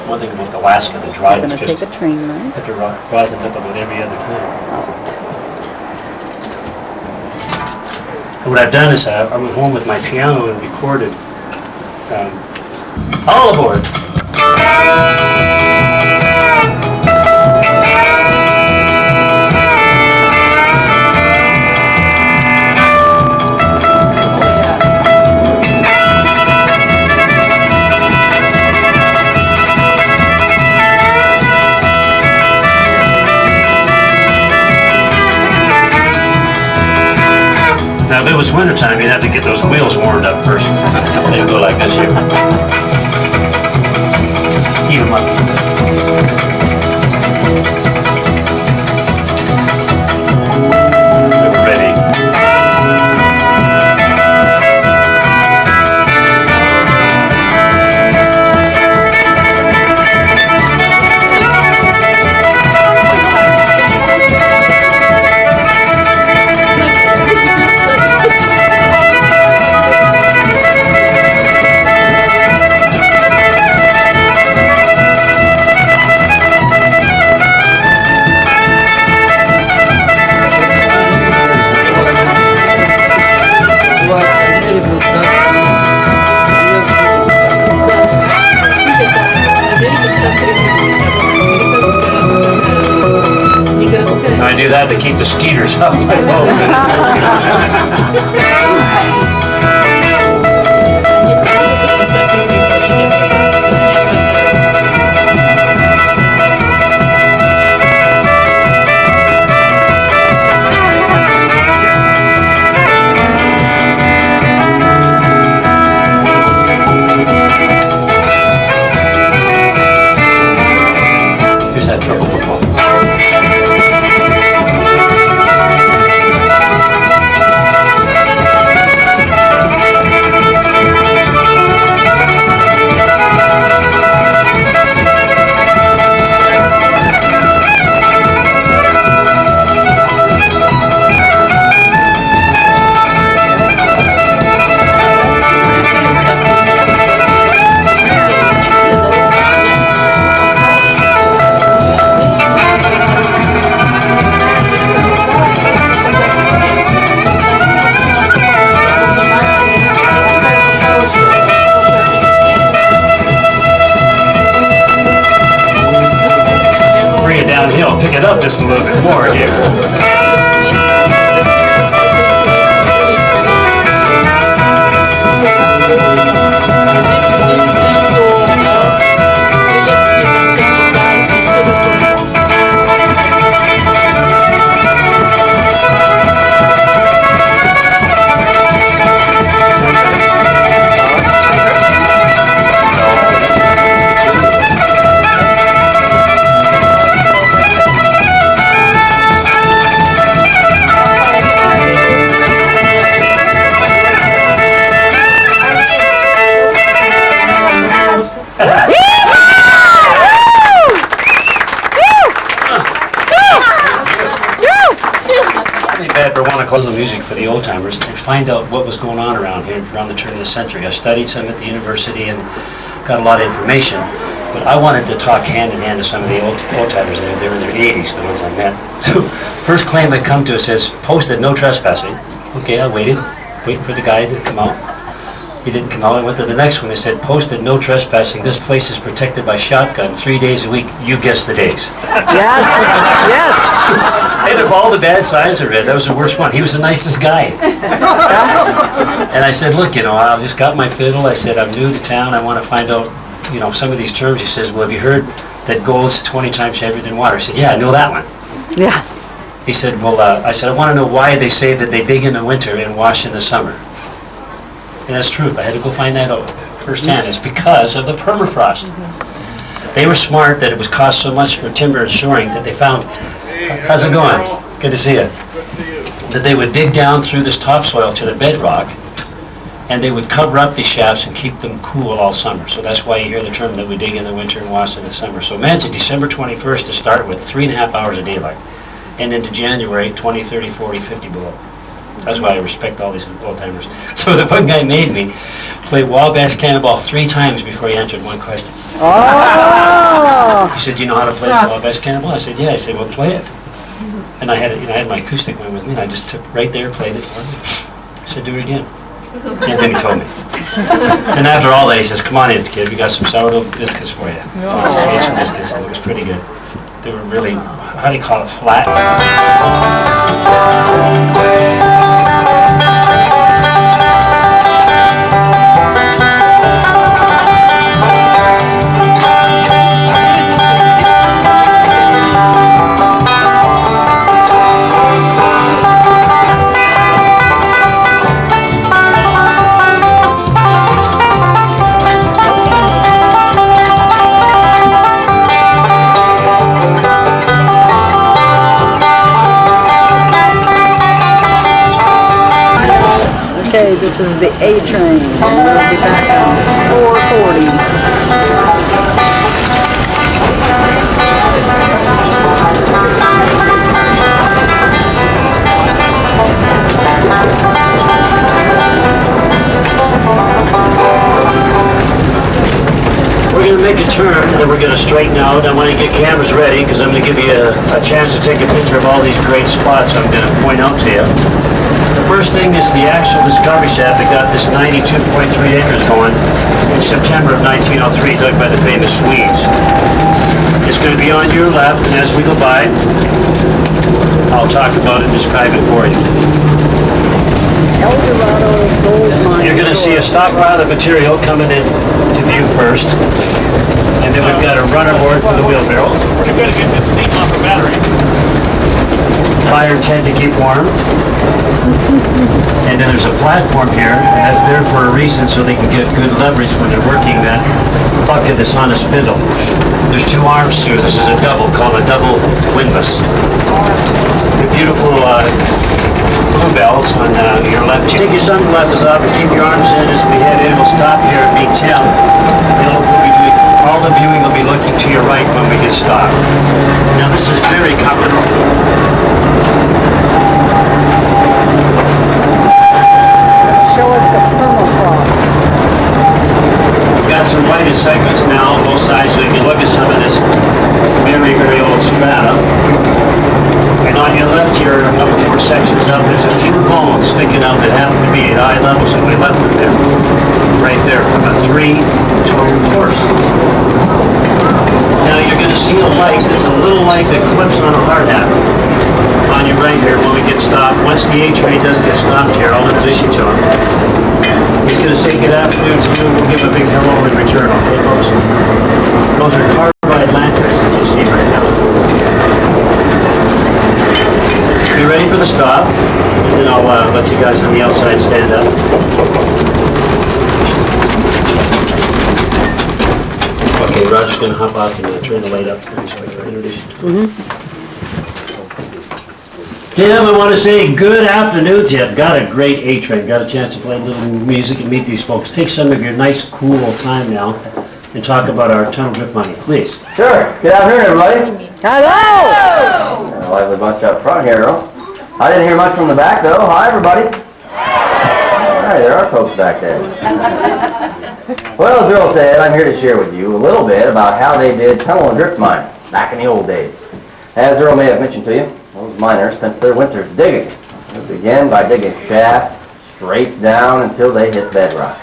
One thing about Alaska, the dry We're going to take a train ride. put the rosin up about every other time. And what I've done is I went home with my piano and recorded All Aboard! Now, if it was wintertime, you'd have to get those wheels warmed up first. They'd go like this here. Heat them up. They were ready. do that to keep the skeeters off my Here's that trouble before. Downhill, pick it up just a little bit more here. Bad for 1 o'clock the music for the old timers and find out what was going on around here around the turn of the century. I studied some at the university and got a lot of information, but I wanted to talk hand in hand to some of the old timers. They were in their 80s, the ones I met. So first claim I come to says posted no trespassing. Okay, I waited for the guy to come out. He didn't come out. I went to the next one. They said posted no trespassing. This place is protected by shotgun 3 days a week. You guess the days. Yes, yes. And of all the bad signs I read, that was the worst one. He was the nicest guy. And I said, look, I just got my fiddle. I said, I'm new to town. I want to find out, some of these terms. He says, well, have you heard that gold's 20 times heavier than water? I said, yeah, I know that one. Yeah. He said, well, I want to know why they say that they dig in the winter and wash in the summer. And that's true. I had to go find that out firsthand. It's because of the permafrost. They were smart that it was cost so much for timber and shoring that they found, how's it going? Good to see you. That they would dig down through this topsoil to the bedrock, and they would cover up these shafts and keep them cool all summer. So that's why you hear the term that we dig in the winter and wash in the summer. So imagine December 21st to start with 3.5 hours of daylight, and into January 20, 30, 40, 50 below. That's why I respect all these old-timers. So the one guy made me play Wabash Cannonball 3 times before he answered one question. Oh! He said, do you know how to play Wabash Cannonball? I said, yeah. I said, well, play it. And I had I had my acoustic one with me, and I just took right there, played it for him. I said, do it again. And then he told me. And after all that, he says, come on in, kid. We got some sourdough biscuits for you. So I ate some biscuits, and it was pretty good. They were really, how do you call it, flat? Okay, this is the A train. We'll be back on 4:40. We're going to make a turn, and then we're going to straighten out. I want to get cameras ready, because I'm going to give you a chance to take a picture of all these great spots I'm going to point out to you. The first thing is the actual discovery shaft that got this 92.3 acres going in September of 1903, dug by the famous Swedes. It's going to be on your left, and as we go by, I'll talk about it, describe it for you. El Dorado Gold Mine. You're going to see a stockpile of material coming in to view first. And then we've got a runner board for the wheelbarrow. Pretty good to get this steam off the batteries. Fire tent to keep warm. And then there's a platform here, and that's there for a reason so they can get good leverage when they're working that bucket that's on a spindle. There's two arms to it. This is a double, called a double windlass. The beautiful blue bells on your left. Take your sunglasses off and keep your arms in as we head in. We'll stop here and meet Tim. All the viewing will be looking to your right when we get stopped. Now this is very comfortable. Show us the permafrost. We've got some lighted segments now on both sides, so you can look at some of this very, very old strata. And on your left here, a couple more sections up, there's a few bones sticking out that happen to be at eye level, so we left them there. Right there, from a 3-tone horse. Now you're going to see a light, it's a little light that clips on a hard hat. On your right here when we get stopped. Once the H-ray does get stopped here, I'll introduce you to him. He's going to say good afternoon to you. We'll give him a big hello in return, okay, folks? Those are carbide lanterns that you see right now. Be ready for the stop, and then I'll let you guys on the outside stand up. Okay, Roger's going to hop out and turn the light up. Tim, I want to say good afternoon to you. I've got a great A-train. Got a chance to play a little music and meet these folks. Take some of your nice, cool time now and talk about our tunnel drift money, please. Sure. Good afternoon, everybody. Hello! A lively bunch up front here, Earl. I didn't hear much from the back, though. Hi, everybody. All right, there are folks back there. Well, as Earl said, I'm here to share with you a little bit about how they did tunnel and drift mining back in the old days. As Earl may have mentioned to you, those miners spent their winters digging. They began by digging shaft straight down until they hit bedrock.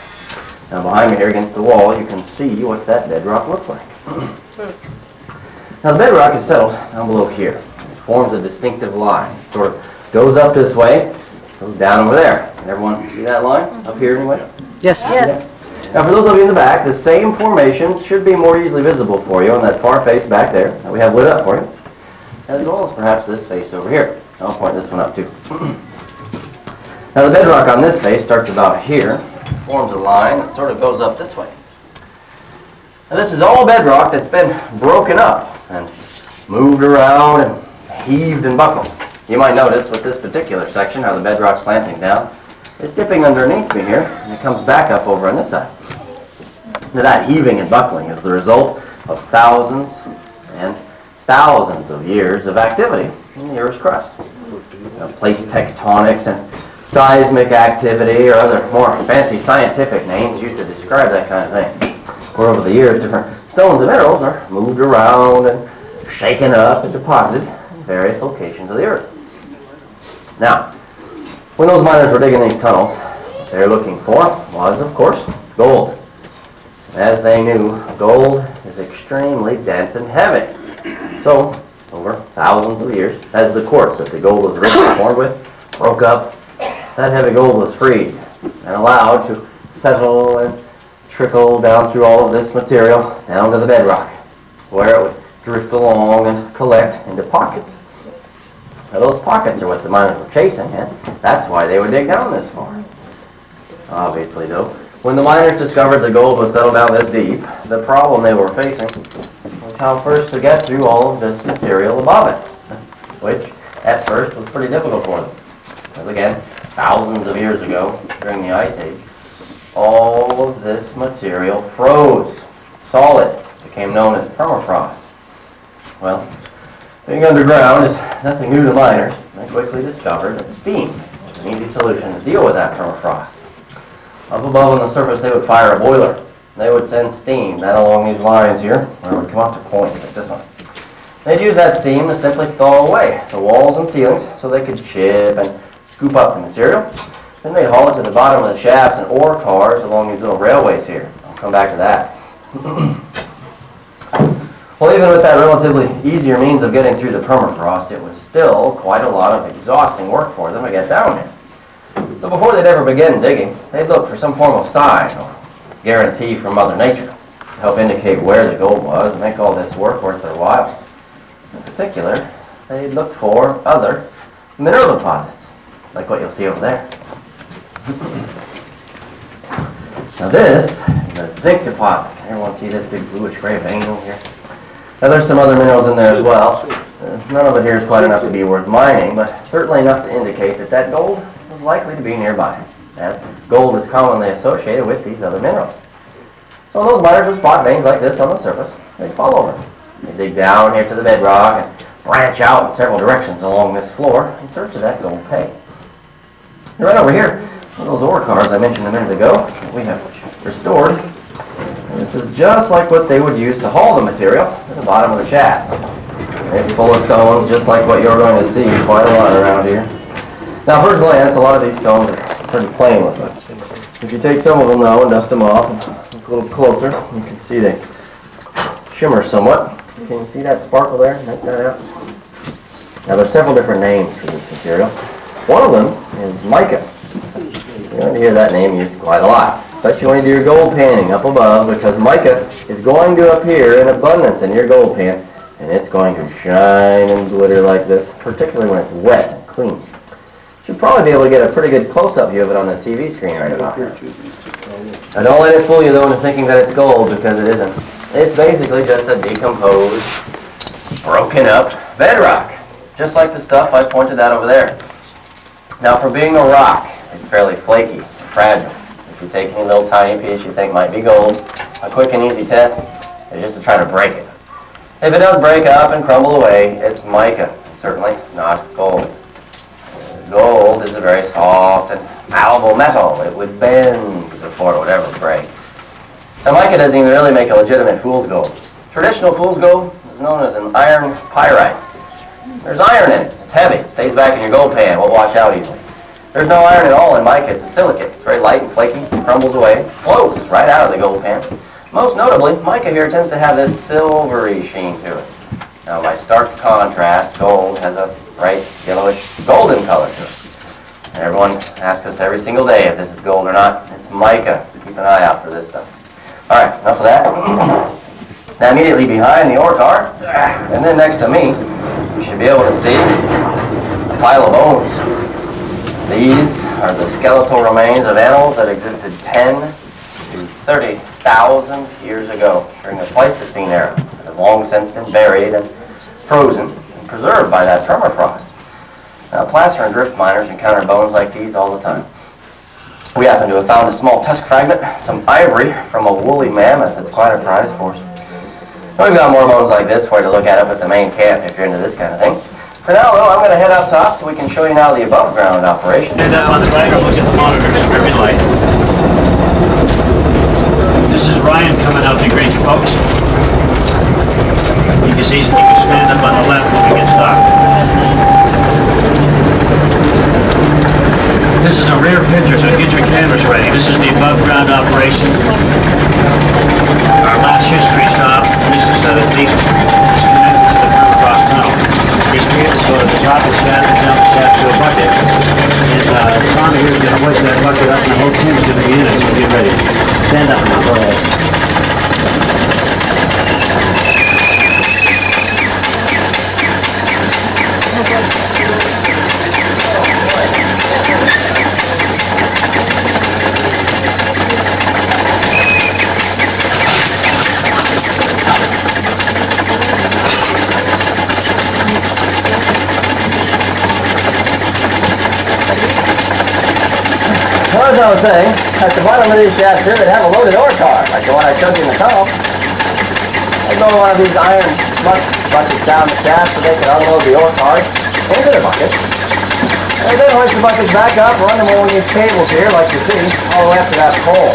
Now behind me here against the wall, you can see what that bedrock looks like. Now the bedrock is settled down below here. It forms a distinctive line. It sort of goes up this way, goes down over there. Everyone see that line up here anyway? Yes. Yes. Now for those of you in the back, the same formation should be more easily visible for you on that far face back there that we have lit up for you, as well as perhaps this face over here. I'll point this one up too. Now the bedrock on this face starts about here, forms a line that sort of goes up this way. Now this is all bedrock that's been broken up and moved around and heaved and buckled. You might notice with this particular section how the bedrock slanting down is dipping underneath me here, and it comes back up over on this side. Now that heaving and buckling is the result of thousands and thousands of years of activity in the Earth's crust. Plates tectonics and seismic activity or other more fancy scientific names used to describe that kind of thing. Where over the years different stones and minerals are moved around and shaken up and deposited in various locations of the Earth. Now, when those miners were digging these tunnels, what they were looking for was, of course, gold. As they knew, gold is extremely dense and heavy. So, over thousands of years, as the quartz that the gold was originally formed with broke up, that heavy gold was freed and allowed to settle and trickle down through all of this material down to the bedrock, where it would drift along and collect into pockets. Now those pockets are what the miners were chasing, and that's why they would dig down this far. Obviously, though, when the miners discovered the gold was settled down this deep, the problem they were facing was how first to get through all of this material above it, which at first was pretty difficult for them. Because again, thousands of years ago, during the Ice Age, all of this material froze solid, became known as permafrost. Well, being underground is nothing new to miners. They quickly discovered that steam was an easy solution to deal with that permafrost. Up above on the surface, they would fire a boiler. They would send steam down along these lines here, where it would come up to points like this one. They'd use that steam to simply thaw away the walls and ceilings so they could chip and scoop up the material. Then they'd haul it to the bottom of the shafts and ore cars along these little railways here. I'll come back to that. Well, even with that relatively easier means of getting through the permafrost, it was still quite a lot of exhausting work for them to get down here. So before they'd ever begin digging, they'd look for some form of sign or guarantee from Mother Nature to help indicate where the gold was and make all this work worth their while. In particular, they'd look for other mineral deposits, like what you'll see over there. Now this is a zinc deposit. Can everyone see this big bluish gray vein over here? Now there's some other minerals in there as well. None of it here is quite enough to be worth mining, but certainly enough to indicate that that gold was likely to be nearby, as gold is commonly associated with these other minerals. So those miners would spot veins like this on the surface. They'd follow them. They'd dig down here to the bedrock and branch out in several directions along this floor in search of that gold pay. And right over here, one of those ore cars I mentioned a minute ago, that we have restored. And this is just like what they would use to haul the material to the bottom of the shaft. It's full of stones, just like what you're going to see quite a lot around here. Now, at first glance, a lot of these stones are pretty plain looking. If you take some of them now and dust them off and look a little closer, you can see they shimmer somewhat. Can you see that sparkle there? Make that out. Now, there's several different names for this material. One of them is mica. You're going to hear that name used quite a lot, especially when you do your gold panning up above, because mica is going to appear in abundance in your gold pan, and it's going to shine and glitter like this, particularly when it's wet and clean. You'll probably be able to get a pretty good close-up view of it on the TV screen right about here. Now don't let it fool you though into thinking that it's gold, because it isn't. It's basically just a decomposed, broken up bedrock, just like the stuff I pointed out over there. Now for being a rock, it's fairly flaky and fragile. If you take any little tiny piece you think might be gold, a quick and easy test is just to try to break it. If it does break up and crumble away, it's mica, certainly not gold. Gold is a very soft and malleable metal. It would bend before it would ever break. Now mica doesn't even really make a legitimate fool's gold. Traditional fool's gold is known as an iron pyrite. There's iron in it. It's heavy. It stays back in your gold pan. It won't wash out easily. There's no iron at all in mica. It's a silicate. It's very light and flaky, crumbles away, floats right out of the gold pan. Most notably, mica here tends to have this silvery sheen to it. Now by stark contrast, gold has a bright yellowish golden color to it. And everyone asks us every single day if this is gold or not. It's mica. Keep an eye out for this stuff. Alright, enough of that. Now immediately behind the ore car, and then next to me, you should be able to see a pile of bones. These are the skeletal remains of animals that existed 10 to 30,000 years ago during the Pleistocene era that have long since been buried and frozen and preserved by that permafrost. Now, placer and drift miners encounter bones like these all the time. We happen to have found a small tusk fragment, some ivory from a woolly mammoth. It's quite a prize for us. And we've got more bones like this for you to look at up at the main camp if you're into this kind of thing. For now, though, I'm going to head up top so we can show you now the above-ground operation. Stand up on the flag or look at the monitors, wherever you like. This is Ryan coming out to greet you folks. You can see, you can stand up on the left when we get stopped. This is a rear picture, so get your cameras ready. This is the above-ground operation. Our last history stop. This is these connected to the permafrost tunnel. These cables go to the top of the shaft and down the shaft to a bucket. And Tommy here is going to hoist that bucket up, and the whole team is going to be in it, so get ready. Stand up now, go ahead. Well, as I was saying, at the bottom of these shafts here, they have a loaded ore car, like the one I showed you in the tunnel. They go one of these iron buckets down the shaft so they can unload the ore cars into the bucket. And then hoist the buckets back up, run them along these cables here, like you see, all the way up to that pole,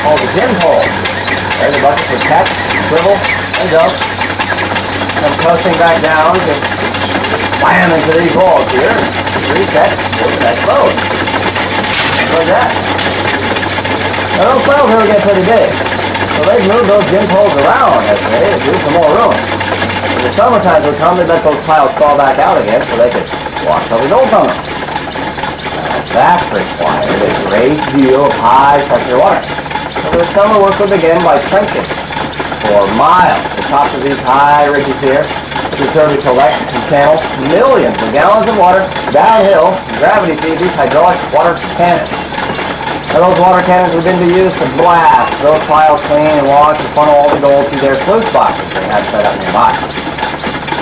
called the gym pole. There the buckets would catch, swivel, and dump. Come coasting back down to slam into these walls here, reset for the next load. Like that. Now those piles here get pretty big. So they've moved those gin poles around as they do some more room. When the summer times would come, they let those piles fall back out again so they could wash all the gold from them. That required a great deal of high-pressure water. So the summer work would begin by trenching for miles the tops of these high ridges here to serve to collect and channel millions of gallons of water downhill and gravity feed these hydraulic water cannons. Now those water cannons have been used to blast those piles clean and wash and funnel all the gold through their sluice boxes they had set up nearby.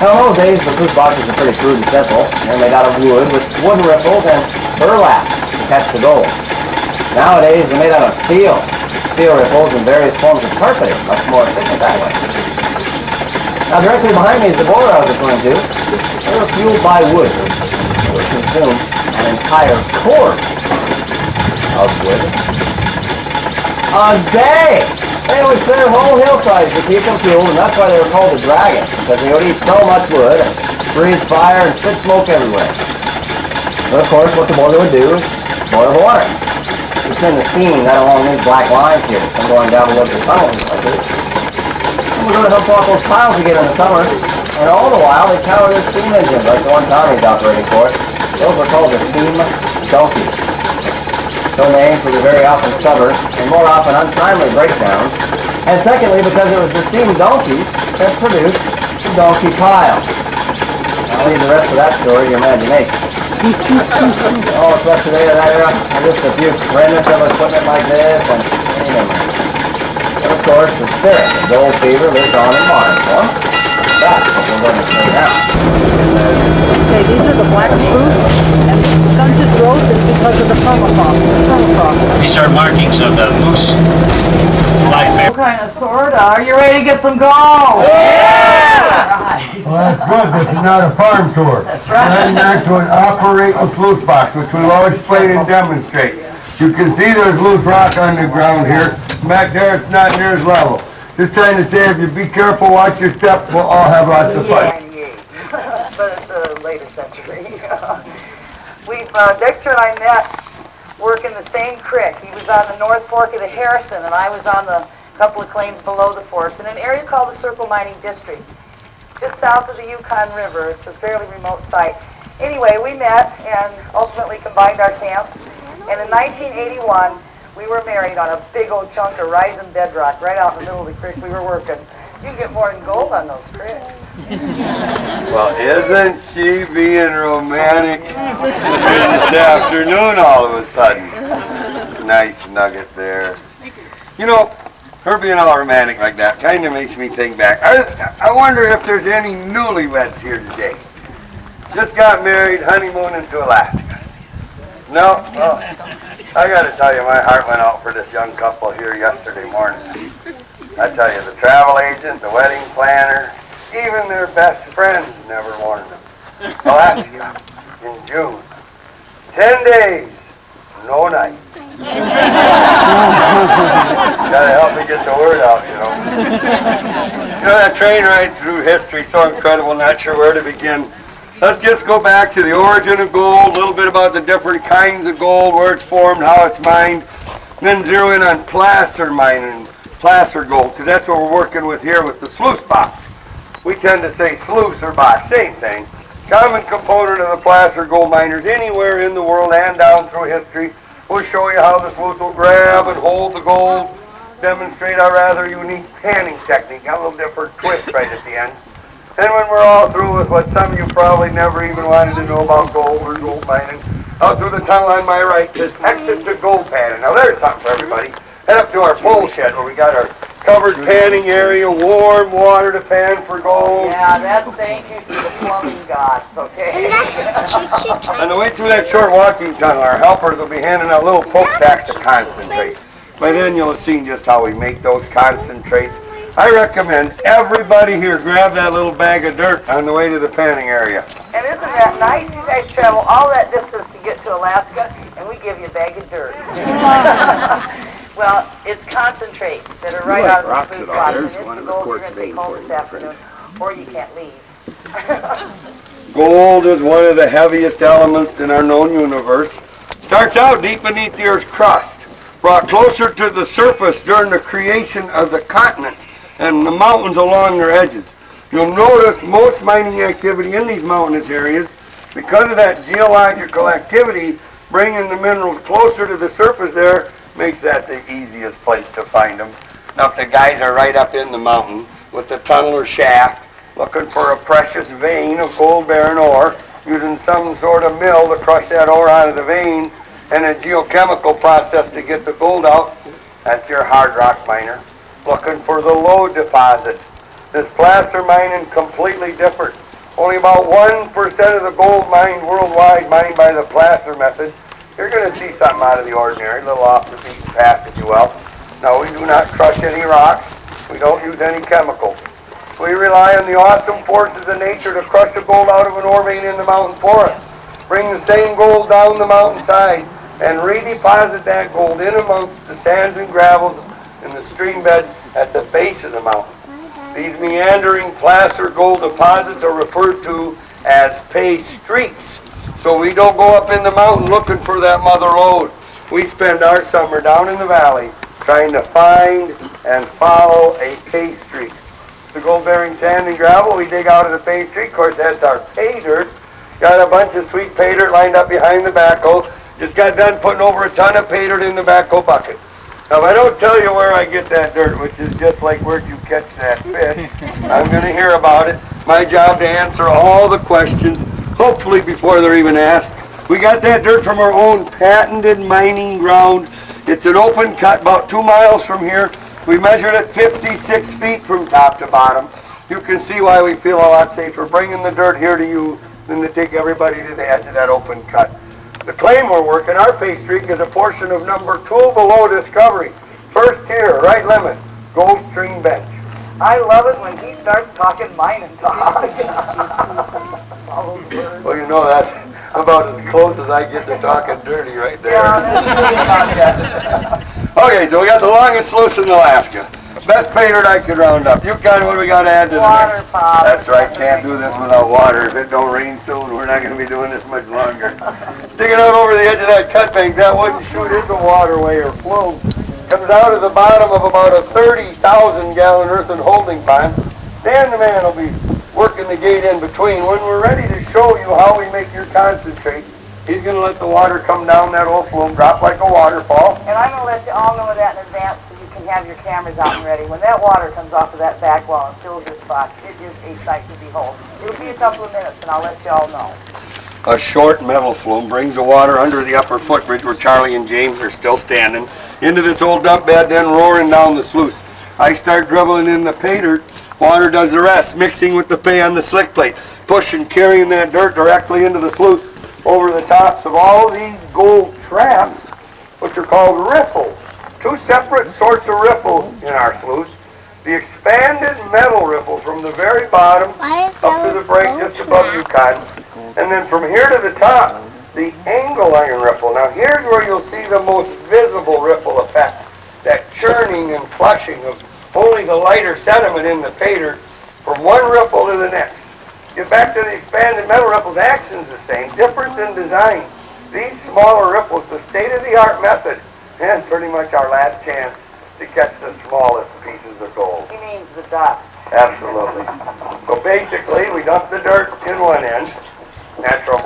Now in those days, the sluice boxes are pretty crude and simple. They're made out of wood with wooden riffles and burlap to catch the gold. Nowadays, they're made out of steel. Steel riffles and various forms of carpeting, much more efficient that way. Now directly behind me is the boiler I was referring to. They were fueled by wood. They would consume an entire cord of wood a day. They would clear whole hillsides to keep them fueled, and that's why they were called the Dragon, because they would eat so much wood and breathe fire and spit smoke everywhere. But of course, what the boiler would do is boil the water. You send the steam that along these black lines here, some going down the local tunnels like this. And we're going to help walk those piles again in the summer, and all the while they power their steam engines like the one Tommy's operating for. Those were called the steam donkeys. So named for the very often stubborn and more often untimely breakdowns, and secondly because it was the steam donkeys that produced the donkey pile. I'll leave the rest of that story to your imagination. All that's left today of that era are just a few remnants of equipment like this and any memories. But of course, the spirit of gold fever lives on in modern form. That's what we're going to say now. Okay, these are the black spruce, and the stunted growth is because of the permafrost. These are markings of the moose black bear. What kind of sword? Are you ready to get some gold? Yeah! Well, that's good. This is not a farm tour. That's right. We're not to an operating sluice box, which we'll always explain and demonstrate. You can see there's loose rock on the ground here. Back there, it's not near as level. Just trying to say, if you be careful, watch your step, we'll all have lots of fun. But it's a later century. Dexter and I met working the same creek. He was on the North Fork of the Harrison, and I was on the couple of claims below the forks in an area called the Circle Mining District, just south of the Yukon River. It's a fairly remote site. Anyway, we met and ultimately combined our camps, and in 1981, we were married on a big old chunk of rising bedrock right out in the middle of the creek we were working. You can get more than gold on those creeks. Well, isn't she being romantic this afternoon all of a sudden? Nice nugget there. You know, her being all romantic like that kind of makes me think back. I wonder if there's any newlyweds here today. Just got married, honeymooning to Alaska. No? Well, I got to tell you, my heart went out for this young couple here yesterday morning. I tell you, the travel agent, the wedding planner, even their best friends never warned them. Alaska, in June. 10 days, no night. Gotta help me get the word out, you know. You know, that train ride through history, so incredible, not sure where to begin. Let's just go back to the origin of gold, a little bit about the different kinds of gold, where it's formed, how it's mined, then zero in on placer mining, placer gold, because that's what we're working with here with the sluice box. We tend to say sluice or box, same thing. Common component of the placer gold miners anywhere in the world and down through history. We'll show you how the sluice will grab and hold the gold, demonstrate our rather unique panning technique, got a little different twist right at the end. And when we're all through with what some of you probably never even wanted to know about gold or gold mining, out through the tunnel on my right says exit to gold panning. Now there's something for everybody. Head up to our pole shed where we got our covered panning area, warm water to pan for gold. Yeah, that's thank you to the plumbing gods, okay? On the way through that short walking tunnel, our helpers will be handing out little poke sacks of concentrate. By then you'll have seen just how we make those concentrates. I recommend everybody here grab that little bag of dirt on the way to the panning area. And isn't that nice? You guys travel all that distance to get to Alaska, and we give you a bag of dirt. Well, it's concentrates that are right out of the sluice box. And it's the gold you're going to take home this afternoon, or you can't leave. Gold is one of the heaviest elements in our known universe. Starts out deep beneath the Earth's crust. brought closer to the surface during the creation of the continents and the mountains along their edges. You'll notice most mining activity in these mountainous areas, because of that geological activity, bringing the minerals closer to the surface there makes that the easiest place to find them. Now if the guys are right up in the mountain with the tunnel or shaft, looking for a precious vein of gold-bearing ore, using some sort of mill to crush that ore out of the vein, and a geochemical process to get the gold out, that's your hard rock miner. Looking for the lode deposit. This placer mining completely different. Only about 1% of the gold mined worldwide mined by the placer method. You're going to see something out of the ordinary, a little off the beaten path, if you will. No, we do not crush any rocks. We don't use any chemicals. We rely on the awesome forces of nature to crush the gold out of an ore vein in the mountain for us. Bring the same gold down the mountainside and redeposit that gold in amongst the sands and gravels in the stream bed at the base of the mountain. These meandering placer gold deposits are referred to as pay streaks. So we don't go up in the mountain looking for that mother lode. We spend our summer down in the valley trying to find and follow a pay streak. The gold-bearing sand and gravel we dig out of the pay streak, of course that's our pay dirt. Got a bunch of sweet pay dirt lined up behind the backhoe. Just got done putting over a ton of pay dirt in the backhoe bucket. Now if I don't tell you where I get that dirt, which is just like where'd you catch that fish, I'm going to hear about it. My job to answer all the questions, hopefully before they're even asked. We got that dirt from our own patented mining ground. It's an open cut about 2 miles from here. We measured it 56 feet from top to bottom. You can see why we feel a lot safer bringing the dirt here to you than to take everybody to the edge of that open cut. The claim we're working, our pay streak, is a portion of number 2 below Discovery. First tier, right limit, Gold Stream Bench. I love it when he starts talking mining talk. Well, you know, that's about as close as I get to talking dirty right there. Okay, so we got the longest sluice in Alaska. Best pay dirt I could round up. Yukon, what do we got to add to the Water, mix? Pop. That's right, can't do this without water. If it don't rain soon, we're not going to be doing this much longer. Sticking out over the edge of that cut bank, that wooden chute is a waterway or flume. Comes out of the bottom of about a 30,000-gallon earthen holding pond. Dan the man will be working the gate in between. When we're ready to show you how we make your concentrates, he's going to let the water come down that old flume, drop like a waterfall. And I'm going to let you all know that in advance so you can have your cameras out and ready. When that water comes off of that back wall and fills your spot, it is a sight to behold. It'll be a couple of minutes and I'll let you all know. A short metal flume brings the water under the upper footbridge where Charlie and James are still standing into this old dump bed, then roaring down the sluice. I start dribbling in the pay dirt. Water does the rest, mixing with the pay on the slick plate, pushing, carrying that dirt directly into the sluice over the tops of all these gold traps, which are called riffles. 2 separate sorts of riffles in our sluice. The expanded metal riffle from the very bottom up to the break just above Yukon. And then from here to the top, the angle iron riffle. Now here's where you'll see the most visible ripple effect. That churning and flushing of only the lighter sediment in the pay dirt from one riffle to the next. Get back to the expanded metal riffles, action's the same, difference in design. These smaller ripples, the state-of-the-art method, and pretty much our last chance to catch the smallest pieces of gold. He means the dust. Absolutely. So basically, we dump the dirt in one end. Natural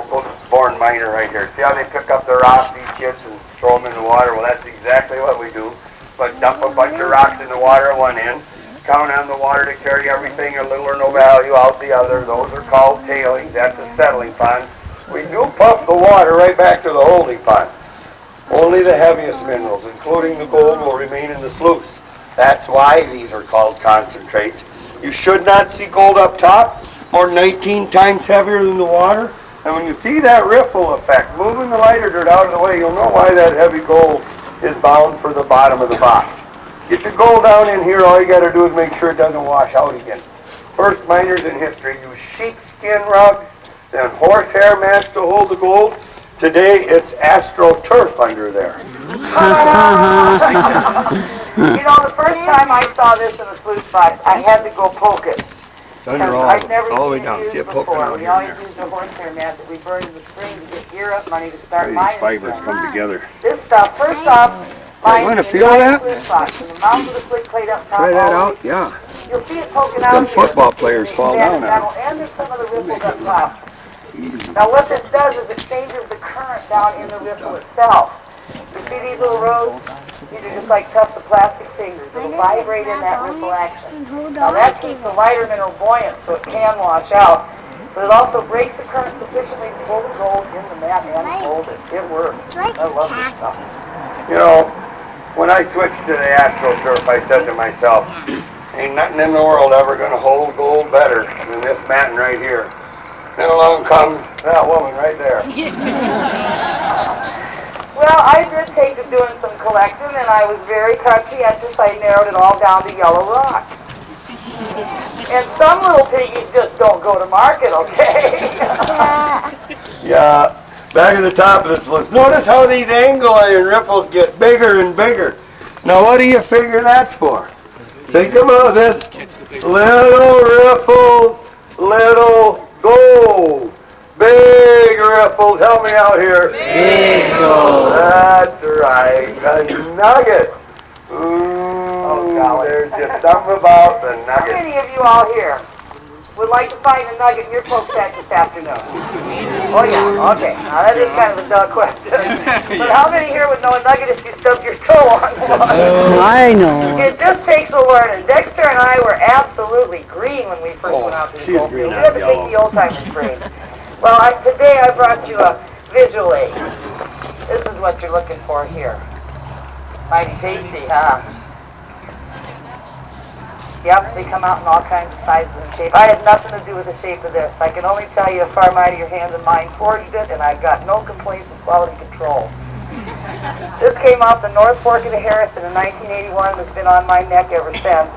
born miner right here. See how they pick up the rocks, these kids, and throw them in the water? Well, that's exactly what we do. But dump a bunch of rocks in the water at one end. Count on the water to carry everything of little or no value out the other. Those are called tailings. That's a settling pond. We do pump the water right back to the holding pond. Only the heaviest minerals, including the gold, will remain in the sluice. That's why these are called concentrates. You should not see gold up top, or 19 times heavier than the water. And when you see that ripple effect, moving the lighter dirt out of the way, you'll know why that heavy gold is bound for the bottom of the box. Get your gold down in here, all you got to do is make sure it doesn't wash out again. First miners in history used sheepskin rugs, then horsehair mats to hold the gold. Today it's AstroTurf under there. You know, the first time I saw this in the sluice box, I had to go poke it. Under I've never all the way seen down. it See used it poking before. out We here. always used a horsehair mat that we burned in the spring to get gear up money to start These mining. fibers come together. This stuff, first off, You want to feel that? The mouth of the slick plate up top. Try that out? Yeah. You'll see it poking out Them here. football players fall down now. And there's some of the ripples up top. Now what this does is it changes the current down in the ripple itself. You see these little rows? These are just like tufts of plastic fingers. It'll vibrate in that ripple action. Now that keeps the lighter mineral buoyant so it can wash out. But it also breaks the current sufficiently to pull the gold in the mat and hold it. It works. I love this stuff. You know, when I switched to the AstroTurf, I said to myself, ain't nothing in the world ever going to hold gold better than this matting right here. Then along comes that woman right there. Well, I did take to doing some collecting, and I was very conscientious. I narrowed it all down to yellow rocks. And some little piggies just don't go to market, okay? Yeah, back at the top of this list. Notice how these angle iron ripples get bigger and bigger. Now what do you figure that's for? Think about this. Little ripples, little gold. Big ripples, help me out here. Big gold. That's right, a nugget. Ooh, there's just something about the How nugget. many of you all here would like to find a nugget in your folk set this afternoon? Oh yeah, okay. Now that is kind of a dull question. But how many here would know a nugget if you stubbed your toe on one? I know. It just takes a learning. Dexter and I were absolutely green when we first went out to the gold field. We had to take the old timers green. Well, today I brought you a visual aid. This is what you're looking for here. Mighty tasty, huh? Yep, they come out in all kinds of sizes and shapes. I had nothing to do with the shape of this. I can only tell you far mightier hands than mine forged it, and I've got no complaints with quality control. This came off the North Fork of the Harrison in 1981 and has been on my neck ever since.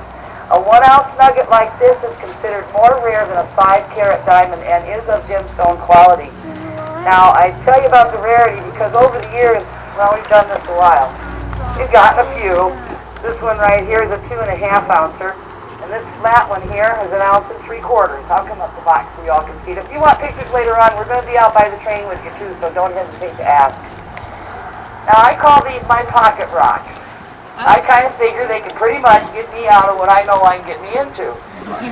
A 1-ounce nugget like this is considered more rare than a 5-carat diamond and is of gemstone quality. Now, I tell you about the rarity because over the years, well, we've done this a while. We've gotten a few. This one right here is a 2.5-ouncer. And this flat one here is 1 3/4 ounces. I'll come up the box so you all can see it. If you want pictures later on, we're going to be out by the train with you too, so don't hesitate to ask. Now, I call these my pocket rocks. I kind of figure they can pretty much get me out of what I know I can get me into.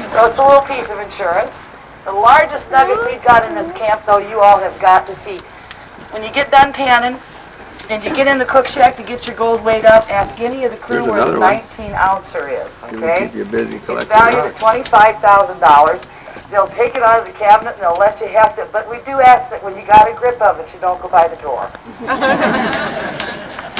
So it's a little piece of insurance. The largest nugget we've got in this camp, though, you all have got to see. When you get done panning, and you get in the cook shack to get your gold weighed up, ask any of the crew where the 19-ouncer is, okay? Keep you busy It's collecting valued at rocks. $25,000. They'll take it out of the cabinet and they'll let you have to, but we do ask that when you got a grip of it, you don't go by the door.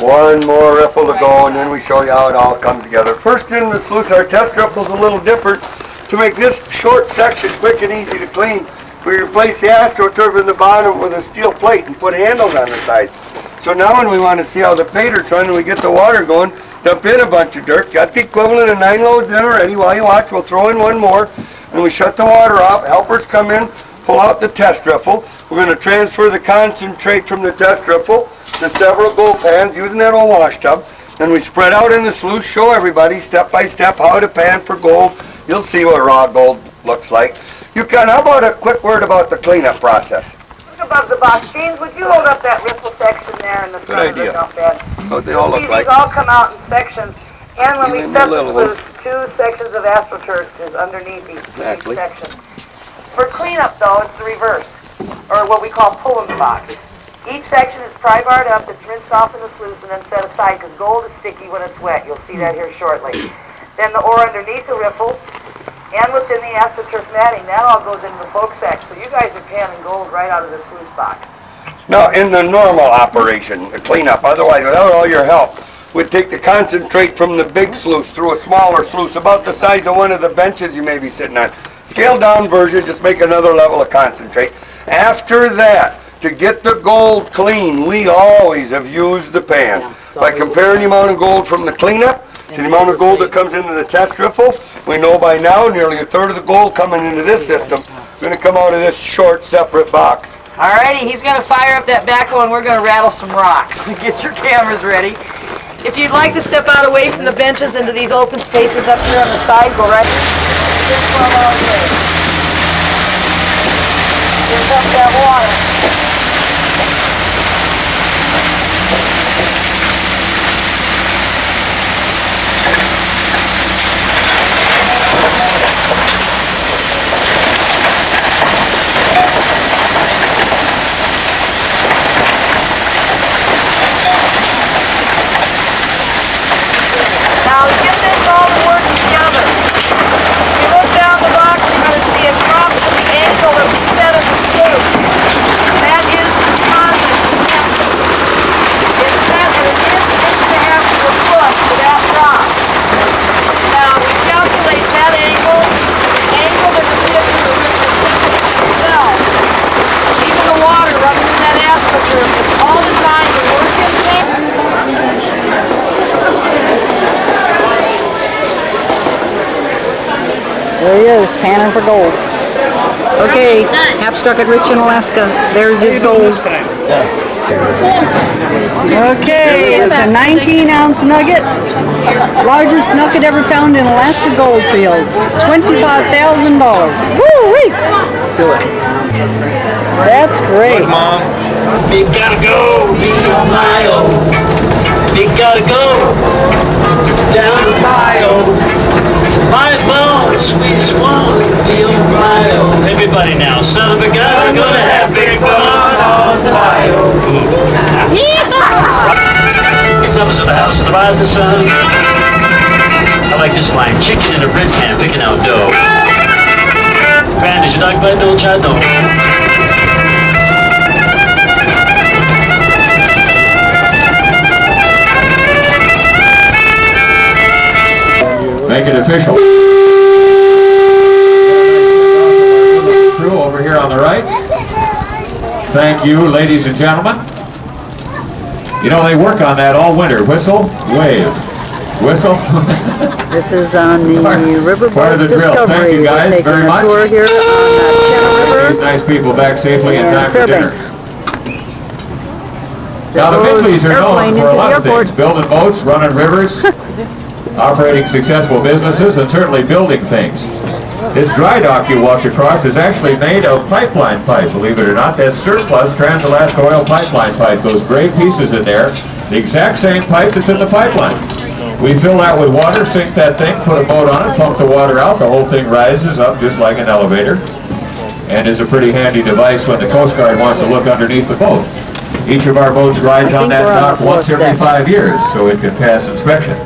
One more ripple to go, and then we show you how it all comes together. First in the sluice, our test ripple's a little different. To make this short section quick and easy to clean, we replace the AstroTurf in the bottom with a steel plate and put handles on the sides. So now when we want to see how the pater's running, we get the water going, dump in a bunch of dirt, got the equivalent of 9 loads in already. While you watch, we'll throw in one more, and we shut the water off. Helpers come in, pull out the test ripple. We're going to transfer the concentrate from the test ripple to several gold pans using that old wash tub. Then we spread out in the sluice, show everybody step by step how to pan for gold. You'll see what raw gold looks like. How about a quick word about the cleanup process? Look above the box. James, would you hold up that ripple section there in the front of the idea. dump bed? What they all look like. These all come out in sections. And when we Even set the the little sluice, 2 sections of AstroTurf is underneath each Exactly. section. For cleanup, though, it's the reverse, or what we call pulling the box. Each section is pry-barred up, it's rinsed off in the sluice and then set aside because gold is sticky when it's wet. You'll see that here shortly. Then the ore underneath the ripples and what's in the AstroTurf matting, that all goes into the folk sack. So you guys are panning gold right out of the sluice box. Now, in the normal operation, the cleanup, otherwise, without all your help, we'd take the concentrate from the big sluice through a smaller sluice, about the size of one of the benches you may be sitting on. Scaled down version, just make another level of concentrate. After that, to get the gold clean, we always have used the pan. By comparing the amount of gold from the cleanup to the amount of gold that comes into the test ripple, we know by now nearly 1/3 of the gold coming into this system is going to come out of this short, separate box. Alrighty, he's going to fire up that backhoe and we're going to rattle some rocks. Get your cameras ready. If you'd like to step out away from the benches into these open spaces up here on the side, go right here. Here comes that water. 1 he is, panning for gold. Okay, Hapstucket Rich in Alaska. There's his gold. Okay, it's a 19-ounce nugget. Largest nugget ever found in Alaska gold fields. $25,000. Woo-wee! That's great. Mom. We gotta go, be on my own. We gotta go down to bio. My ball, sweetest one, be on my own. Everybody now, son of a gun, we're gonna have big fun on the bio. Lovers of the house of the rising sun. I like this line, chicken in a bread pan, picking out dough. Grand, is your dog biting old child? No. Make it official. Crew over here on the right. Thank you, ladies and gentlemen. You know, they work on that all winter. Whistle, wave. Whistle. This is on the Riverboat Part of the drill. Discovery. Thank you guys We're taking very a much. tour here on Channel River. These nice people back safely in time for dinner. Fairbanks. Now the Bigleys are known Airplane for a into lot the of things. Building boats, running rivers, operating successful businesses, and certainly building things. This dry dock you walked across is actually made of pipeline pipe, believe it or not. That's surplus Trans-Alaska Oil pipeline pipe. Those gray pieces in there, the exact same pipe that's in the pipeline. We fill that with water, sink that thing, put a boat on it, pump the water out, the whole thing rises up just like an elevator, and is a pretty handy device when the Coast Guard wants to look underneath the boat. Each of our boats rides on that dock once every 5 years, so it can pass inspection.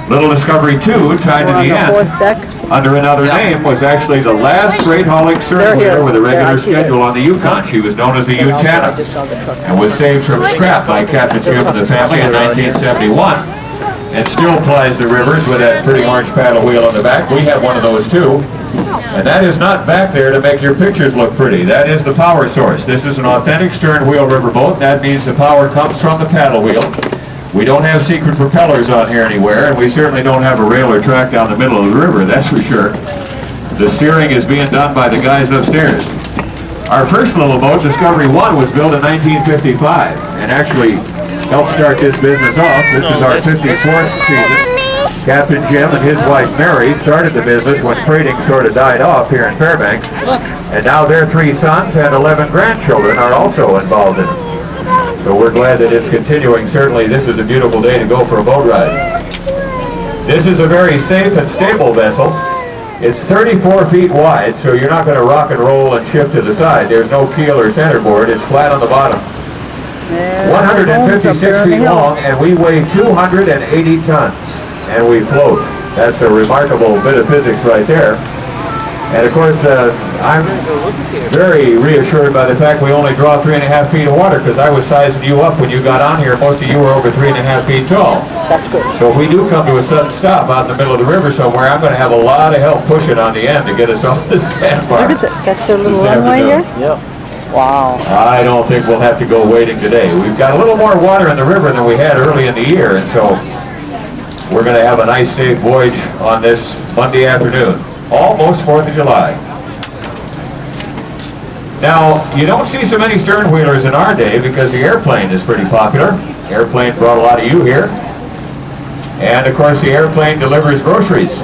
Little Discovery 2, tied to the end, under another name, was actually the last freight hauling stern wheeler with a regular schedule on the Yukon. She was known as the Utana, and was saved from scrap by Captain Jim and the family in 1971, and still plies the rivers with that pretty orange paddle wheel on the back. We have one of those too. And that is not back there to make your pictures look pretty. That is the power source. This is an authentic stern wheel riverboat. That means the power comes from the paddle wheel. We don't have secret propellers on here anywhere, and we certainly don't have a rail or track down the middle of the river, that's for sure. The steering is being done by the guys upstairs. Our first little boat, Discovery 1, was built in 1955, and actually helped start this business off. This is our 54th season. Captain Jim and his wife Mary started the business when freighting sort of died off here in Fairbanks, and now their 3 sons and 11 grandchildren are also involved in it. So we're glad that it's continuing. Certainly this is a beautiful day to go for a boat ride. This is a very safe and stable vessel. It's 34 feet wide, so you're not going to rock and roll and shift to the side. There's no keel or centerboard. It's flat on the bottom. 156 feet long, and we weigh 280 tons, and we float. That's a remarkable bit of physics right there. And of course, I'm very reassured by the fact we only draw 3.5 feet of water, because I was sizing you up when you got on here. Most of you were over 3.5 feet tall. That's good. So if we do come to a sudden stop out in the middle of the river somewhere, I'm going to have a lot of help pushing on the end to get us off the sandbar. Look at that. That's their little runway here? Yep. Wow. I don't think we'll have to go wading today. We've got a little more water in the river than we had early in the year, and so we're going to have a nice, safe voyage on this Monday afternoon. Almost 4th of July. Now, you don't see so many stern wheelers in our day because the airplane is pretty popular. The airplane brought a lot of you here. And of course, the airplane delivers groceries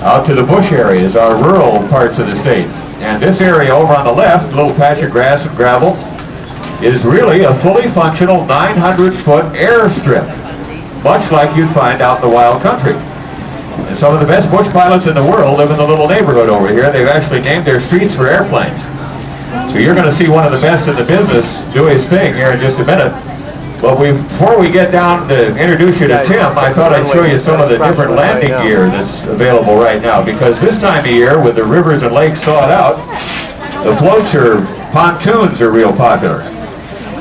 out to the bush areas, our rural parts of the state. And this area over on the left, a little patch of grass and gravel, is really a fully functional 900-foot airstrip, much like you'd find out in the wild country. And some of the best bush pilots in the world live in the little neighborhood over here. They've actually named their streets for airplanes. So you're going to see one of the best in the business do his thing here in just a minute. But before we get down to introduce you to Tim, I thought I'd show you some of the different landing gear that's available right now. Because this time of year, with the rivers and lakes thawed out, the floats or pontoons are real popular.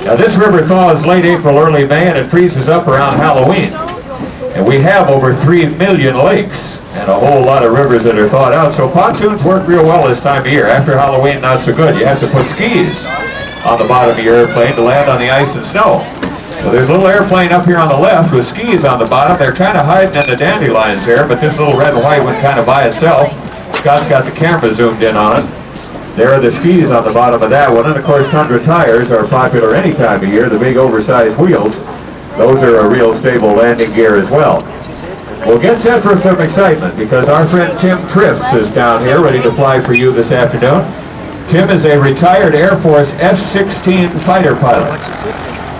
Now this river thaws late April, early May, and it freezes up around Halloween. And we have over 3 million lakes and a whole lot of rivers that are thawed out. So pontoons work real well this time of year. After Halloween, not so good. You have to put skis on the bottom of your airplane to land on the ice and snow. So there's a little airplane up here on the left with skis on the bottom. They're kind of hiding in the dandelions there, but this little red and white one kind of by itself. It's Scott's got the camera zoomed in on it. There are the skis on the bottom of that one, and of course Tundra tires are popular any time of year, the big oversized wheels. Those are a real stable landing gear as well. We'll get set for some excitement because our friend Tim Trips is down here ready to fly for you this afternoon. Tim is a retired Air Force F-16 fighter pilot,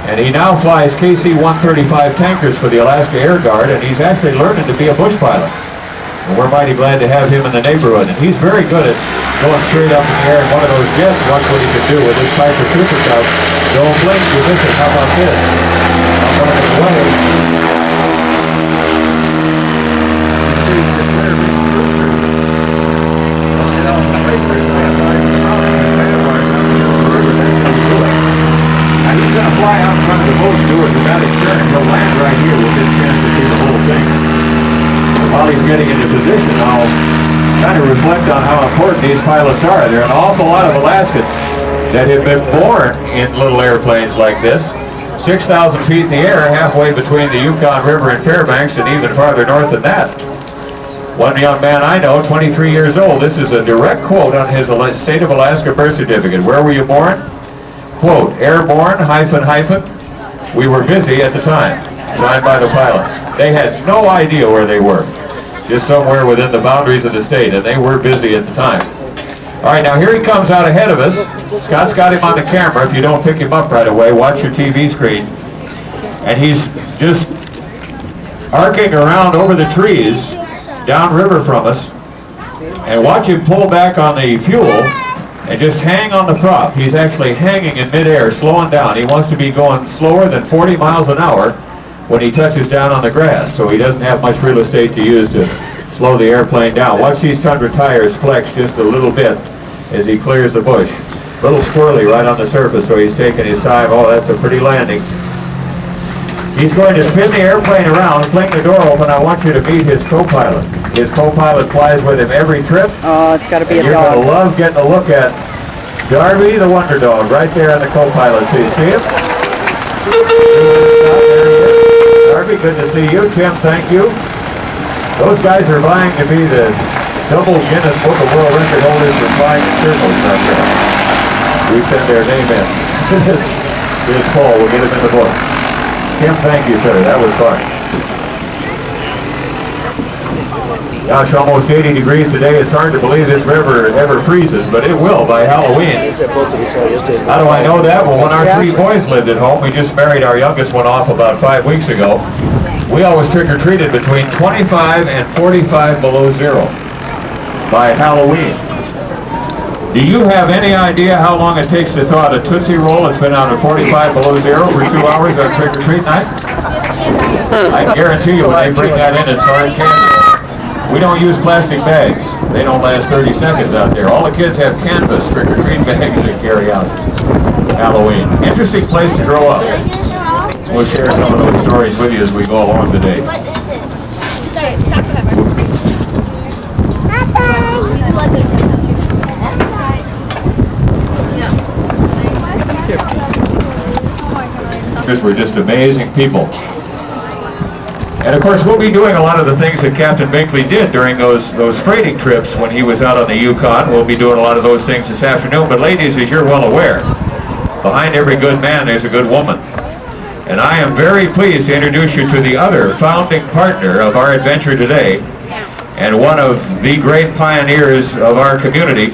and he now flies KC-135 tankers for the Alaska Air Guard, and he's actually learning to be a bush pilot. And we're mighty glad to have him in the neighborhood, and he's very good at going straight up in the air in one of those jets. Watch what he can do with this Piper Super Cub. Don't blink, you miss it. How about this? Up on his way. Now he's going to fly out in front of the boat and do a dramatic turn. He'll land right here with his chance to see the whole thing. While he's getting into position, I'll kind of reflect on how important these pilots are. There are an awful lot of Alaskans that have been born in little airplanes like this, 6,000 feet in the air, halfway between the Yukon River and Fairbanks, and even farther north than that. One young man I know, 23 years old, this is a direct quote on his State of Alaska birth certificate. Where were you born? Quote, airborne, hyphen, hyphen, we were busy at the time. Signed by the pilot. They had no idea where they were. Just somewhere within the boundaries of the state, and they were busy at the time. All right, now here he comes out ahead of us. Scott's got him on the camera. If you don't pick him up right away, watch your TV screen. And he's just arcing around over the trees, downriver from us, and watch him pull back on the fuel and just hang on the prop. He's actually hanging in midair, slowing down. He wants to be going slower than 40 miles an hour when he touches down on the grass, so he doesn't have much real estate to use to slow the airplane down. Watch these Tundra tires flex just a little bit as he clears the bush. A little squirrely right on the surface, so he's taking his time. Oh, that's a pretty landing. He's going to spin the airplane around, fling the door open. I want you to meet his co-pilot. His co-pilot flies with him every trip. Oh, it's got to be a dog. You're going to love getting a look at Darby the Wonder Dog right there on the co-pilot seat. See him? Darby, good to see you. Tim, thank you. Those guys are vying to be the double Guinness Book of World Record holders for flying in circles out there. We send their name in. Here's Paul. We'll get him in the book. Tim, thank you, sir. That was fun. Gosh, almost 80 degrees today. It's hard to believe this river ever freezes, but it will by Halloween. How do I know that? Well, when our three boys lived at home, we just married our youngest one off about 5 weeks ago. We always trick-or-treated between 25 and 45 below zero by Halloween. Do you have any idea how long it takes to thaw out a Tootsie Roll that's been out at 45 below zero for 2 hours on trick-or-treat night? I guarantee you when they bring that in, it's hard candy. We don't use plastic bags. They don't last 30 seconds out there. All the kids have canvas trick-or-treat bags that carry out Halloween. Interesting place to grow up. We'll share some of those stories with you as we go along today. We're just amazing people. And of course, we'll be doing a lot of the things that Captain Binkley did during those freighting trips when he was out on the Yukon. We'll be doing a lot of those things this afternoon. But ladies, as you're well aware, behind every good man, there's a good woman. And I am very pleased to introduce you to the other founding partner of our adventure today, and one of the great pioneers of our community,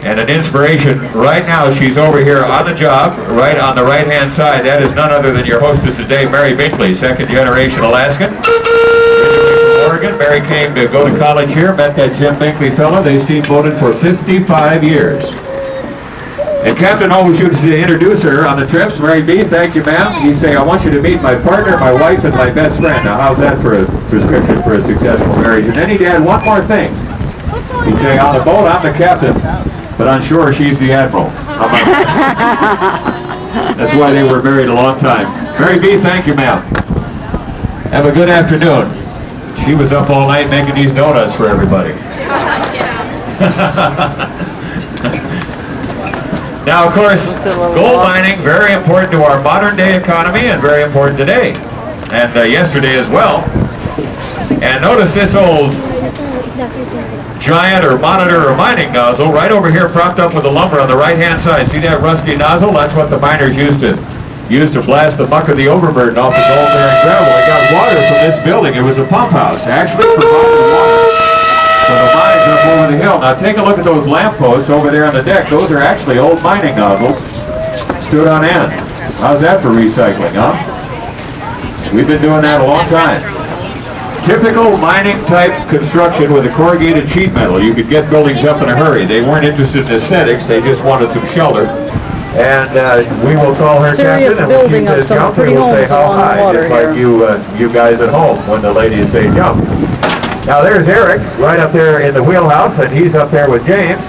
and an inspiration. Right now, she's over here on the job, right on the right-hand side. That is none other than your hostess today, Mary Binkley, second-generation Alaskan. Originally from Oregon, Mary came to go to college here, met that Jim Binkley fellow. They steamboated for 55 years. And Captain always used to introduce her on the trips. Mary B, thank you, ma'am. He'd say, I want you to meet my partner, my wife, and my best friend. Now, how's that for a prescription for a successful marriage? And then he'd add one more thing. He'd say, on the boat, I'm the captain, but on shore, she's the admiral. How about that? That's why they were married a long time. Mary B, thank you, ma'am. Have a good afternoon. She was up all night making these donuts for everybody. Now, of course, gold mining, very important to our modern day economy and very important today, and yesterday as well. And notice this old giant or monitor or mining nozzle right over here propped up with the lumber on the right-hand side. See that rusty nozzle? That's what the miners used to blast the muck of the overburden off the gold-bearing gravel. They got water from this building. It was a pump house. Actually provided water for the mines up over the hill. Now take a look at those lampposts over there on the deck. Those are actually old mining nozzles stood on end. How's that for recycling, huh? We've been doing that a long time. Typical mining type construction with a corrugated sheet metal. You could get buildings up in a hurry. They weren't interested in aesthetics, they just wanted some shelter. And we will call her Serious captain, and when she building of says some jump, we pretty will say homes how along the high, water just like you guys at home when the ladies say jump. Now there's Eric, right up there in the wheelhouse, and he's up there with James.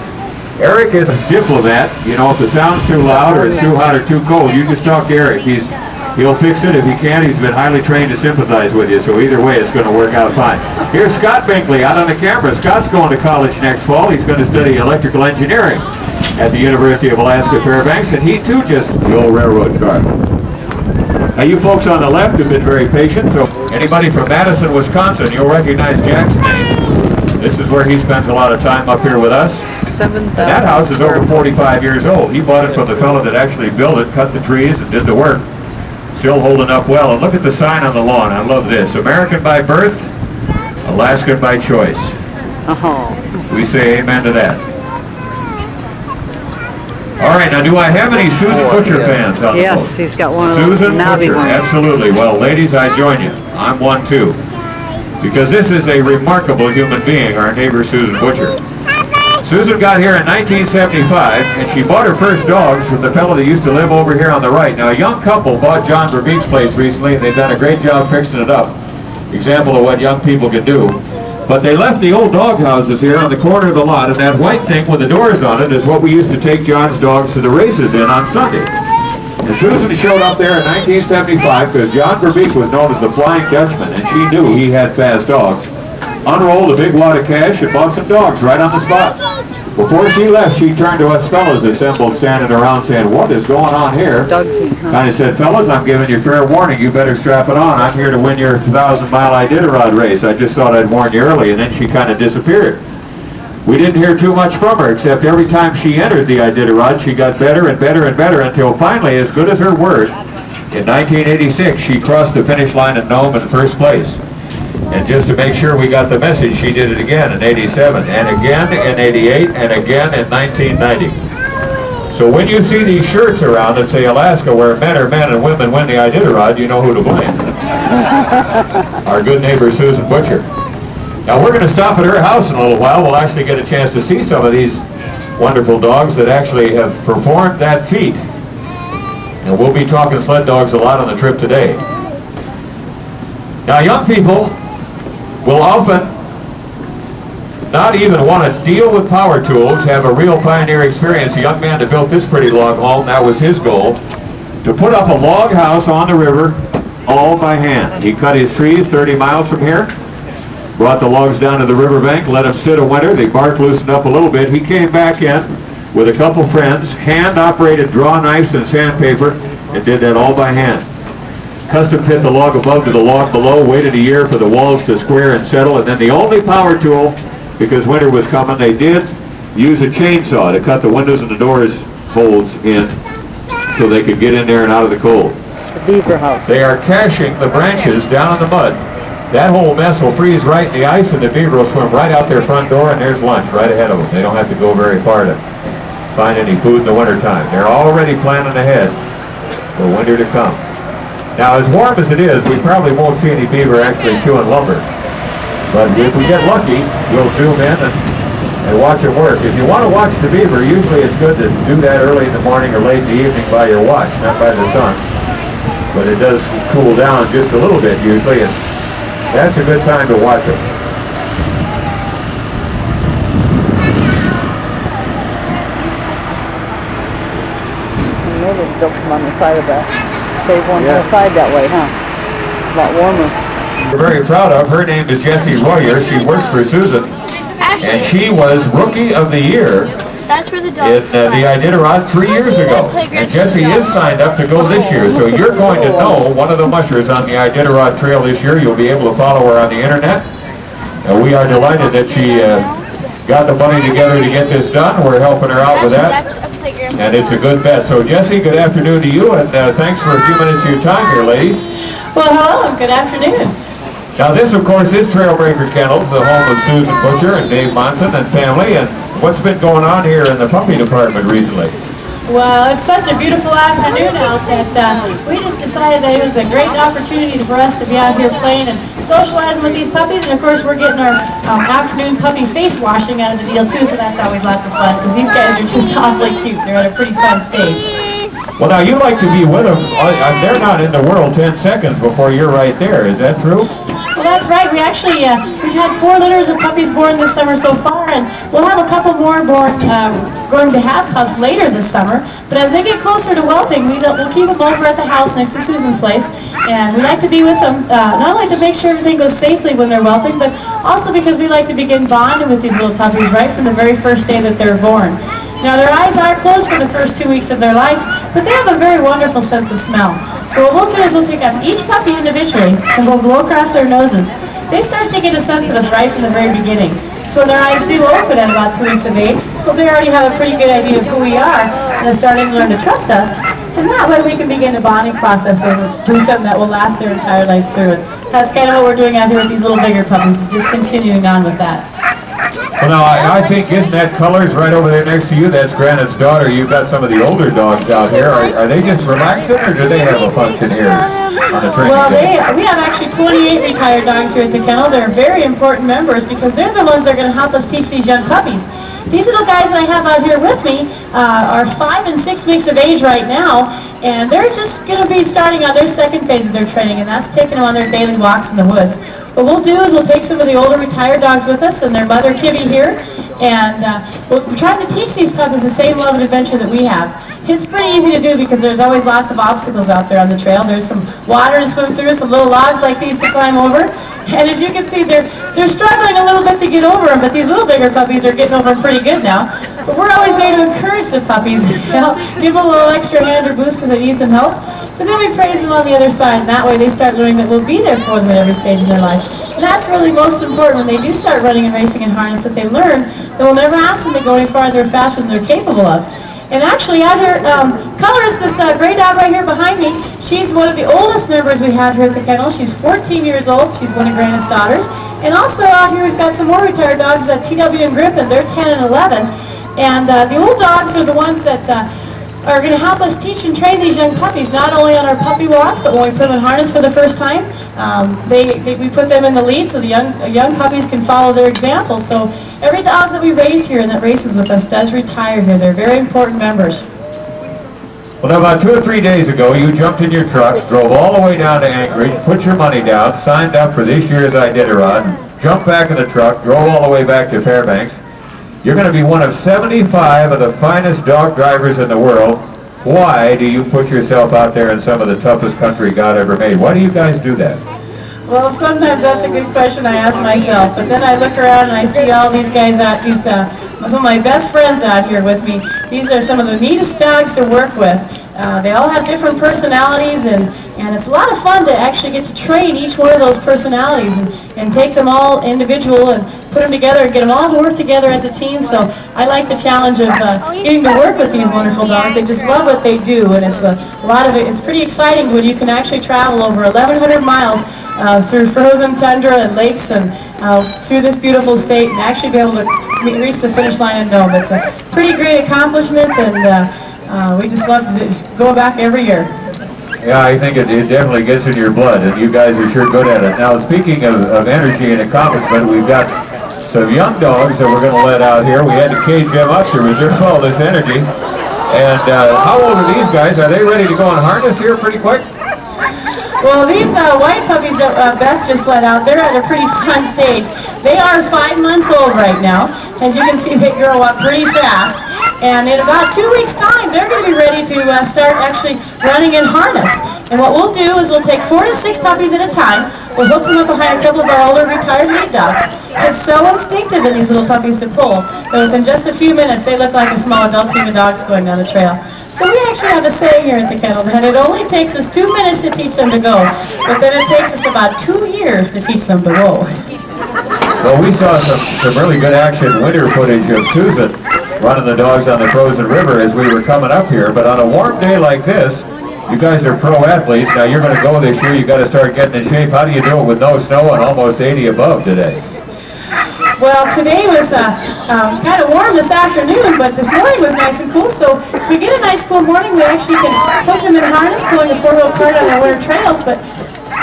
Eric is a diplomat. You know, if the sound's too loud or it's too hot or too cold, you just talk to Eric. He'll fix it. If he can't, he's been highly trained to sympathize with you, so either way, it's going to work out fine. Here's Scott Binkley out on the camera. Scott's going to college next fall. He's going to study electrical engineering at the University of Alaska Fairbanks, and he too just the old railroad car. Now, you folks on the left have been very patient, so anybody from Madison, Wisconsin, you'll recognize Jack's name. This is where he spends a lot of time up here with us. And that house is over 45 years old. He bought it from the fellow that actually built it, cut the trees, and did the work. Still holding up well. And look at the sign on the lawn. I love this. American by birth, Alaskan by choice. We say amen to that. All right, now do I have any Susan Butcher fans on the phone? Yes, he's got one of those Susan knobby Butcher, ones. absolutely. Well, ladies, I join you. I'm one too. Because this is a remarkable human being, our neighbor Susan Butcher. Susan got here in 1975, and she bought her first dogs from the fellow that used to live over here on the right. Now, a young couple bought John Verbeek's place recently, and they've done a great job fixing it up. Example of what young people can do. But they left the old dog houses here on the corner of the lot, and that white thing with the doors on it is what we used to take John's dogs to the races in on Sunday. And Susan showed up there in 1975 because John Verbeek was known as the Flying Dutchman, and she knew he had fast dogs. Unrolled a big wad of cash and bought some dogs right on the spot. Before she left, she turned to us fellas assembled standing around saying, "What is going on here?" Kind of said, "Fellas, I'm giving you fair warning. You better strap it on. I'm here to win your 1,000-mile Iditarod race. I just thought I'd warn you early," and then she kind of disappeared. We didn't hear too much from her, except every time she entered the Iditarod, she got better and better and better until finally, as good as her word, in 1986, she crossed the finish line at Nome in first place. And just to make sure we got the message, she did it again in 87, and again in 88, and again in 1990. So when you see these shirts around that say Alaska, where men are men and women win the Iditarod, you know who to blame. Our good neighbor Susan Butcher. Now we're going to stop at her house in a little while. We'll actually get a chance to see some of these wonderful dogs that actually have performed that feat. And we'll be talking sled dogs a lot on the trip today. Now young people will often not even want to deal with power tools, have a real pioneer experience. A young man that built this pretty log home, that was his goal, to put up a log house on the river all by hand. He cut his trees 30 miles from here, brought the logs down to the riverbank, let them sit a winter. The bark loosened up a little bit. He came back in with a couple friends, hand-operated draw knives and sandpaper, and did that all by hand. Custom fit the log above to the log below, waited a year for the walls to square and settle, and then the only power tool, because winter was coming, they did use a chainsaw to cut the windows and the doors holes in so they could get in there and out of the cold. The beaver house. They are caching the branches down in the mud. That whole mess will freeze right in the ice, and the beaver will swim right out their front door, and there's lunch right ahead of them. They don't have to go very far to find any food in the wintertime. They're already planning ahead for winter to come. Now, as warm as it is, we probably won't see any beaver actually chewing lumber. But if we get lucky, we'll zoom in and watch it work. If you want to watch the beaver, usually it's good to do that early in the morning or late in the evening by your watch, not by the sun. But it does cool down just a little bit usually, and that's a good time to watch it. Maybe don't come on the side of that. Save one whole side that way, huh? A lot warmer. We're very proud of. Her name is Jessie Royer. She works for Susan, and she was Rookie of the Year That's where the in dogs the Iditarod 3 years ago. And Jessie is signed up to go this year, so you're going to know one of the mushers on the Iditarod Trail this year. You'll be able to follow her on the internet. And we are delighted that she got the money together to get this done. We're helping her out with that. And it's a good bet. So Jesse, good afternoon to you, and thanks for a few minutes of your time here, ladies. Well, hello, and good afternoon. Now this, of course, is Trailbreaker Kennels, the home of Susan Butcher and Dave Monson and family. And what's been going on here in the puppy department recently? Well, it's such a beautiful afternoon out that we just decided that it was a great opportunity for us to be out here playing and socializing with these puppies. And of course, we're getting our afternoon puppy face washing out of the deal too, so that's always lots of fun because these guys are just awfully cute. They're at a pretty fun stage. Well, now you like to be with them. They're not in the world 10 seconds before you're right there. Is that true? Well, that's right. We actually, we've had 4 litters of puppies born this summer so far, and we'll have a couple more born, going to have pups later this summer. But as they get closer to whelping, we'll keep them over at the house next to Susan's place, and we like to be with them, not only to make sure everything goes safely when they're whelping, but also because we like to begin bonding with these little puppies right from the very first day that they're born. Now, their eyes are closed for the first 2 weeks of their life, but they have a very wonderful sense of smell. So what we'll do is we'll pick up each puppy individually and we'll blow across their noses. They start taking a sense of us right from the very beginning. So when their eyes do open at about 2 weeks of age, well, they already have a pretty good idea of who we are, and they're starting to learn to trust us. And that way we can begin a bonding process with them that will last their entire lives through. That's kind of what we're doing out here with these little bigger puppies, is just continuing on with that. Well, now, I think, isn't that Colors right over there next to you? That's Granite's daughter. You've got some of the older dogs out here. Are they just relaxing, or do they have a function here on the training Well, we have actually 28 retired dogs here at the kennel. They're very important members because they're the ones that are going to help us teach these young puppies. These little guys that I have out here with me are 5 and 6 weeks of age right now, and they're just going to be starting on their second phase of their training, and that's taking them on their daily walks in the woods. What we'll do is we'll take some of the older retired dogs with us and their mother, Kibby, here, and we're trying to teach these puppies the same love and adventure that we have. It's pretty easy to do because there's always lots of obstacles out there on the trail. There's some water to swim through, some little logs like these to climb over. And as you can see, they're struggling a little bit to get over them, but these little bigger puppies are getting over them pretty good now. But we're always there to encourage the puppies, give them a little extra hand or boost when they need some help. But then we praise them on the other side, and that way they start learning that we'll be there for them at every stage of their life. And that's really most important when they do start running and racing in harness, that they learn that we'll never ask them to go any farther or faster than they're capable of. And actually, out here, Colors, this gray dog right here behind me, she's one of the oldest members we have here at the kennel. She's 14 years old. She's one of Granite's daughters. And also out here, we've got some more retired dogs, TW and Grip, and they're 10 and 11. And the old dogs are the ones that are going to help us teach and train these young puppies, not only on our puppy walks, but when we put them in harness for the first time, we put them in the lead so the young puppies can follow their example. So every dog that we raise here and that races with us does retire here. They're very important members. Well, now, about 2 or 3 days ago, you jumped in your truck, drove all the way down to Anchorage, put your money down, signed up for this year's Iditarod, jumped back in the truck, drove all the way back to Fairbanks. You're going to be one of 75 of the finest dog drivers in the world. Why do you put yourself out there in some of the toughest country God ever made? Why do you guys do that? Well, sometimes that's a good question I ask myself, but then I look around and I see all these guys out, some of my best friends out here with me. These are some of the neatest dogs to work with. They all have different personalities, and it's a lot of fun to actually get to train each one of those personalities and take them all individual and put them together and get them all to work together as a team. So I like the challenge of getting to work with these wonderful dogs. They just love what they do, and it's it's pretty exciting when you can actually travel over 1,100 miles through frozen tundra and lakes and through this beautiful state and actually be able to reach the finish line in Nome. It's a pretty great accomplishment, and we just love to go back every year. Yeah, I think it definitely gets in your blood, and you guys are sure good at it. Now, speaking of energy and accomplishment, we've got some young dogs that we're going to let out here. We had to cage them up to reserve all this energy. And how old are these guys? Are they ready to go in harness here pretty quick? Well, these white puppies that Beth just let out, they're at a pretty fun stage. They are 5 months old right now. As you can see, they grow up pretty fast. And in about 2 weeks' time, they're going to be ready to start actually running in harness. And what we'll do is we'll take 4 to 6 puppies at a time. We'll hook them up behind a couple of our older retired lead dogs. It's so instinctive in these little puppies to pull that within just a few minutes, they look like a small adult team of dogs going down the trail. So we actually have a saying here at the kennel that it only takes us 2 minutes to teach them to go, but then it takes us about 2 years to teach them to roll. Well, we saw some really good action winter footage of Susan running the dogs on the frozen river as we were coming up here. But on a warm day like this, you guys are pro athletes. Now you're going to go this year. You got to start getting in shape. How do you do it with no snow and almost 80 above today? Well, today was kind of warm this afternoon, but this morning was nice and cool. So if we get a nice cool morning, we actually can hook them in harness, pulling a four-wheel cart on our winter trails. But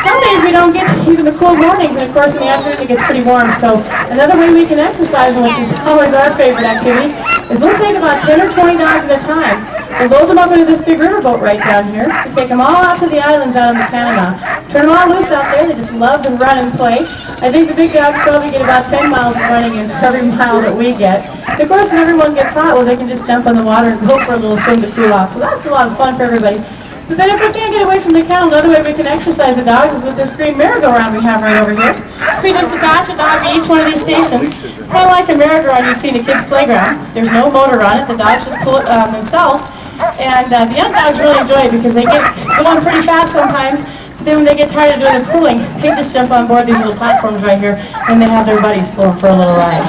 some days we don't get even the cool mornings, and of course in the afternoon it gets pretty warm. So another way we can exercise, which is always our favorite activity, is we'll take about 10 or 20 dogs at a time. We'll load them up into this big riverboat right down here. We take them all out to the islands out in the Tanana. Turn them all loose out there. They just love to run and play. I think the big dogs probably get about 10 miles of running in for every mile that we get. And of course, if everyone gets hot, well, they can just jump in the water and go for a little swim to cool off. So that's a lot of fun for everybody. But then if we can't get away from the kennel, another way we can exercise the dogs is with this green merry-go-round we have right over here. We just attach a dog to each one of these stations. It's kind of like a merry-go-round you'd see in a kid's playground. There's no motor on it. The dogs just pull it themselves. And the young dogs really enjoy it because they get going pretty fast sometimes. But then when they get tired of doing the pulling, they just jump on board these little platforms right here, and they have their buddies pull them for a little ride.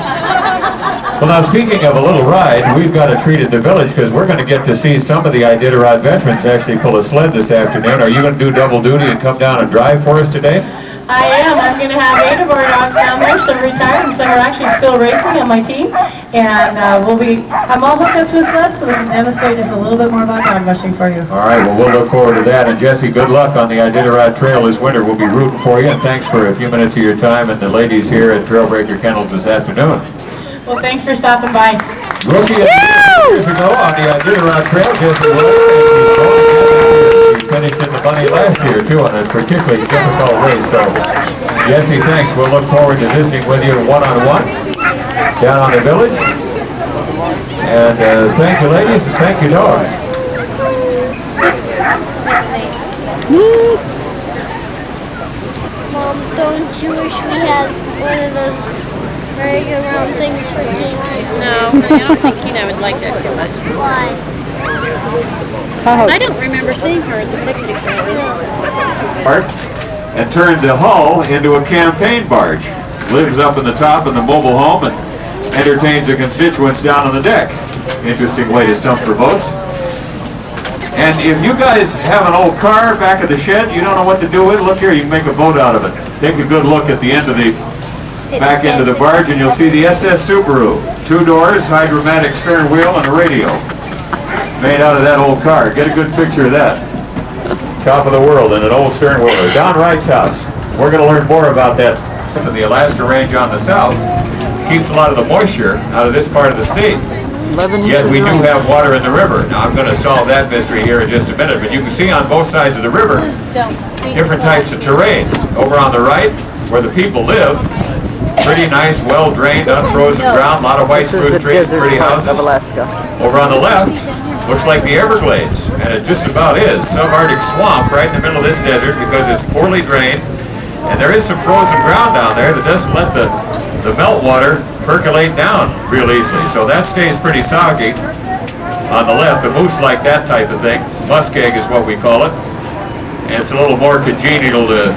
Well, now speaking of a little ride, we've got a treat at the village because we're going to get to see some of the Iditarod veterans actually pull a sled this afternoon. Are you going to do double duty and come down and drive for us today? I am. I'm going to have 8 of our dogs down there. Some are retired and some are actually still racing on my team. And I'm all hooked up to a sled so we can demonstrate just a little bit more about dog mushing for you. All right, well, we'll look forward to that. And Jesse, good luck on the Iditarod Trail this winter. We'll be rooting for you. And thanks for a few minutes of your time and the ladies here at Trailbreaker Kennels this afternoon. Well, thanks for stopping by. Rookie years ago on the Iditarod Trail, Jesse Willis. She finished in the bunny last year, too, on a particularly difficult race. So, Jesse, thanks. We'll look forward to visiting with you one-on-one down on the village. And thank you, ladies, and thank you, dogs. Mom, don't you wish we had one of those merry-go-round things for Kina? No, I don't think Kina would like that too much. Why? I don't remember seeing her at the picnic area. And turned the hull into a campaign barge. Lives up in the top in the mobile home and entertains the constituents down on the deck. Interesting way to stump for votes. And if you guys have an old car back at the shed you don't know what to do with, look here, you can make a boat out of it. Take a good look at the end of the back end of the barge and you'll see the SS Subaru. 2 doors, hydromatic stern wheel, and a radio. Made out of that old car. Get a good picture of that. Top of the world in an old stern wheeler. Don Wright's house. We're going to learn more about that. The Alaska Range on the south keeps a lot of the moisture out of this part of the state. Yet we do have water in the river. Now I'm going to solve that mystery here in just a minute. But you can see on both sides of the river different types of terrain. Over on the right, where the people live, pretty nice, well-drained, unfrozen ground, a lot of white spruce trees, pretty houses. Over on the left, looks like the Everglades, and it just about is. Subarctic swamp right in the middle of this desert because it's poorly drained, and there is some frozen ground down there that doesn't let the meltwater percolate down real easily, so that stays pretty soggy. On the left, the moose like that type of thing. Muskeg is what we call it, and it's a little more congenial to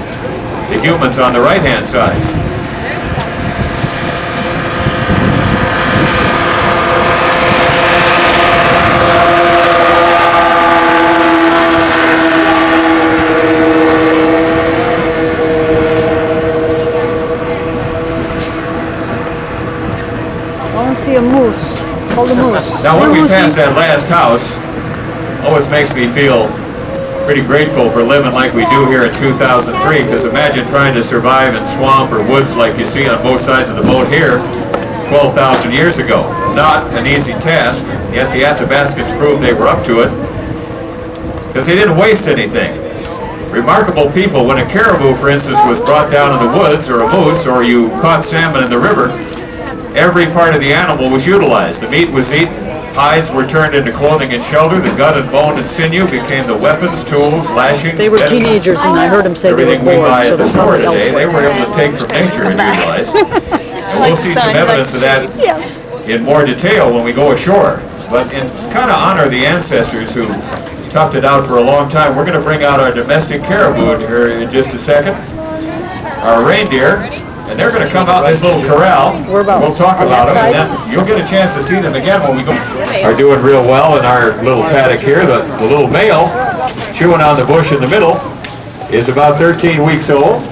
humans on the right-hand side. A moose. Called a moose. Now when we pass that last house, always makes me feel pretty grateful for living like we do here in 2003, because imagine trying to survive in swamp or woods like you see on both sides of the boat here 12,000 years ago. Not an easy task, yet the Athabascans proved they were up to it, because they didn't waste anything. Remarkable people. When a caribou, for instance, was brought down in the woods, or a moose, or you caught salmon in the river, every part of the animal was utilized. The meat was eaten, hides were turned into clothing and shelter, the gut and bone and sinew became the weapons, tools, lashings, They were teenagers, and I heard them say they were everything we bored, buy so at the they're store probably today, they elsewhere. were able to take from nature and utilize. And we'll see some evidence of that in more detail when we go ashore. But in kind of honor of the ancestors who toughed it out for a long time, we're going to bring out our domestic caribou here in just a second. Our reindeer And they're going to come out in this little corral. We'll talk on about them, that and then you'll get a chance to see them again when we go. Are doing real well in our little paddock here. The little male chewing on the bush in the middle is about 13 weeks old.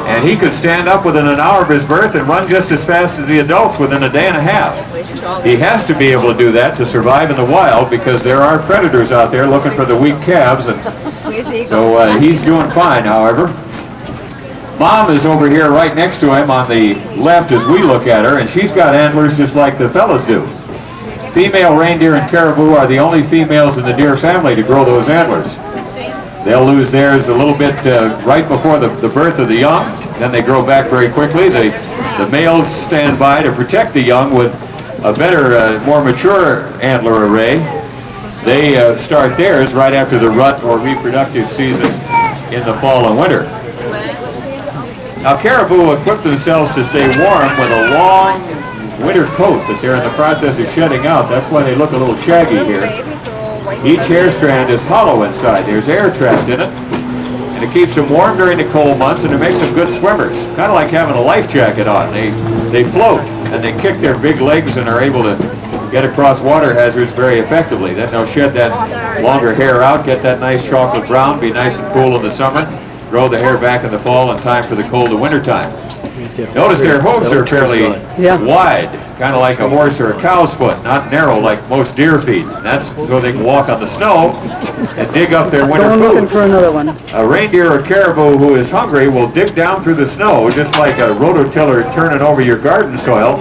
And he could stand up within an hour of his birth and run just as fast as the adults within a day and a half. He has to be able to do that to survive in the wild because there are predators out there looking for the weak calves. And so he's doing fine, however. Mom is over here right next to him on the left as we look at her, and she's got antlers just like the fellas do. Female reindeer and caribou are the only females in the deer family to grow those antlers. They'll lose theirs a little bit right before the birth of the young, then they grow back very quickly. The males stand by to protect the young with a better, more mature antler array. They start theirs right after the rut or reproductive season in the fall and winter. Now caribou equip themselves to stay warm with a long winter coat that they're in the process of shedding out. That's why they look a little shaggy here. Each hair strand is hollow inside. There's air trapped in it. And it keeps them warm during the cold months and it makes them good swimmers. Kind of like having a life jacket on. They float and they kick their big legs and are able to get across water hazards very effectively. Then they'll shed that longer hair out, get that nice chocolate brown, be nice and cool in the summer, grow the hair back in the fall in time for the cold of winter time. Notice their hooves are fairly wide, kind of like a horse or a cow's foot, not narrow like most deer feet. And that's so they can walk on the snow and dig up their winter food. Looking for another one. A reindeer or caribou who is hungry will dig down through the snow, just like a rototiller turning over your garden soil.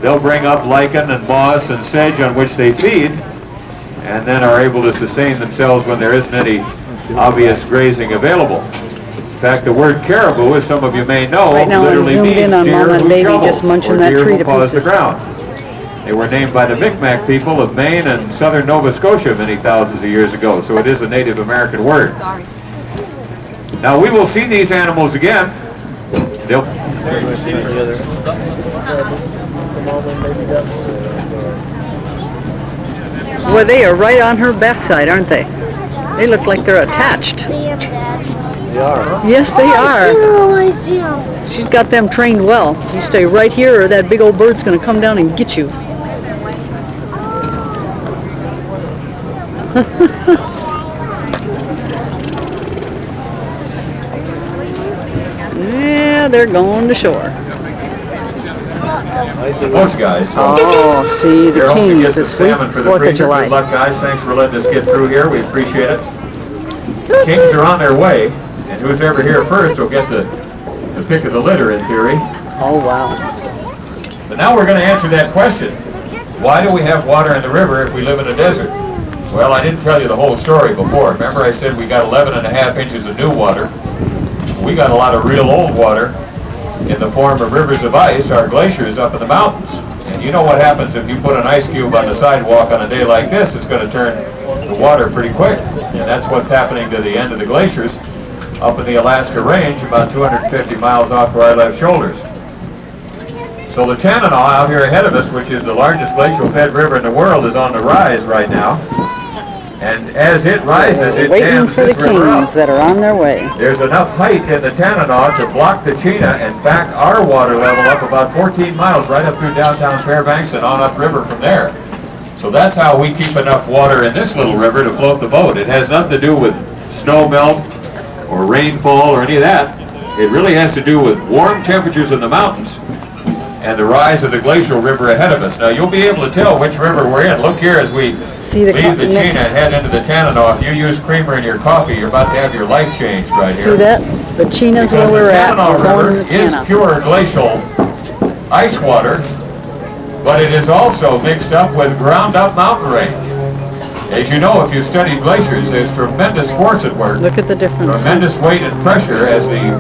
They'll bring up lichen and moss and sedge on which they feed, and then are able to sustain themselves when there isn't any obvious grazing available. In fact, the word caribou, as some of you may know, literally means deer who shovels, or deer who paws the ground. They were named by the Micmac people of Maine and southern Nova Scotia many thousands of years ago, so it is a Native American word. Now we will see these animals again. Well, they are right on her backside, aren't they? They look like they're attached. They are. Yes, they are. I see them. She's got them trained well. You stay right here or that big old bird's going to come down and get you. Yeah, they're going to shore. Those guys. So oh, see, the Kings gets the this week, salmon for the 4th of freezer. July. Good luck, guys. Thanks for letting us get through here. We appreciate it. Kings are on their way, and who's ever here first will get the pick of the litter, in theory. Oh, wow. But now we're going to answer that question. Why do we have water in the river if we live in a desert? Well, I didn't tell you the whole story before. Remember I said we got 11.5 inches of new water. We got a lot of real old water in the form of rivers of ice, our glaciers up in the mountains. And you know what happens if you put an ice cube on the sidewalk on a day like this, it's going to turn the water pretty quick. And that's what's happening to the end of the glaciers up in the Alaska Range, about 250 miles off to our left shoulders. So the Tanana out here ahead of us, which is the largest glacial-fed river in the world, is on the rise right now. And as it rises, it dams this river up. That are on their way. There's enough height in the Tanana to block the Chena and back our water level up about 14 miles right up through downtown Fairbanks and on upriver from there. So that's how we keep enough water in this little river to float the boat. It has nothing to do with snow melt or rainfall or any of that. It really has to do with warm temperatures in the mountains and the rise of the glacial river ahead of us. Now you'll be able to tell which river we're in. Look here as we leave the Chena and head into the Tanana. If you use creamer in your coffee, you're about to have your life changed right here. See that? The Chena's where we're at. Because the Tanana River is pure glacial ice water, but it is also mixed up with ground up mountain range. As you know, if you've studied glaciers, there's tremendous force at work. Look at the difference. Tremendous weight and pressure as the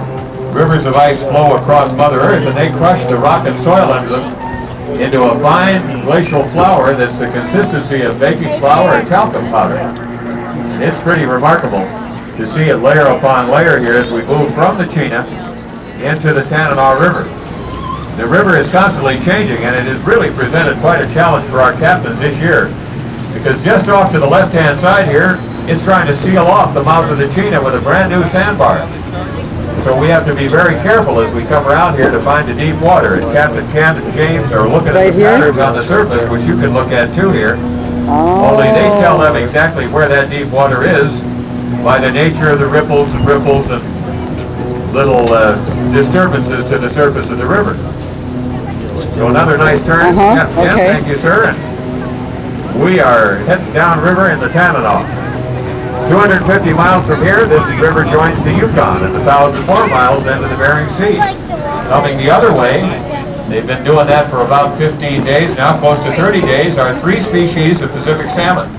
rivers of ice flow across Mother Earth, and they crush the rock and soil under them into a fine glacial flour that's the consistency of baking flour and talcum powder. It's pretty remarkable to see it layer upon layer here as we move from the Chena into the Tanana River. The river is constantly changing, and it has really presented quite a challenge for our captains this year, because just off to the left-hand side here, it's trying to seal off the mouth of the Chena with a brand new sandbar. So so we have to be very careful as we come around here to find the deep water. And Captain Ken and James are looking at the patterns on the surface, which you can look at too here. Only they tell them exactly where that deep water is by the nature of the ripples and little disturbances to the surface of the river. So another nice turn. Ken, thank you, sir. And we are heading downriver in the Tanana. 250 miles from here, this river joins the Yukon, and 1,000 more miles into the Bering Sea. Coming the other way, they've been doing that for about 15 days now, close to 30 days, are 3 species of Pacific salmon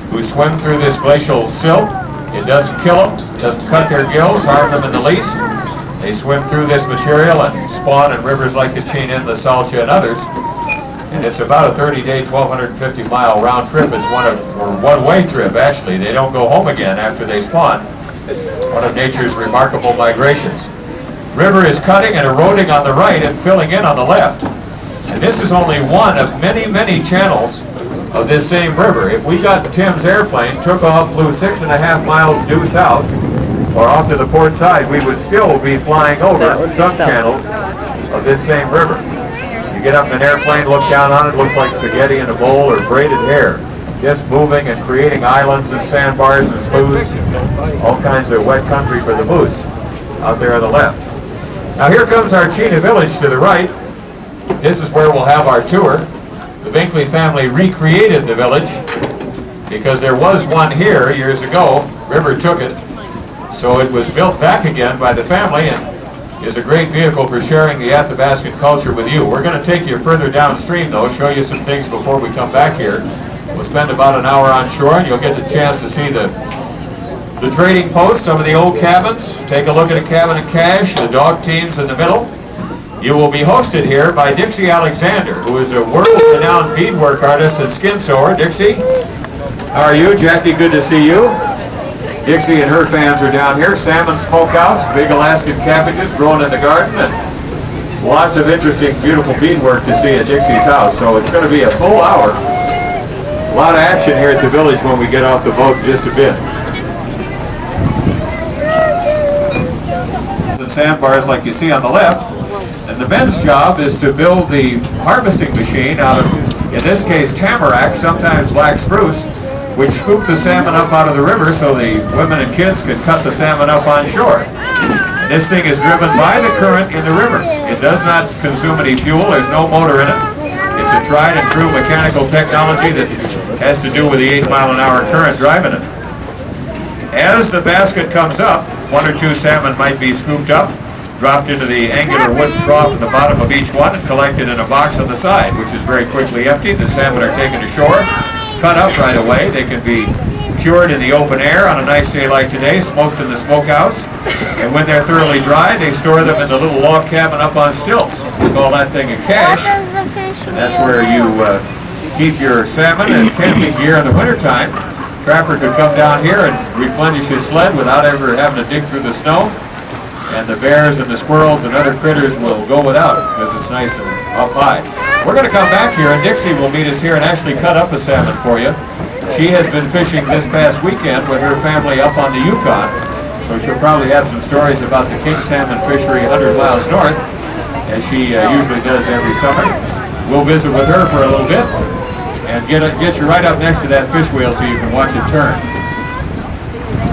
who swim through this glacial silt. It doesn't kill them, it doesn't cut their gills, harm them in the least. They swim through this material and spawn in rivers like the Chinen, the Salcha, and others. And it's about a 30-day, 1,250-mile round trip. It's one-way trip, actually. They don't go home again after they spawn. One of nature's remarkable migrations. River is cutting and eroding on the right and filling in on the left. And this is only one of many, many channels of this same river. If we got Tim's airplane, took off, flew 6.5 miles due south, or off to the port side, we would still be flying over some channels of this same river. You get up in an airplane, look down on it, looks like spaghetti in a bowl or braided hair. Just moving and creating islands and sandbars and sloughs, all kinds of wet country for the moose out there on the left. Now here comes our Chena village to the right. This is where we'll have our tour. The Binkley family recreated the village because there was one here years ago. River took it, so it was built back again by the family and is a great vehicle for sharing the Athabascan culture with you. We're going to take you further downstream though, show you some things before we come back here. We'll spend about an hour on shore and you'll get the chance to see the trading posts, some of the old cabins, take a look at a cabin and cache, the dog teams in the middle. You will be hosted here by Dixie Alexander, who is a world-renowned beadwork artist and skin sewer. Dixie, how are you? Jackie, good to see you. Dixie and her fans are down here. Salmon smokehouse, big Alaskan cabbages growing in the garden, and lots of interesting, beautiful beadwork to see at Dixie's house. So it's going to be a full hour. A lot of action here at the village when we get off the boat in just a bit. And sandbars like you see on the left. And the men's job is to build the harvesting machine out of, in this case, tamarack, sometimes black spruce, which scoop the salmon up out of the river so the women and kids can cut the salmon up on shore. And this thing is driven by the current in the river. It does not consume any fuel. There's no motor in it. It's a tried and true mechanical technology that has to do with the 8-mile-an-hour current driving it. As the basket comes up, 1 or 2 salmon might be scooped up, dropped into the angular wooden trough at the bottom of each one, and collected in a box on the side, which is very quickly emptied. The salmon are taken ashore, cut up right away. They can be cured in the open air on a nice day like today, smoked in the smokehouse. And when they're thoroughly dry, they store them in the little log cabin up on stilts. We call that thing a cache. And that's where you keep your salmon and camping gear in the wintertime. Trapper could come down here and replenish his sled without ever having to dig through the snow. And the bears and the squirrels and other critters will go without it because it's nice and up high. We're going to come back here and Dixie will meet us here and actually cut up a salmon for you. She has been fishing this past weekend with her family up on the Yukon, so she'll probably have some stories about the king salmon fishery 100 miles north, as she usually does every summer. We'll visit with her for a little bit and get you right up next to that fish wheel so you can watch it turn.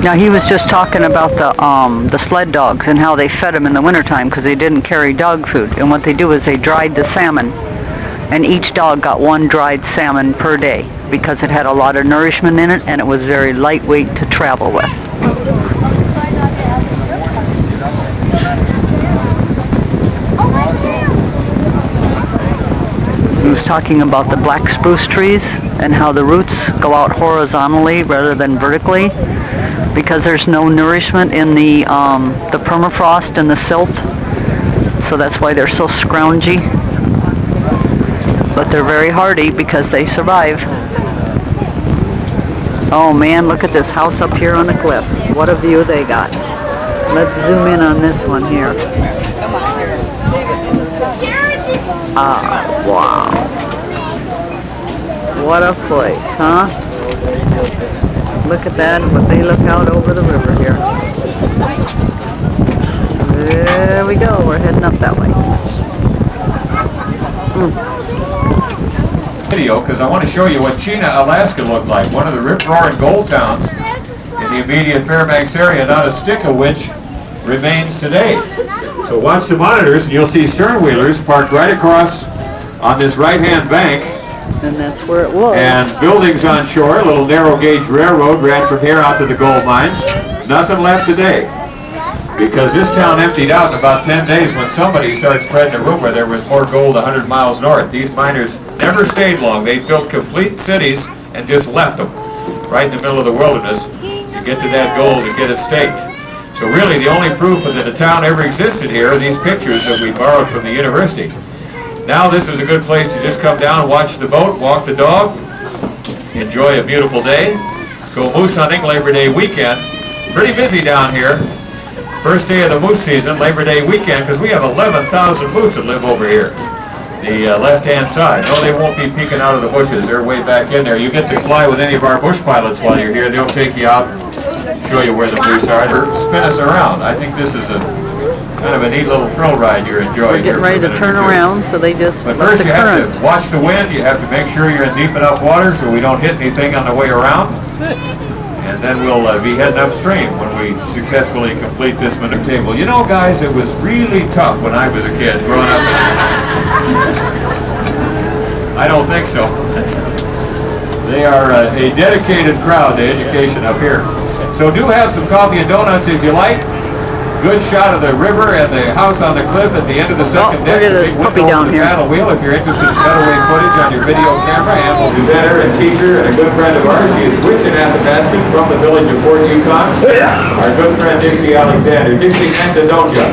Now he was just talking about the sled dogs and how they fed them in the wintertime because they didn't carry dog food. And what they do is they dried the salmon, and each dog got 1 dried salmon per day because it had a lot of nourishment in it and it was very lightweight to travel with. He was talking about the black spruce trees and how the roots go out horizontally rather than vertically because there's no nourishment in the permafrost and the silt, so that's why they're so scroungy. But they're very hardy because they survive. Oh man, look at this house up here on the cliff. What a view they got. Let's zoom in on this one here. Ah, wow. What a place, huh? Look at that, but they look out over the river here. There we go. We're heading up that way. Video, because I want to show you what Chena, Alaska looked like. One of the rip-roaring gold towns in the immediate Fairbanks area, not a stick of which remains today. So watch the monitors and you'll see sternwheelers parked right across on this right-hand bank. And that's where it was. And buildings on shore, a little narrow gauge railroad ran from here out to the gold mines. Nothing left today. Because this town emptied out in about 10 days when somebody started spreading a rumor there was more gold 100 miles north. These miners never stayed long. They built complete cities and just left them right in the middle of the wilderness to get to that gold and get it staked. So really the only proof that the town ever existed here are these pictures that we borrowed from the university. Now this is a good place to just come down, watch the boat, walk the dog, enjoy a beautiful day, go moose hunting Labor Day weekend. Pretty busy down here. First day of the moose season, Labor Day weekend, because we have 11,000 moose that live over here. The left-hand side. No, they won't be peeking out of the bushes. They're way back in there. You get to fly with any of our bush pilots while you're here. They'll take you out, show you where the moose are, or spin us around. I think this is a kind of a neat little thrill ride you're enjoying. We're getting ready to turn around, so they just But let first the you current. have to watch the wind. You have to make sure you're in deep enough water so we don't hit anything on the way around. And then we'll be heading upstream when we successfully complete this minute table. You know, guys, it was really tough when I was a kid growing up. I don't think so. They are a dedicated crowd to education up here. So do have some coffee and donuts if you like. Good shot of the river and the house on the cliff at the end of the second deck. Look at this puppy down here. Paddle wheel if you're interested in cutaway footage on your video camera. And we'll do better and teacher and a good friend of ours. He is Witchin Athabaskan from the village of Fort Yukon. Our good friend Dixie Alexander. Dixie, Antadonja.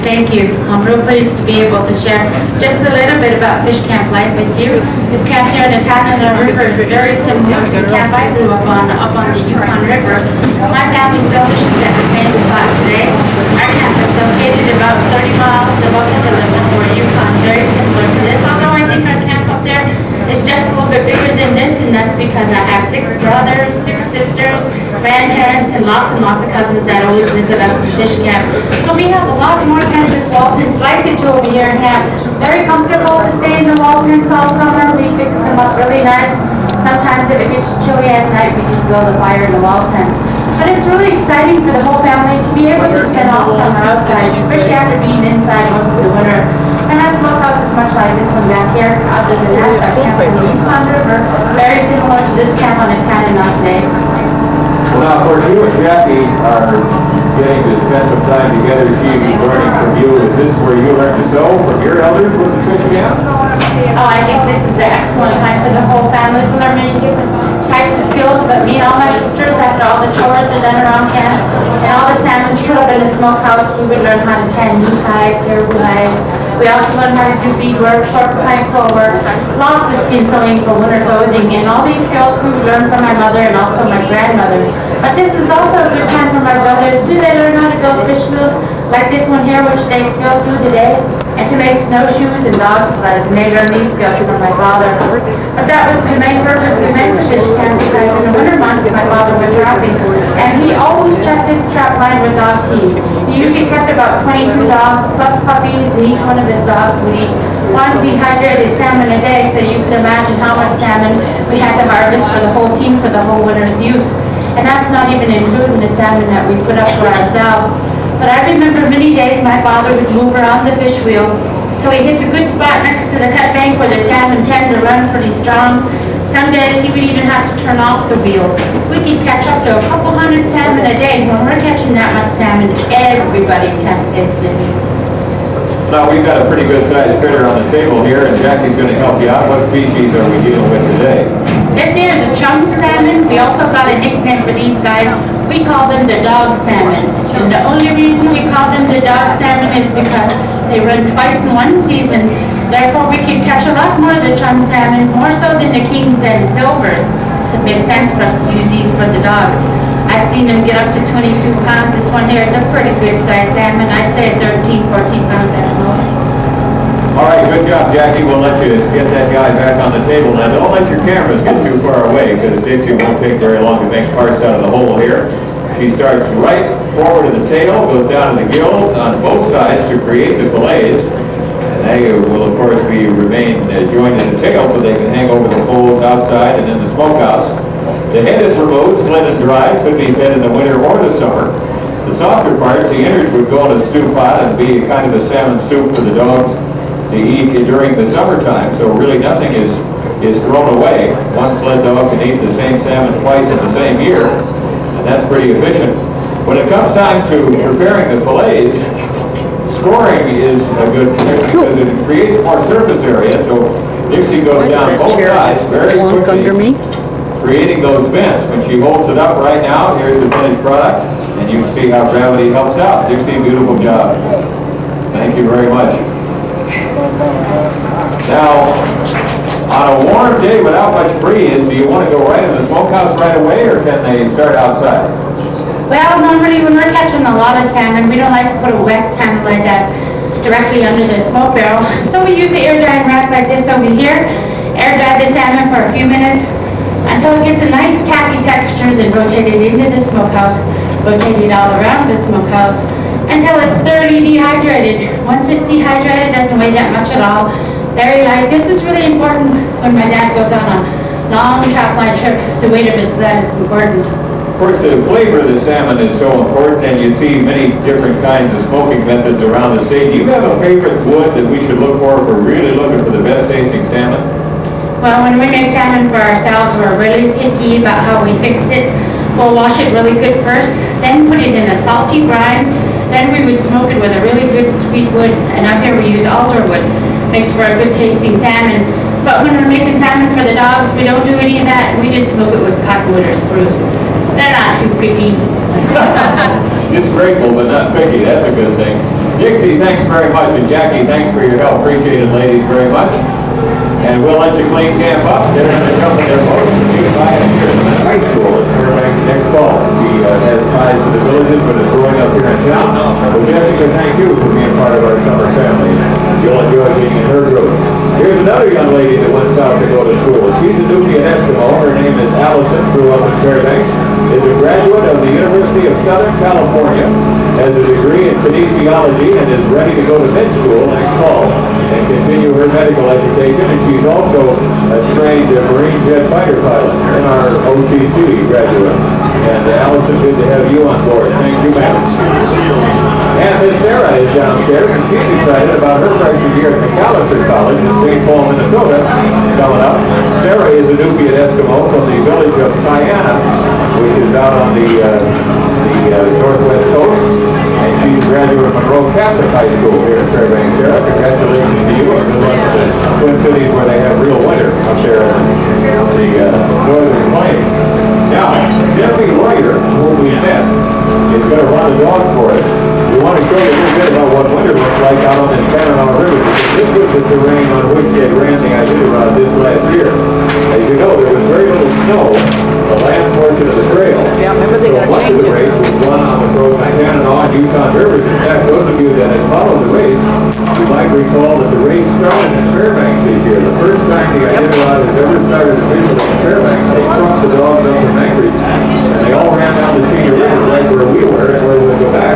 Thank you. I'm real pleased to be able to share just a little bit about fish camp life with you. This camp here in the Tanana River is very similar to the camp I grew up on the Yukon River. My family still fishes at the same spot today. Our camp is located about 30 miles above the village of Fort Yukon, very similar to this. Although I think our camp up there is just a little bit bigger than this, and that's because I have 6 brothers, 6 sisters, grandparents, and lots of cousins that always visit us in fish camp. So we have a lot more tents as wall tents like it over here and have very comfortable to stay in the wall tents all summer. We fix them up really nice. Sometimes if it gets chilly at night, we just build a fire in the wall tents. But it's really exciting for the whole family to be able to spend all summer outside, especially after being inside most of the winter. And our smokehouse is much like this one back here. Other than that, our camp on the Yukon River, very similar to this camp on the Tanana today. Well, now, of course, you and Jackie are getting to spend some time together. She's learning from you. Is this where you learned to sew from your elders? Was it fish camp? Oh, I think this is an excellent time for the whole family to learn many different types of skills. But me and all my sisters, after all the chores are done around camp and all the salmon's put up in the smokehouse, we would learn how to tan moose hide, caribou hide. We also learned how to do beadwork, porcupine quill work, lots of skin sewing for winter clothing, and all these skills we learned from my mother and also my grandmother. But this is also a good time for my brothers too. They learn how to build fish wheels like this one here, which they still do today, and to make snowshoes and dog sleds, and they learned these skills from my father. But that was the main purpose we went to fish camp, because in the winter months my father was trapping, and he always checked his trap line with dog teeth. He usually kept about 22 dogs plus puppies, and each one of his dogs would eat 1 dehydrated salmon a day, so you can imagine how much salmon we had to harvest for the whole team for the whole winter's use. And that's not even including the salmon that we put up for ourselves. But I remember many days my father would move around the fish wheel till he hits a good spot next to the cut bank where the salmon tend to run pretty strong. Some days he would even have to turn off the wheel. We could catch up to a couple hundred salmon a day. When we're catching that much salmon, everybody in camp stays busy. Now, we've got a pretty good sized critter on the table here, and Jackie's going to help you out. What species are we dealing with today? This here is a chunk salmon. We also got a nickname for these guys. We call them the dog salmon. And the only reason we call them the dog salmon is because they run twice in one season. Therefore, we can catch a lot more of the chum salmon, more so than the kings and the silvers. So it makes sense for us to use these for the dogs. I've seen them get up to 22 pounds. This one here is a pretty good sized salmon. I'd say 13, 14 pounds at most. All right, good job, Jackie. We'll let you get that guy back on the table. Now, don't let your cameras get too far away, because Dixie won't take very long to make parts out of the hole here. She starts right forward of the tail, goes down to the gills on both sides to create the fillets. And they will, of course, remain joined in the tail so they can hang over the poles outside and in the smokehouse. The head is removed, split and dried, could be fed in the winter or the summer. The softer parts, the innards, would go in a stew pot and be kind of a salmon soup for the dogs to eat during the summertime. So really nothing is thrown away. One sled dog can eat the same salmon twice in the same year, and that's pretty efficient. When it comes time to preparing the fillets, scoring is a good trick because it creates more surface area. So Dixie goes down both sides very quickly, creating those vents. When she holds it up right now, here's the finished product, and you can see how gravity helps out. Dixie, beautiful job. Thank you very much. Now, on a warm day without much breeze, do you want to go right in the smokehouse right away, or can they start outside? Well, normally when we're catching a lot of salmon, we don't like to put a wet salmon like that directly under the smoke barrel. So we use the air drying rack like this over here, air dry the salmon for a few minutes until it gets a nice tacky texture, then rotate it into the smokehouse, rotate it all around the smokehouse until it's thoroughly dehydrated. Once it's dehydrated, it doesn't weigh that much at all. Very light. This is really important when my dad goes on a long trap line trip. The weight of his sled is important. Of course, the flavor of the salmon is so important, and you see many different kinds of smoking methods around the state. Do you have a favorite wood that we should look for if we're really looking for the best tasting salmon? Well, when we make salmon for ourselves, we're really picky about how we fix it. We'll wash it really good first, then put it in a salty brine. Then we would smoke it with a really good sweet wood, and out here we use alder wood. Makes for a good tasting salmon. But when we're making salmon for the dogs, we don't do any of that. We just smoke it with cottonwood or spruce. They're not too picky. It's grateful, but not picky. That's a good thing. Dixie, thanks very much. And Jackie, thanks for your help. Appreciate it, ladies, very much. And we'll let you clean camp up. They're going to come in their boats and be by us here in the high school at Fairbanks next fall. He has ties to the villages, but is growing up here in town. Well, Jessica, thank you for being part of our summer family. You'll enjoy being in her group. Here's another young lady that went south to go to school. She's a Nubian Eskimo. Her name is Allison, grew up in Fairbanks, is a graduate of the University of Southern California, has a degree in kinesiology, and is ready to go to med school next fall and continue her medical education. And she's also a trained Marine jet fighter pilot in our OTC graduate. And Allison, good to have you on board. Thank you, ma'am. And Miss Sarah is downstairs, and she's excited about her freshman year at McAllister College in St. Paul, Minnesota, coming up. Sarah is a Nubian Eskimo from the village of Sienna, which is out on the northwest coast. And she's a graduate of Monroe Catholic High School here in Fairbanks. Sarah, congratulations to you. And good luck to the Twin Cities where they have real winter up there in the northern plains. Now, Jeffy Reuter, who we met, is going to run the dogs for us. We want to show you a little bit about what winter looks like out on the Tanana River. This was the terrain on which they ran the Iditarod this last year. As you know, there was very little snow, the land portion of the trail. Yeah, remember they got much of the race was run on the frozen Tanana and Yukon rivers. In fact, those of you that had followed the race, you might recall that the race started in Fairbanks this year. The first time the Iditarod has ever started officially in Fairbanks, they took the dogs up from Anchorage, and they all ran down the Cedar River right where we were and where we'll go back.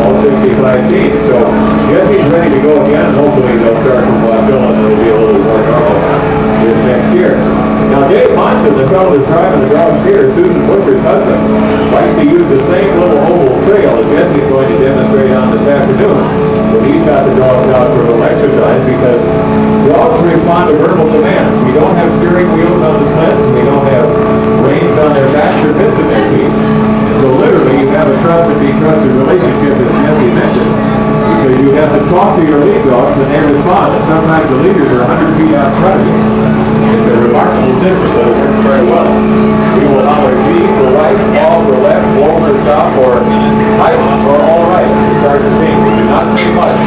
All 65 teams. So Jesse's ready to go again, and hopefully they'll start from Waukilla and it'll be a little more normal this next year. Now Dave Monson, the fellow that's driving the dogs here, Susan Butcher's husband, likes to use the same little oval trail that Jesse's going to demonstrate on this afternoon. So he's got the dogs out for a little exercise because dogs respond to verbal commands. We don't have steering wheels on the sleds, we don't have reins on their backs or bits in their feet. So literally, you have a trusted relationship, as Jesse mentioned, because you have to talk to your lead dogs and they respond. And sometimes the leaders are 100 feet out in front of you. It's a remarkable system, but it works very well. We will holler G for right, all for left, blow for stop, or height, or all right. Sergeant Pink, we do not say much.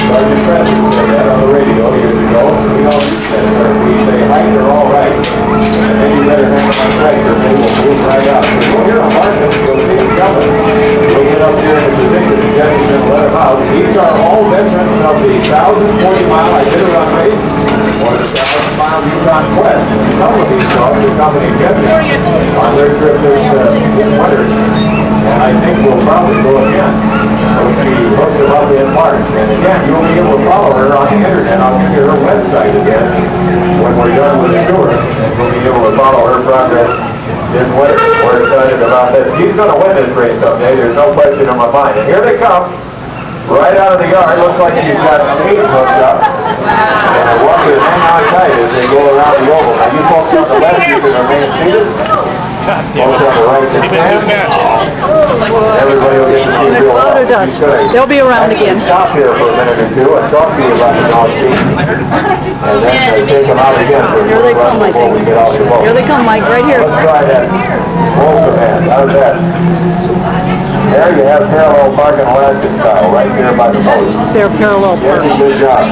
Sergeant Preston said that on the radio years ago. We all use that term. We say height or all right. And then you better hang on right, or they will move right up. So you'll hear them barking, you'll see them coming. We'll get up here in the position, and Jesse's going to let them out. These are all veterans of the 1,040-mile Iditarod race, or the 1,000-mile Utah on quest. Some of these dogs accompany Jesse on their trip this winter. And I think we'll probably go again. When she hooks them up in March. And again, you'll be able to follow her on the internet. I'll give you her website again when we're done with the tour. And you'll be able to follow her progress this winter. We're excited about this. She's going to win this race someday. There's no question in my mind. And here they come. Right out of the yard. Looks like she's got 8 hooked up. And I want you to hang on tight as they go around the oval. Now you folks on the left, you can remain seated. Folks on the right can stand. Everybody will get to see real Cloud of dust. They'll be around again. Stop here for a minute or two and talk to you about the dog feed. And then take them out again. Here they come, I think. Here they come, Mike, right here. Let's try that. Roll command. How's that? There you have parallel parking Alaska style, right here by the boat. They're parallel parking. Yes, good job.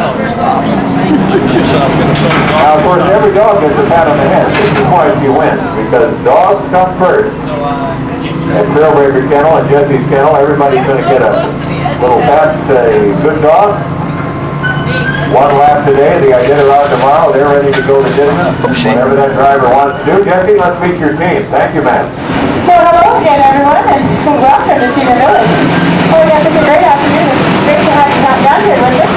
Now, of course, every dog gets a pat on the head. This is why she wins, because dogs come first. At Trailbreaker Kennel and Jesse's Kennel, everybody's going to get a little pat, a good dog. 1 lap today, they got dinner out tomorrow, they're ready to go to dinner. Whatever that driver wants to do. Jesse, let's meet your team. Thank you, ma'am. Well, hello again, everyone, and welcome to Cedar Village. Oh, yes, it's a great afternoon. It's great to have you down here with us.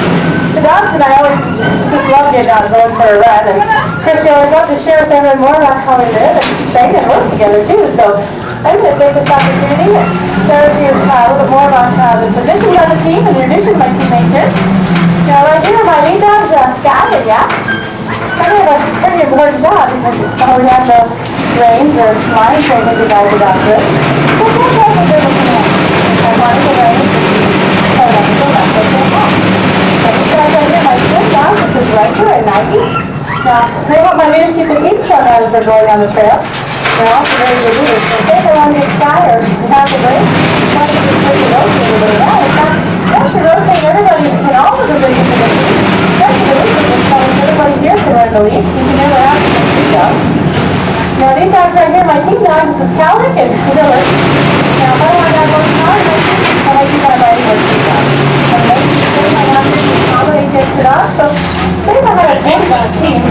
The dogs and I always just love getting out and going for a run, and Chris, we always love to share with everyone more about how we live and train and work together, too. So I'm going to take this opportunity and share with you a little bit more about the positions on the team and the addition of my teammates here. Now, right here, my lead dog's Scott, and yeah, I have a pretty important job because we have the reins or line train that you guys are down to. So that's what we're doing tonight. I wanted the reins to hold up so that's what they have. So you guys right here, my twin dog, which is Riker and Nike. Now, they want my leaders to keep the heat shut out as they're going down the trail. They're also very good leaders. So if they want to get sky or have the reins, why don't you just take the rotate a little bit? Once you rotate, everybody can also do the lead to the lead. Especially the lead is telling everybody here can run the lead. You can never ask them to do. Now these dogs right here, my team dogs, this is Calic and Miller. Now if I want to have one car, I like you guys riding with these dogs. And make sure my dogs can accommodate this to dogs. So they know how to take on a team.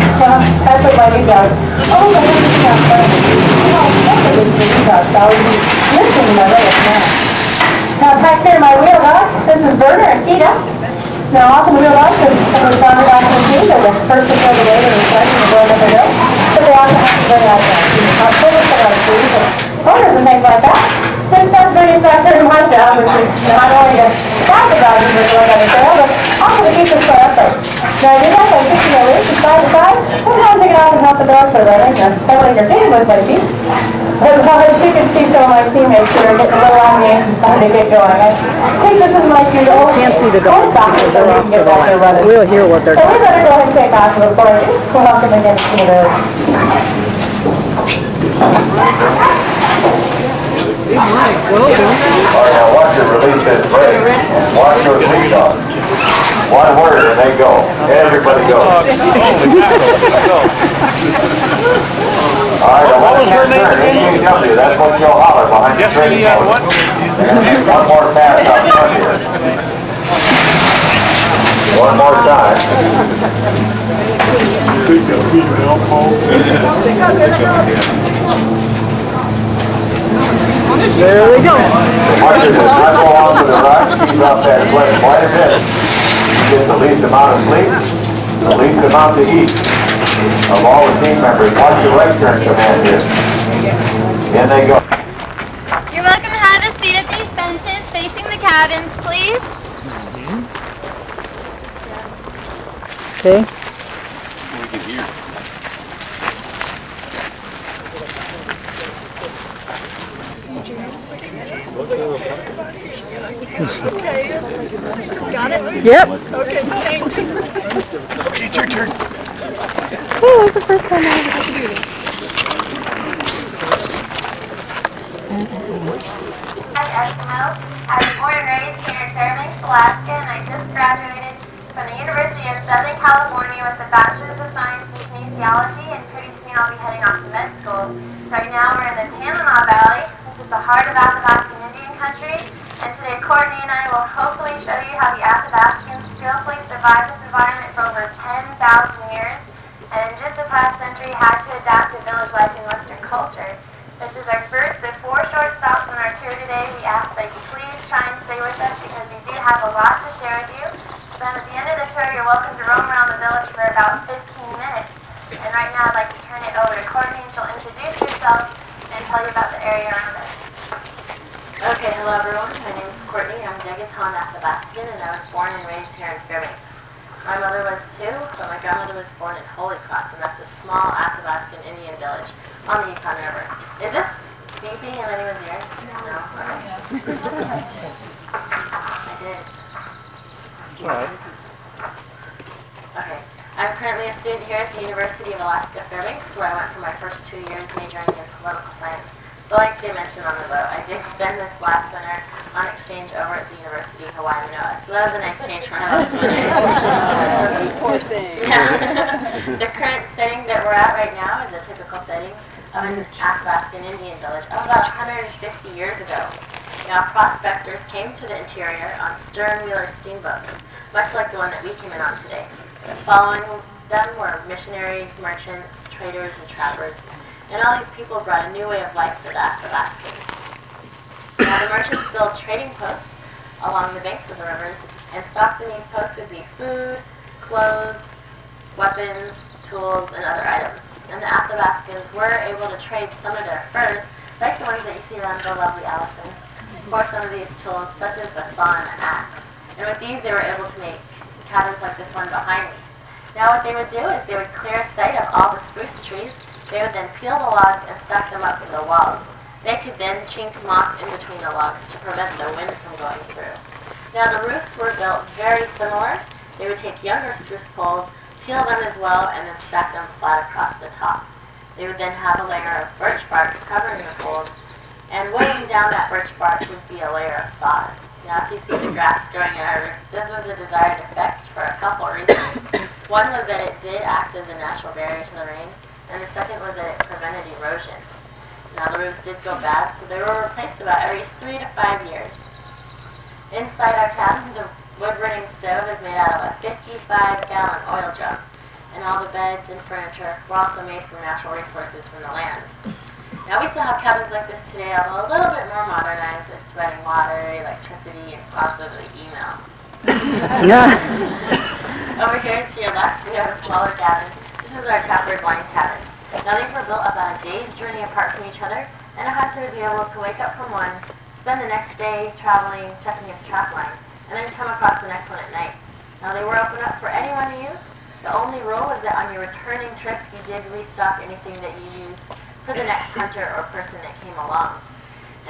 That's what my new dogs. Oh, my new dogs. These dogs. I would be listening to my latest man. Now back here, my wheel dog. This is Berner and Kita. Now often the wheel dogs are some of the founder dogs on the team. They're the first to throw the weight and the second to go up the hill. But they also have to bring out our service and our food and owners and things like that. Since that's very my job, which is not only to stop the dogs that are going on the trail, but also to keep them so upright. Now I do that by fixing their weight from side to side. Sometimes they can often help the dogs for running or settling their feet with maybe. But as you can see, some of my teammates here are getting a little on the end and to get going. I think this is like your old Can't see the dogs because they're off to the left. We'll hear what they're so talking we better go ahead and take off before we welcome again to the All right, now watch her release this brake and watch your lead dog. One word and they go. Everybody go. All right, now what was her name again? AEW, that's what you'll holler behind the training post. One more pass up front here. One more time. There we go. Watch it, not go on to the right, keep up that flame quite a bit. Get the least amount of sleep, the least amount to eat of all the team members. Watch the right turn command here. In they go. You're welcome to have a seat at these benches facing the cabins, please. Okay. Got it? Yep. Okay, thanks. Okay, it's your turn. Oh, it's the first time I ever got to do this. I'm Eskimo. I was born and raised here in Fairbanks, Alaska, and I just graduated from the University of Southern California with a Bachelor's of Science in Kinesiology, and pretty soon I'll be heading off to med school. Right now we're in the Tanana Valley. This is the heart of Athabascan Indian country, and today Courtney and I will hopefully show you how the Athabascans skillfully survived this environment for over 10,000 years. And in just the past century, country had to adapt to village life in Western culture. This is our first of 4 short stops on our tour today. We ask that you please try and stay with us because we do have a lot to share with you. Then at the end of the tour, you're welcome to roam around the village for about 15 minutes. And right now, I'd like to turn it over to Courtney. She'll introduce herself and tell you about the area around us. Okay, hello everyone. My name is Courtney. I'm Degaton Athabascan, and I was born and raised here in Fairbanks. My mother was too, but my grandmother was born in Holy Cross, and that's a small Athabascan Indian village on the Yukon River. Is this beeping in anyone's ear? No. I did. Okay. I'm currently a student here at the University of Alaska Fairbanks, where I went for my first 2 years majoring in political science. But like they mentioned on the boat, I did spend this last winter on exchange over at the University of Hawaii, Manoa. So that was a nice change from last winter. Poor thing. Yeah. The current setting that we're at right now is a typical setting of an Athabascan Indian village of about 150 years ago. Now, prospectors came to the interior on stern-wheeler steamboats, much like the one that we came in on today. Following them were missionaries, merchants, traders, and trappers. And all these people brought a new way of life to the Athabascans. Now the merchants built trading posts along the banks of the rivers, and stocked in these posts would be food, clothes, weapons, tools, and other items. And the Athabascans were able to trade some of their furs, like the ones that you see around the lovely Allison, for some of these tools, such as the saw and the axe. And with these, they were able to make cabins like this one behind me. Now what they would do is they would clear a site of all the spruce trees. They would then peel the logs and stack them up in the walls. They could then chink moss in between the logs to prevent the wind from going through. Now the roofs were built very similar. They would take younger spruce poles, peel them as well, and then stack them flat across the top. They would then have a layer of birch bark covering the poles, and weighing down that birch bark would be a layer of sod. Now if you see the grass growing in our roof, this was a desired effect for a couple reasons. One was that it did act as a natural barrier to the rain, and the second was that it prevented erosion. Now the roofs did go bad, so they were replaced about every 3 to 5 years. Inside our cabin, the wood-burning stove is made out of a 55-gallon oil drum, and all the beds and furniture were also made from natural resources from the land. Now we still have cabins like this today, although a little bit more modernized with running water, electricity, and possibly email. Yeah. Over here to your left, we have a smaller cabin. This is our trapper's line cabin. Now these were built about a day's journey apart from each other, and a hunter would be able to wake up from one, spend the next day traveling, checking his trap line, and then come across the next one at night. Now they were open up for anyone to use. The only rule was that on your returning trip, you did restock anything that you used for the next hunter or person that came along.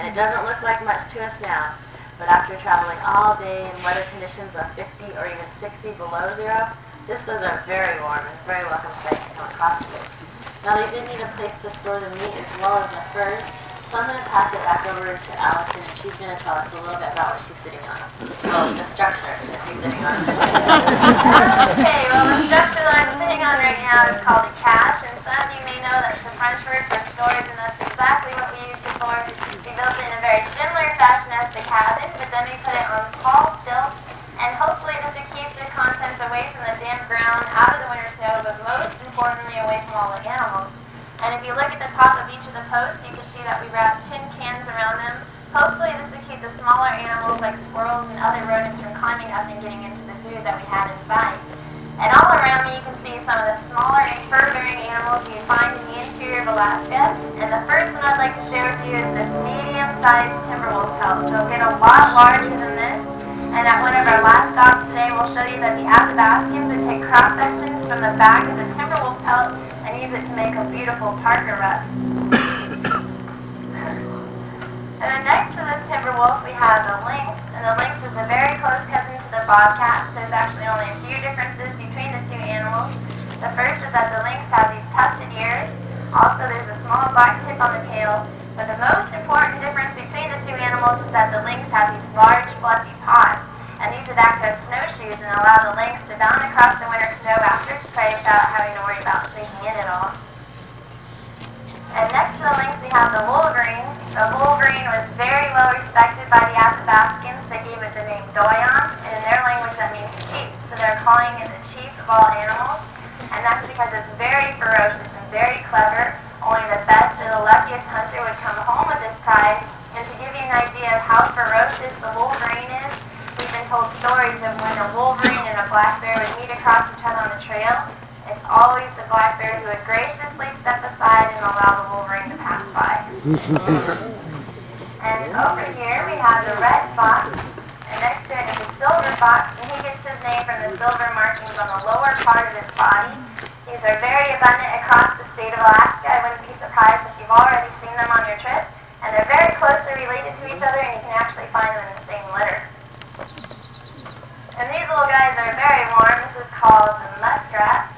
And it doesn't look like much to us now, but after traveling all day in weather conditions of 50 or even 60 below zero, this was a very warm and very welcome sight to come across to. Now they did need a place to store the meat as well as the furs, so I'm going to pass it back over to Allison, and she's going to tell us a little bit about what she's sitting on. Well, the structure that she's sitting on. Okay, well the structure that I'm sitting on right now is called a cache, and some of you may know that it's a French word for storage, and that's exactly what we used it for. We built it in a very similar fashion as the cabin, but then we put it on tall stilts, and hopefully this would keep the contents away from the damp ground, out of the winter snow, but most importantly away from all the animals. And if you look at the top of each of the posts, you can see that we wrapped tin cans around them. Hopefully this would keep the smaller animals like squirrels and other rodents from climbing up and getting into the food that we had inside. And all around me you can see some of the smaller and fur-bearing animals you find in the interior of Alaska. And the first one I'd like to share with you is this medium-sized timber wolf pelt. They'll get a lot larger than this. And at one of our last stops today, we'll show you that the Athabascans would take cross-sections from the back of the timber wolf pelt and use it to make a beautiful parka rug. And then next to this timber wolf, we have the lynx. And the lynx is a very close cousin to the bobcat. There's actually only a few differences between the two animals. The first is that the lynx have these tufted ears. Also, there's a small black tip on the tail. But the most important difference between the two animals is that the lynx have these large, fluffy paws, and these would act as snowshoes and allow the lynx to bound across the winter snow after its prey without having to worry about sinking in at all. And next to the lynx we have the wolverine. The wolverine was very well respected by the Athabascans. They gave it the name Doyon, and in their language that means chief. So they're calling it the chief of all animals, and that's because it's very ferocious and very clever. Only the best or the luckiest hunter would come home with this prize. And to give you an idea of how ferocious the wolverine is, we've been told stories of when a wolverine and a black bear would meet across each other on a trail. It's always the black bear who would graciously step aside and allow the wolverine to pass by. And over here we have the red fox, and next to it is a silver fox, and he gets his name from the silver markings on the lower part of his body. These are very abundant across the state of Alaska. I wouldn't be surprised if you've already seen them on your trip. And they're very closely related to each other, and you can actually find them in the same litter. And these little guys are very warm. This is called the muskrat.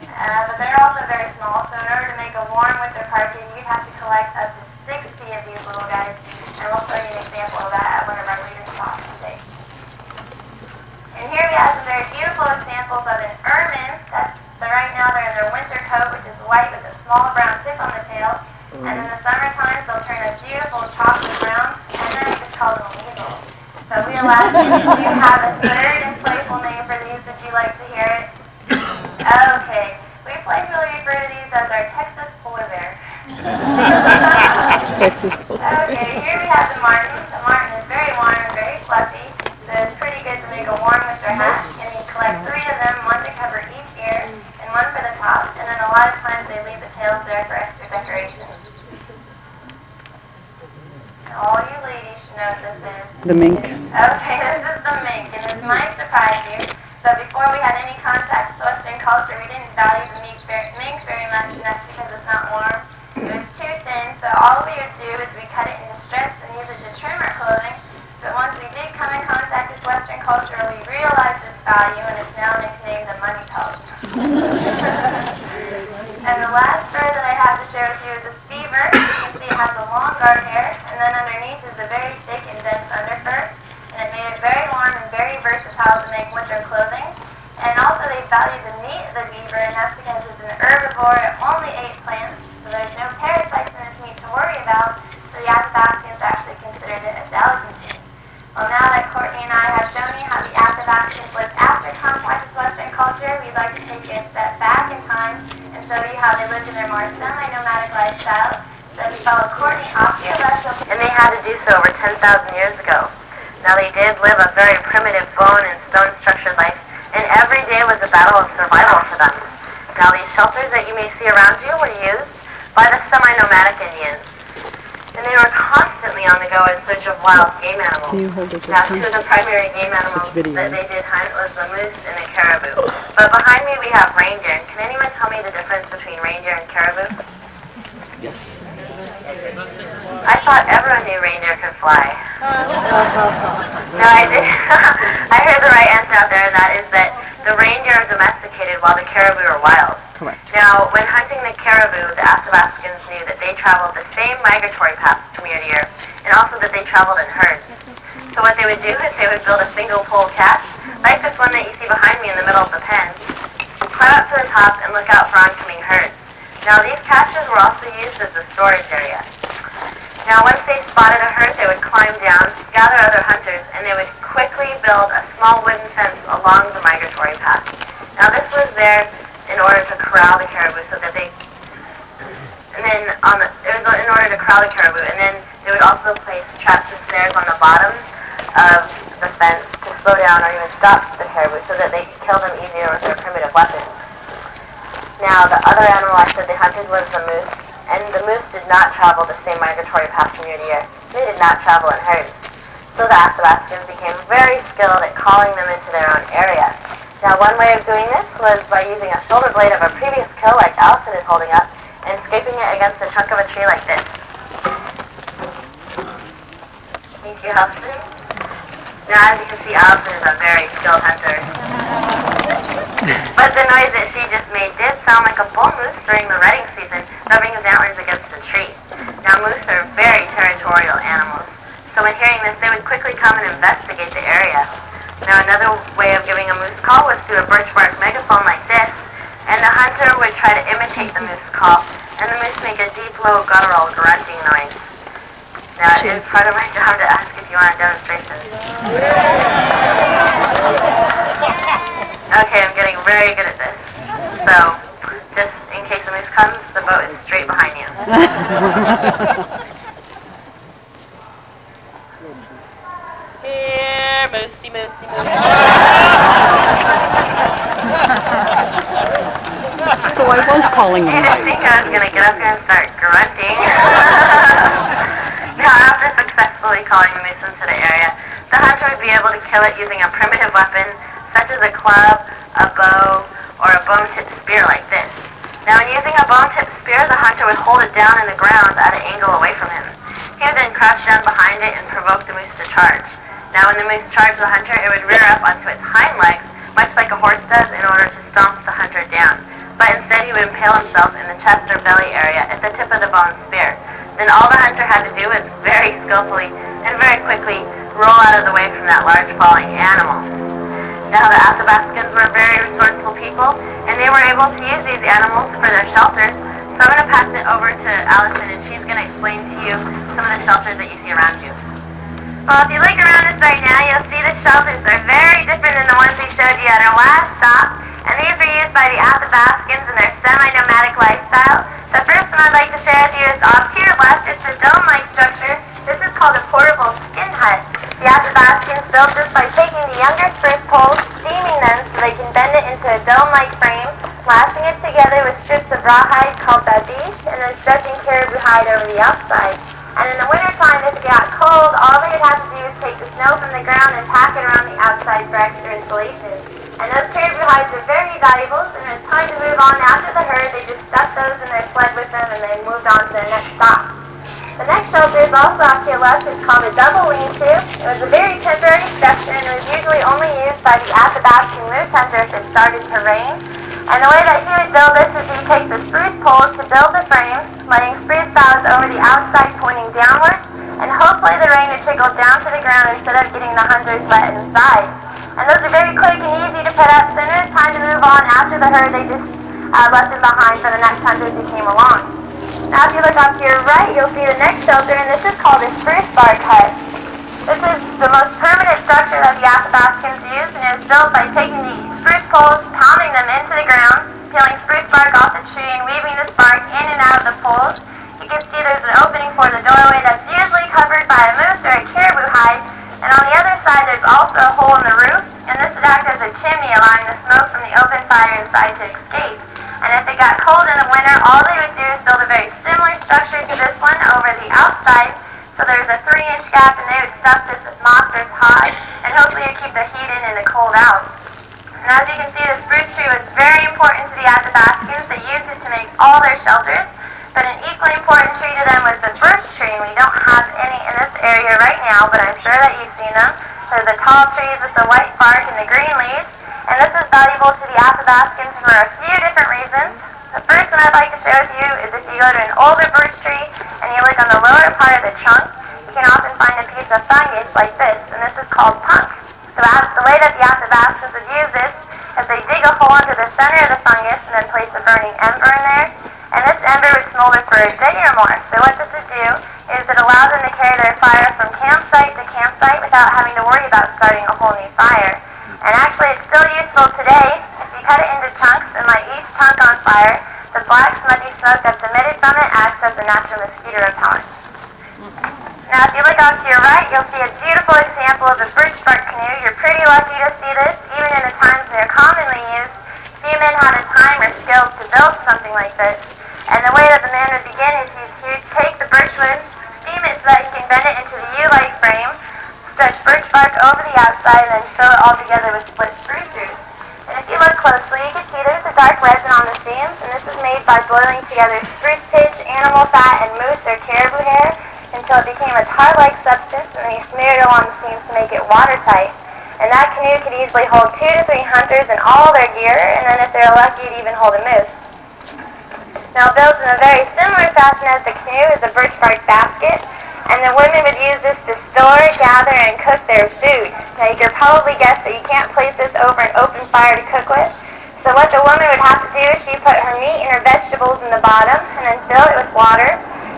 But they're also very small, so in order to make a warm winter parka, you'd have to collect up to 60 of these little guys, and we'll show you an example of that at one of our leader stops today. And here we have some very beautiful examples of an ermine. So right now they're in their winter coat, which is white with a small brown tip on the tail. And in the summer times, they'll turn a beautiful chocolate brown, and then it's called a weasel. So we Alaskans do have a third and playful name for these if you like to hear it. Okay, we playfully refer to these as our Texas polar bear. Okay, here we have the martin. The martin is very warm and very fluffy, so it's pretty good to make a warm winter hat. And you collect 3 of them, one to cover each ear, and one for the top. And then a lot of times they leave the tails there for extra decoration. And all you ladies should know what this is. The mink. Okay, this is the mink, and this might surprise you. But before we had any contact with Western culture, we didn't value the mink very much, and that's because it's not warm. It was too thin, so all we would do is we cut it into strips and use it to trim our clothing. But once we did come in contact with Western culture, we realized its value, and it's now nicknamed the money pelt. And the last bird that I have to share with you is this beaver. You can see it has a long guard hair, and then underneath is a very thick and dense underfur. And it made it very warm and very versatile to make winter clothing. And also they value the meat of the beaver, and that's because it's an herbivore. It only ate plants, so there's no parasites in its meat to worry about. So the Athabascans actually considered it a delicacy. Well, now that Courtney and I have shown you how the Athabascans lived after contact with Western culture, we'd like to take you a step back in time and show you how they lived in their more semi-nomadic lifestyle. So we followed Courtney off to your left, and they had to do so over 10,000 years ago. Now they did live a very primitive bone and stone structured life, and every day was a battle of survival for them. Now these shelters that you may see around you were used by the semi-nomadic Indians, and they were constantly on the go in search of wild game animals. Can you hold it Now 2 of the primary game animals that they did hunt was the moose and the caribou. But behind me we have reindeer. Can anyone tell me the difference between reindeer and caribou? Yes. I thought everyone knew reindeer could fly. No, I did. I heard the right answer out there, and that is that the reindeer are domesticated while the caribou are wild. Correct. Now, when hunting the caribou, the Athabascans knew that they traveled the same migratory path from year to year, and also that they traveled in herds. So what they would do is they would build a single pole cache, like this one that you see behind me in the middle of the pen, climb up to the top and look out for oncoming herds. Now these caches were also used as a storage area. Now once they spotted a herd, they would climb down, gather other hunters, and they would quickly build a small wooden fence along the migratory path. Now this was there in order to corral the caribou so that they, and then it was in order to corral the caribou, and then they would also place traps and snares on the bottom of the fence to slow down or even stop the caribou so that they could kill them easier with their primitive weapons. Now the other animal I said they hunted was the moose, and the moose did not travel the same migratory path from year to year. They did not travel in herds. So the Athabascans became very skilled at calling them into their own area. Now one way of doing this was by using a shoulder blade of a previous kill like Allison is holding up and scraping it against the trunk of a tree like this. Thank you, Allison. Now as you can see, Allison is a very skilled hunter. But the noise that she just made did sound like a bull moose during the rutting season, rubbing his antlers against a tree. Now moose are very territorial animals, so when hearing this, they would quickly come and investigate the area. Now another way of giving a moose call was through a birch bark megaphone like this, and the hunter would try to imitate the moose call, and the moose make a deep, low, guttural grunting noise. Now it is part of my job to ask if you want a demonstration. Okay, I'm getting very good at this. So, just in case the moose comes, the boat is straight behind you. Here, moosey, moosey, moosey. So I was calling him You didn't right. think I was going to get up here and start grunting. Now, after successfully calling the moose into the area, the hunter would be able to kill it using a primitive weapon, such as a club, a bow, or a bone-tipped spear like this. Now, when using a bone-tipped spear, the hunter would hold it down in the ground at an angle away from him. He would then crouch down behind it and provoke the moose to charge. Now, when the moose charged the hunter, it would rear up onto its hind legs, much like a horse does, in order to stomp the hunter down. But instead, he would impale himself in the chest or belly area at the tip of the bone spear. Then all the hunter had to do was very skillfully and very quickly roll out of the way from that large falling animal. Now, the Athabascans were very resourceful people, and they were able to use these animals for their shelters. So I'm going to pass it over to Allison, and she's going to explain to you some of the shelters that you see around you. Well, if you look around us right now, you'll see the shelters are very different than the ones we showed you at our last stop. And these are used by the Athabascans in their semi-nomadic lifestyle. The first one I'd like to share with you is off to your left. It's a dome-like structure. This is called a portable skin hut. The Athabascans built this by taking the younger spruce poles, steaming them so they can bend it into a dome-like frame, lashing it together with strips of rawhide called babiche, and then stretching caribou hide over the outside. And in the wintertime, if it got cold, all they would have to do is take the snow from the ground and pack it around the outside for extra insulation. And those caribou hides are very valuable, so when it's time to move on after the herd, they just stuffed those in their sled with them and they moved on to their next stop. The next shelter is also off to your left. It's called a double lean-to. It was a very temporary structure, and it was usually only used by the Athabascan moose hunter if it started to rain. And the way that he would build this is he'd take the spruce poles to build the frame, letting spruce boughs over the outside pointing downwards, and hopefully the rain would trickle down to the ground instead of getting the hunters wet inside. And those are very quick and easy to put up, so when it was time to move on after the herd, they just left them behind for the next hunters who came along. Now if you look off to your right, you'll see the next shelter, and this is called a spruce bark hut. This is the most permanent structure that the Athabascans used, and it was built by taking the spruce poles, pounding them into the ground, peeling spruce bark off the tree, and weaving the bark in and out of the poles. You can see there's an opening for the doorway that's usually covered by a moose or a caribou hide, and on the other side there's also a hole in the roof, and this would act as a chimney allowing the smoke from the open fire inside to escape. And if it got cold in the winter, all they would do is build a very similar structure to this one over the outside, so there's a 3-inch gap, and they would stuff this with moss or hide, and hopefully it'd keep the heat in and the cold out. And as you can see, the spruce tree was very important to the Athabascans. They used it to make all their shelters, but an equally important tree to them was the birch tree. We don't have any in this area right now, but I'm sure that you've seen them. They're the tall trees with the white bark and the green leaves, and this is valuable to the Athabascans for a few different reasons. The first one I'd like to share with you is if you go to an older birch tree and you look on the lower part of the trunk, you can often find a piece of fungus like this, and this is called punk. So the way that the Athabascans would use this is they dig a hole into the center of the fungus and then place a burning ember in there, and this ember would smolder for a day or more. So what this would do is it allows them to carry their fire from campsite to campsite without having to worry about starting a whole new fire. And actually it's still useful today. If you cut it into chunks and light each chunk on fire, the black smudgy smoke that's emitted from it acts as a natural mosquito repellent. Now if you look off to your right, you'll see a beautiful example of the birch bark canoe. You're pretty lucky to see this. Even in the times they're commonly used, few men had the time or skills to build something like this. And the way that the man would begin is he'd take the birch wood, steam it so that he can bend it into the U-like frame, stretch birch bark over the outside, and then sew it all together with split spruce roots. And if you look closely, you can see there's a dark resin on the seams, and this is made by boiling together spruce pitch, animal fat, and moose or caribou hair until it became a tar-like substance, and then you smeared it along the seams to make it watertight. And that canoe could easily hold 2 to 3 hunters and all their gear, and then if they're lucky, it'd even hold a moose. Now built in a very similar fashion as the canoe is a birch bark basket, and the women would use this to store, gather, and cook their food. Now you could probably guess that you can't place this over an open fire to cook with, so what the woman would have to do is she'd put her meat and her vegetables in the bottom, and then fill it with water,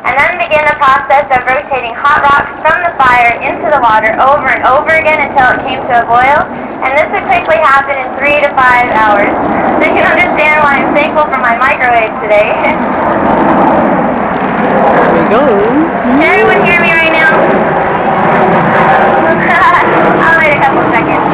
and then begin the process of rotating hot rocks from the fire into the water over and over again until it came to a boil. And this would quickly happen in 3 to 5 hours. So you can understand why I'm thankful for my microwave today. There he goes. Can everyone hear me right now? I'll wait a couple seconds.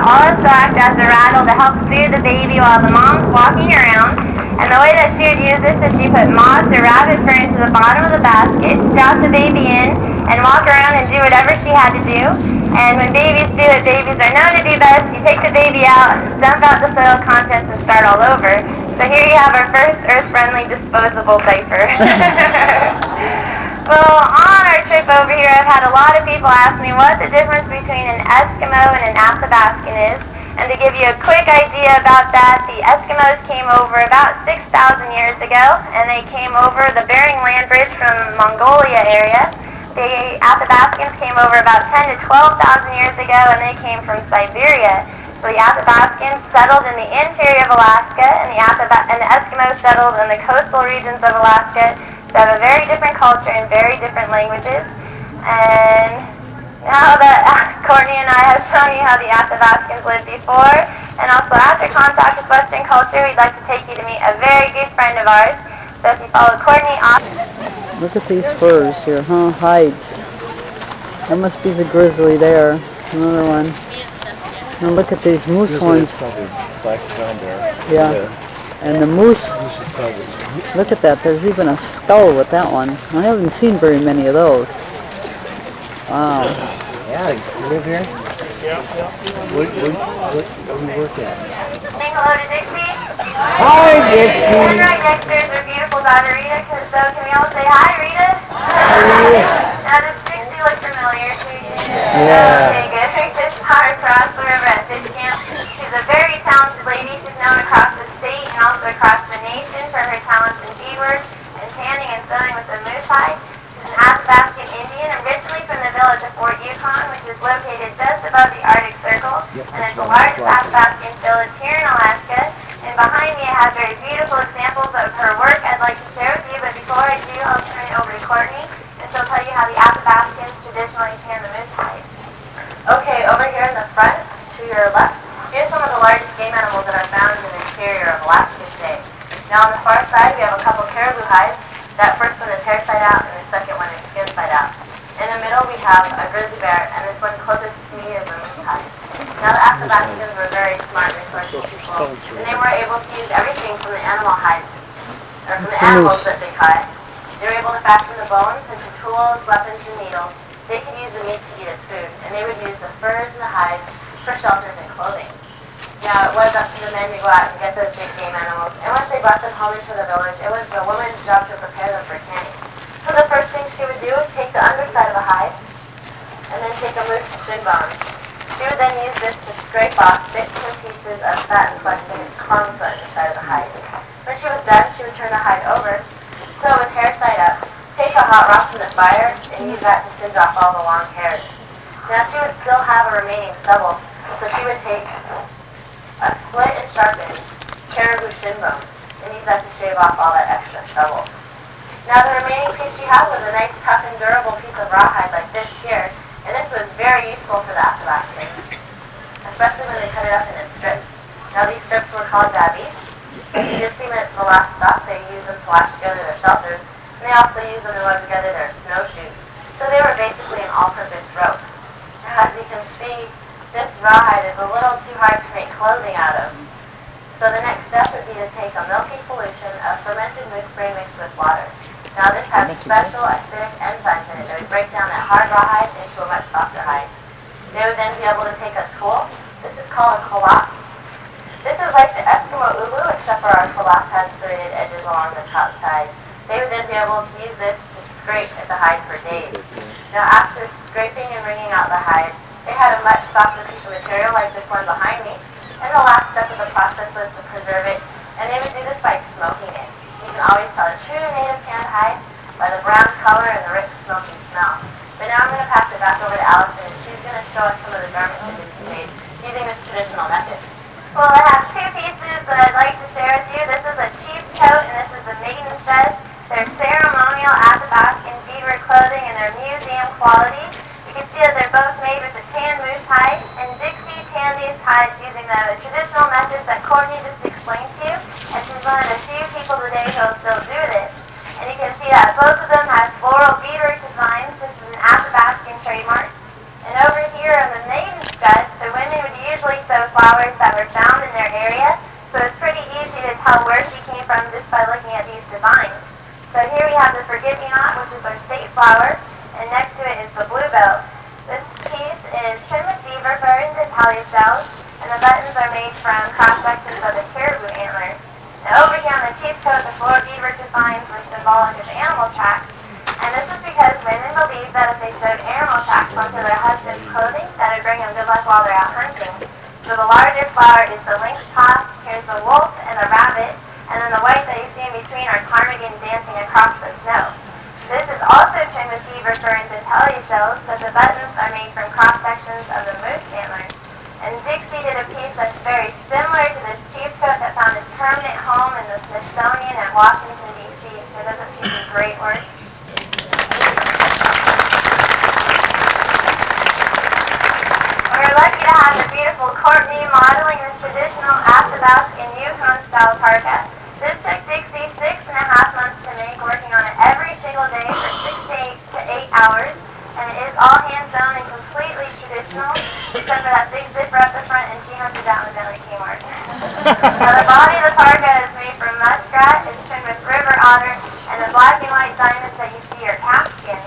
Also act as a rattle to help soothe the baby while the mom's walking around. And the way that she would use this is she put moss or rabbit fur into the bottom of the basket, strap the baby in, and walk around and do whatever she had to do. And when babies do what babies are known to do best, you take the baby out, dump out the soil contents, and start all over. So here you have our first earth-friendly disposable diaper. Well, on our trip over here, I've had a lot of people ask me what the difference between an Eskimo and an Athabascan is. And to give you a quick idea about that, the Eskimos came over about 6,000 years ago, and they came over the Bering Land Bridge from Mongolia area. The Athabascans came over about 10 to 12,000 years ago, and they came from Siberia. So the Athabascans settled in the interior of Alaska, and the Eskimos settled in the coastal regions of Alaska. They have a very different culture and very different languages. And now that Courtney and I have shown you how the Athabascans lived before, and also after contact with Western culture, we'd like to take you to meet a very good friend of ours. So if you follow Courtney off... Look at these furs here, huh? Hides. That must be the grizzly there. Another one. And look at these moose horns. Black brown bear. Yeah. And the moose, look at that, there's even a skull with that one. I haven't seen very many of those. Wow. Yeah, you live here? Yeah. Where do you work at? Say hello to Dixie. Hi, Dixie. And right next to her is her beautiful daughter Rita, so can we all say hi, Rita? Hi, Rita. Now does Dixie look familiar to you? Yeah. Okay, good. We just saw her across the river at fish camp. She's a very talented lady. She's known across the state and also across the nation for her talents in beadwork and tanning and sewing with the moose hide. She's an Athabascan Indian, originally from the village of Fort Yukon, which is located just above the Arctic Circle, and it's the largest Athabascan village here in Alaska. And behind me I have very beautiful examples of her work I'd like to share with you, but before I do, I'll turn it over to Courtney, and she'll tell you how the Athabascans traditionally tan the moose hide. Okay, over here in the front, to your left, here's some of the largest game animals that are found in the interior of Alaska today. Now on the far side, we have a couple caribou hides. That first one is hair side out, and the second one is skin side out. In the middle, we have a grizzly bear, and this one closest to me is a moose hide. Now the Athabascans were very smart and resourceful people, and they were able to use everything from the animal hides, or from the animals that they caught. They were able to fashion the bones into tools, weapons, and needles. They could use the meat to eat as food, and they would use the furs and the hides for shelters and clothing. Now, it was up to the men to go out and get those big game animals, and once they brought them home into the village, it was the woman's job to prepare them for tanning. So the first thing she would do is take the underside of a hide, and then take a moose shin bone. She would then use this to scrape off bits and pieces of fat and flesh that had clung to the underside of the hide. When she was done, she would turn the hide over, so it was hair side up. Take a hot rock from the fire, and use that to singe off all the long hairs. Now she would still have a remaining stubble, so she would take a split and sharpened caribou shin bone, and use that to shave off all that extra stubble. Now the remaining piece she had was a nice, tough, and durable piece of rawhide like this here, and this was very useful for the Athabascans, especially when they cut it up into strips. Now these strips were called babiche. You did see them at the last stop, they used them to lash together their shelters, and they also used them to web together their snowshoes. So they were basically an all-purpose rope. Now as you can see, this rawhide is a little too hard to make clothing out of. So the next step would be to take a milky solution of fermented moose spray mixed with water. Now this has special acidic enzymes in it that would break down that hard rawhide into a much softer hide. They would then be able to take a tool. This is called a kolass. This is like the Eskimo ulu, except for our kolass has serrated edges along the top sides. They would then be able to use this to scrape at the hide for days. Now, after scraping and wringing out the hide, they had a much softer piece of material like this one behind me, and the last step of the process was to preserve it, and they would do this by smoking it. You can always tell a true native tanned hide by the brown color and the rich smoky smell. But now I'm going to pass it back over to Allison, and she's going to show us some of the garments that Dixie made using this traditional method. Well, I have two pieces that I'd like to share with you. This is a chief's coat, and this is a maiden's dress. They're ceremonial Athabascan beadwork clothing, and they're museum quality. You can see that they're both made with a tan moose hide, and Dixie tanned these hides using the traditional methods that Courtney just explained to you, and she's one of the few people today who will still do this. And you can see that both of them have floral beadwork designs. This is an Athabascan trademark. And over here on the maiden's dress, the women would usually sew flowers that were found in their area, so it's pretty easy to tell where she came from just by looking at these designs. So here we have the forget-me-not, which is our state flower, and next to it is the bluebell. This piece is trimmed with beaver fur and Italia shells, and the buttons are made from cross-sections of the caribou antler. Now over here on the chief's coat, the floral beadwork designs were symbolic of animal tracks. And this is because women believed that if they sewed animal tracks onto their husband's clothing, that would bring them good luck while they're out hunting. So the larger flower is the lynx toss, here's the wolf and the rabbit, and then the white that you see in between are ptarmigan dancing across the snow. This is also trimmed with beaver fur and Italia shells, but the buttons are made from cross-sections of the moose antler. And Dixie did a piece that's very similar to this chief's coat that found its permanent home in the Smithsonian at Washington, D.C., so it does a piece of great work. We're lucky to have the beautiful Courtney modeling this traditional Athabascan Yukon-style parka. This took Dixie 6.5 months to make, working on it every single day for 6 to 8 hours, and it is all hand-sewn and completely traditional, except for that big zipper up the front, and she hunted down the Bentley Kmart. Now the body of the parka is made from muskrat, it's trimmed with river otter, and the black and white diamonds that you see are calfskin.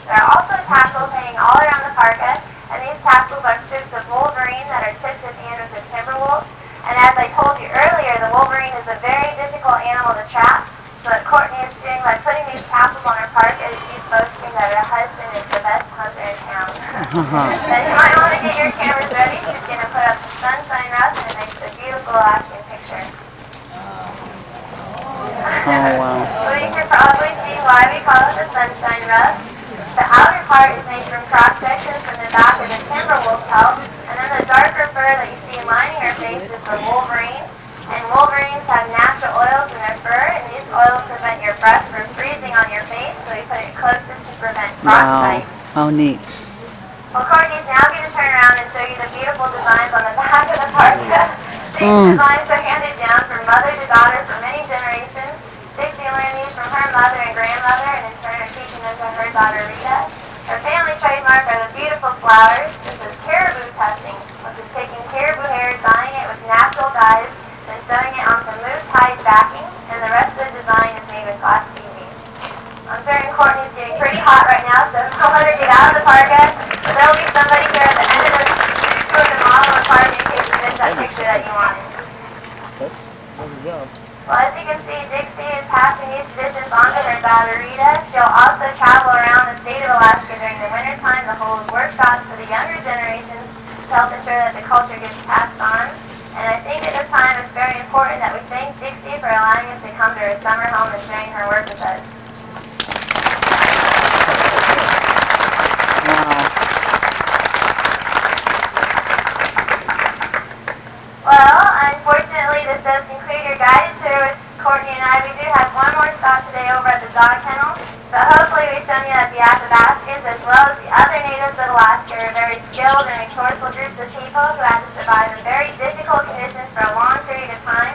There are also tassels hanging all around the parka, and these tassels are strips of wolverine that are tipped at the end with a timber wolf. And as I told you earlier, the wolverine is a very difficult animal to trap. So what Courtney is doing by putting these tassels on her parka is she's boasting that her husband is the best hunter in town. But you might want to get your cameras ready. She's going to put up the sunshine rough, and it makes a beautiful Alaskan picture. Oh, wow. So you can probably see why we call it the sunshine rough. The outer part is made from cross-sections from the back of the timber wolf pelt, and then the darker fur that you see lining her face is the wolverine. And wolverines have natural oils in their fur, and these oils prevent your breath from freezing on your face, so we put it closest to prevent frostbite. Wow. How neat. Well, Courtney's now going to turn around and show you the beautiful designs on the back of the parka. These designs are handed down from mother to daughter for many generations. Dixie learned these from her mother and grandmother, and in turn are teaching them to her daughter Rita. Her family trademark are the beautiful flowers. This is caribou tufting, which is taking caribou hair, dyeing it with natural dyes, then sewing it onto moose hide backing, and the rest of the design is made with glass TV. I'm certain Courtney's getting pretty hot right now, so I'll let her get out of the parka, but there will be somebody here at the end of the doing the model of the parka in case you missed that picture that you wanted. Well, as you can see, Dixie is passing these traditions on to her daughter Rita. She'll also travel around the state of Alaska during the wintertime to hold workshops for the younger generations to help ensure that the culture gets passed on. And I think at this time it's very important that we thank Dixie for allowing us to come to her summer home and sharing her work with us. Well, unfortunately, this does conclude your guided tour with Courtney and I. We do have one more stop today over at the dog kennel, but hopefully we've shown you that the Athabascans, as well as the other natives of Alaska, are very skilled and resourceful groups of people who have to survive in very difficult conditions for a long period of time.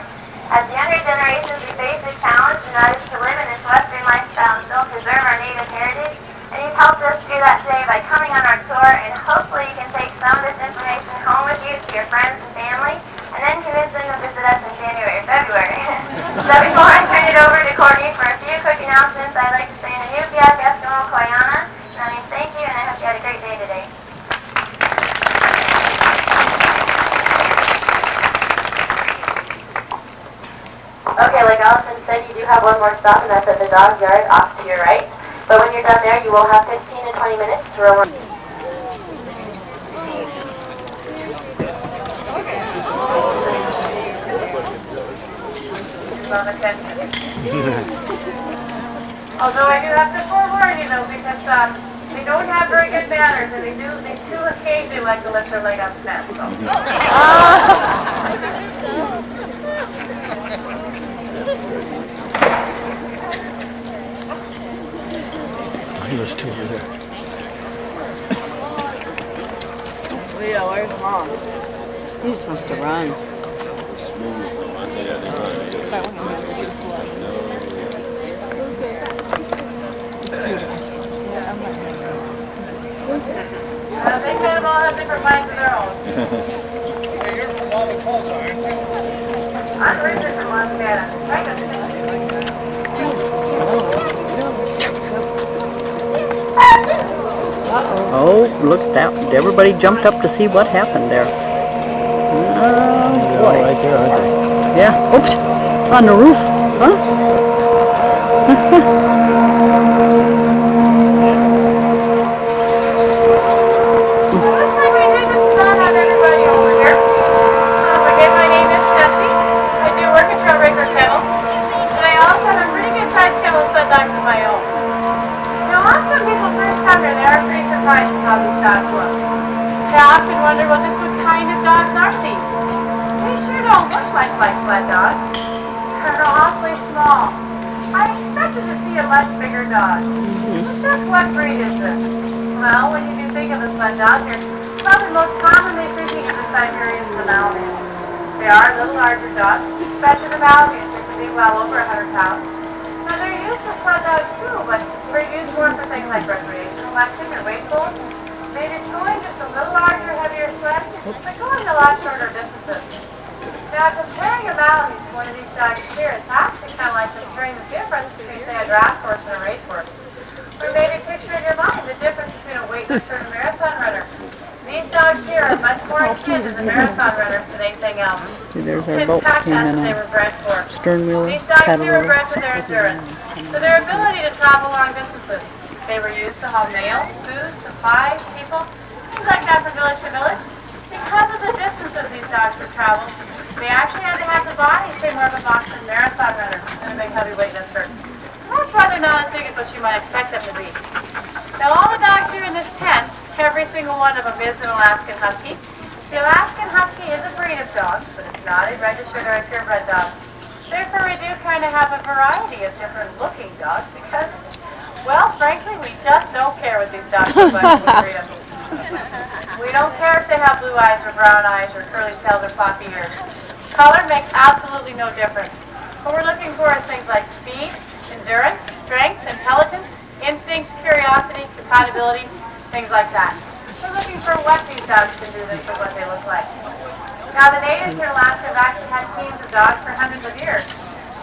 As the younger generations, we face a challenge, and that is to live in this Western lifestyle and still preserve our native heritage. And you've helped us do that today by coming on our tour, and hopefully you can take some of this information home with you to your friends and family, and then convince them to visit us in January or February. So before I turn it over to Courtney for a few quick announcements, I'd like to say Inupiaq, Eskimo, Koyana, and I mean thank you, and I hope you had a great day today. Okay, like Allison said, you do have one more stop, and that's at the dog yard off to your right. But when you're done there, you will have 15 to 20 minutes to roam around. Although I do have to forewarn you though, because they don't have very good manners, and they do occasionally like to lift their leg up the fence. So. There's two over there. Leo, where's Mom? He just wants to run. They kind of all have different minds of their own. You're from Montana, aren't you? I'm originally from Montana. Oh, look at that. Everybody jumped up to see what happened there. They're all right there, aren't they? Yeah. Oops. On the roof. Huh? Looks like we did just about have everybody over here. Again, my name is Jessie. I do work at Trailbreaker Kennels. And I also have a pretty good sized kennel of sled dogs of my own. Now, often when people first come here, they are pretty surprised at how these dogs look. They often wonder, well, just what kind of dogs are these? They sure don't look much like sled dogs. They're awfully small. I expected to see a much bigger dog. Just what breed is this? Well, when you do think of a sled dog, you're probably most commonly thinking of the Siberians and the Malamutes. They are a little larger dogs, especially the Malamutes, which can be well over 100 pounds. Now, they're used as sled dogs too, but they're used more for things like recreational electric or weight pulling. Maybe it's going just a little larger, heavier sled, but going a lot shorter distances. Now, comparing a Malamute to one of these dogs here, it's actually kind of like comparing the difference between, say, a draft horse and a racehorse. Or maybe picture in your mind the difference between a weightlifter and a marathon runner. These dogs here are much more akin to the marathon runners than anything else. See, there's our In boat fact, came that's in what they on were bred for. stern wheel, These dogs paddle here were wheel. bred for their endurance, for their ability to travel long distances. They were used to haul mail, food, supplies, people, things like that from village to village. Because of the distances these dogs would travel, they actually had to have the body, say, more of a boxer marathon runner than a big heavyweight lifter. That's why they're not as big as what you might expect them to be. Now, all the dogs here in this pen, every single one of them is an Alaskan Husky. The Alaskan Husky is a breed of dog, but it's not a registered or a purebred dog. Therefore, we do kind of have a variety of different looking dogs because, well, frankly, we just don't care what these dogs look like when we breed them. We don't care if they have blue eyes or brown eyes or curly tails or floppy ears. Color makes absolutely no difference. What we're looking for is things like speed, endurance, strength, intelligence, instincts, curiosity, compatibility, things like that. We're looking for what these dogs can do than for what they look like. Now, the natives here in Alaska have actually had teams of dogs for hundreds of years.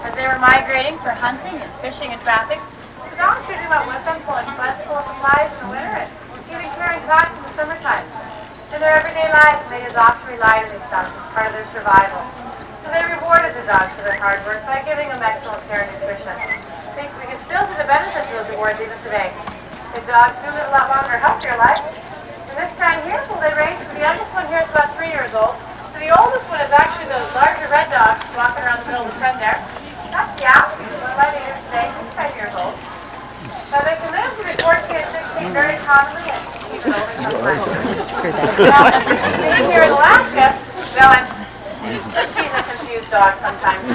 As they were migrating for hunting and fishing and trapping, the dogs usually went with them pulling sleds full of supplies in the winter and even carrying packs in the summertime. In their everyday lives, natives often relied on these dogs as part of their survival. So they rewarded the dogs for their hard work by giving them excellent care and nutrition. I think we can still see the benefits of those rewards even today. The dogs do live a lot longer, healthier lives. In this pen here, well, they range from the youngest one here is about 3 years old. So the oldest one is actually the larger red dog walking around the middle of the pen there. That's the Alfie, one of my natives today. He's 10 years old. Now they can live between 14 and 16 very commonly and even older sometimes. Now, being here in Alaska, well, she's a confused dog sometimes.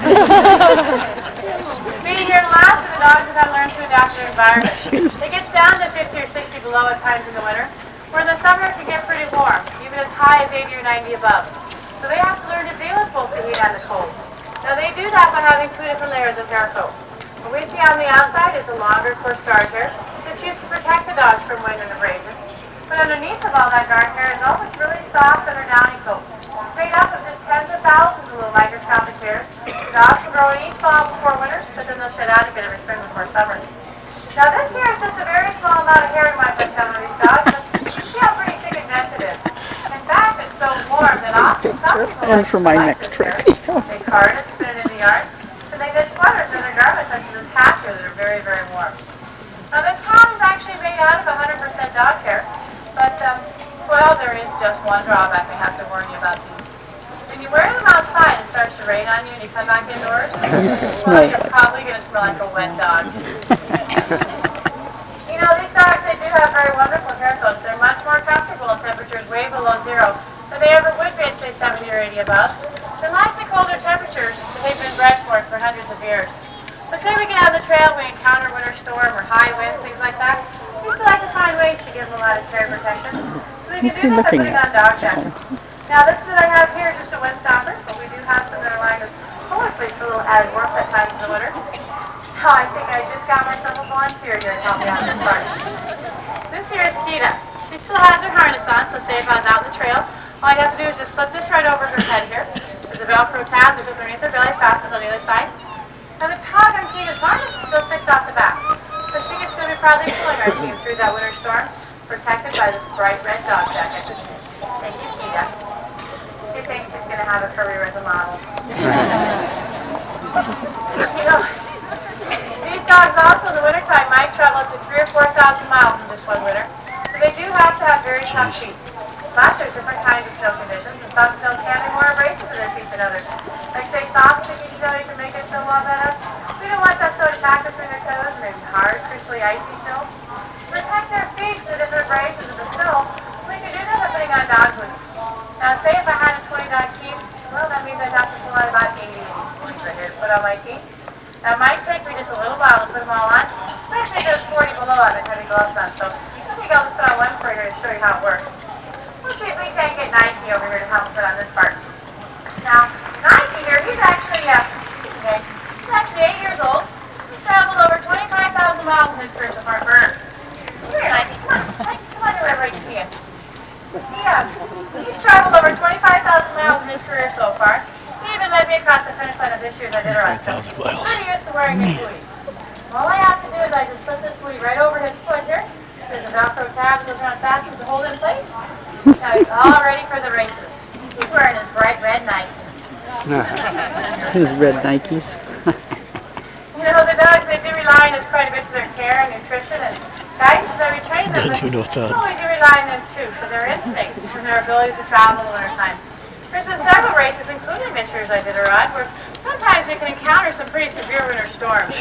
Being here in Alaska, the dogs have had to learn to adapt to their environment. It gets down to 50 or 60 below at times in the winter, where in the summer it can get pretty warm, even as high as 80 or 90 above. So they have to learn to deal with both the heat and the cold. Now they do that by having 2 different layers of hair coat. What we see on the outside is a longer, coarse dark hair that's used to protect the dogs from wind and abrasion. But underneath of all that dark hair is all this really soft underdowny coat, made up of just tens of thousands of little microscopic hairs. The dogs will grow in each fall before winter, but then they'll shed out again every spring before summer. Now this here is just a very small amount of hair you might put down on these dogs, but see how pretty thick and dense it is. In fact, it's so warm that often some people And for my next trick. they card it, spin it in the yard, and they knit sweaters or their garments such as this hat here that are very, very warm. Now this hat is actually made out of 100% dog hair, but well, there is just one drawback I have to warn you about these. When you wear them outside, it starts to rain on you and you come back indoors. You smell You're probably going to smell like a wet dog. You know, these dogs, they do have very wonderful hair coats. They're much more comfortable in temperatures way below zero than they ever would be at, say, 70 or 80 above. They like the colder temperatures that they've been bred for hundreds of years. But say we get out of the trail, we encounter winter storm or high winds, things like that, we still like to find ways to give them a lot of hair protection. So we can do that by putting on dog jackets. Now this that I have here is just a wind stopper, but we do have some that are lined with polar fleece for a little added warmth at times in the winter. Now I think I just got myself a volunteer here to help me out this part. This here is Kita. She still has her harness on, so say if I was out in the trail, all I have to do is just slip this right over her head here. There's a Velcro tab that goes underneath her belly, fastens on the other side. And the tag on Kita's harness still sticks off the back, so she can still be proudly pulling our team through that winter storm, protected by this bright red dog jacket. Thank you, Kita. She thinks she's going to have a career as a model. You know, these dogs also in the wintertime might travel up to 3,000 or 4,000 miles in just one winter, so they do have to have very tough feet. But there's different kinds of snow conditions, and some snow can be more abrasive in their feet than others. Like say soft, sticky snow, you can make it snow all that up. We don't want that so attacked between their toes, maybe hard, crisply icy snow. To protect their feet from the different abrasives of the snow, we can do that by putting on dog boots. Now say if I had a 20-dog team, well that means I'd have to pull out about 80 boots right here to put on my feet. Now it might take me just a little while to put them all on. Actually there's 40 below on the heavy gloves on, so I think I'll just put on one for you to show you how it works. Let's see if we can't get Nike over here to help put on this part. Now, Nike here, he's actually 8 years old. He's traveled over 25,000 miles in his career so far. Come here, Nike. Come on. Come on over where I can see you. He's traveled over 25,000 miles in his career so far. He even led me across the finish line of this year's Iditarod. So he's pretty used to wearing his buoys. All I have to do is I just slip this buoy right over his foot here. There's a Velcro tab that goes around fastens to hold it in place. Now he's all ready for the races. He's wearing his bright red Nike. His red Nikes. You know, the dogs, they do rely on us quite a bit for their care and nutrition and guidance as we train them. But we do rely on them too for their instincts and their abilities to travel in the wintertime. There's been several races, including this year's Iditarod, where sometimes we can encounter some pretty severe winter storms.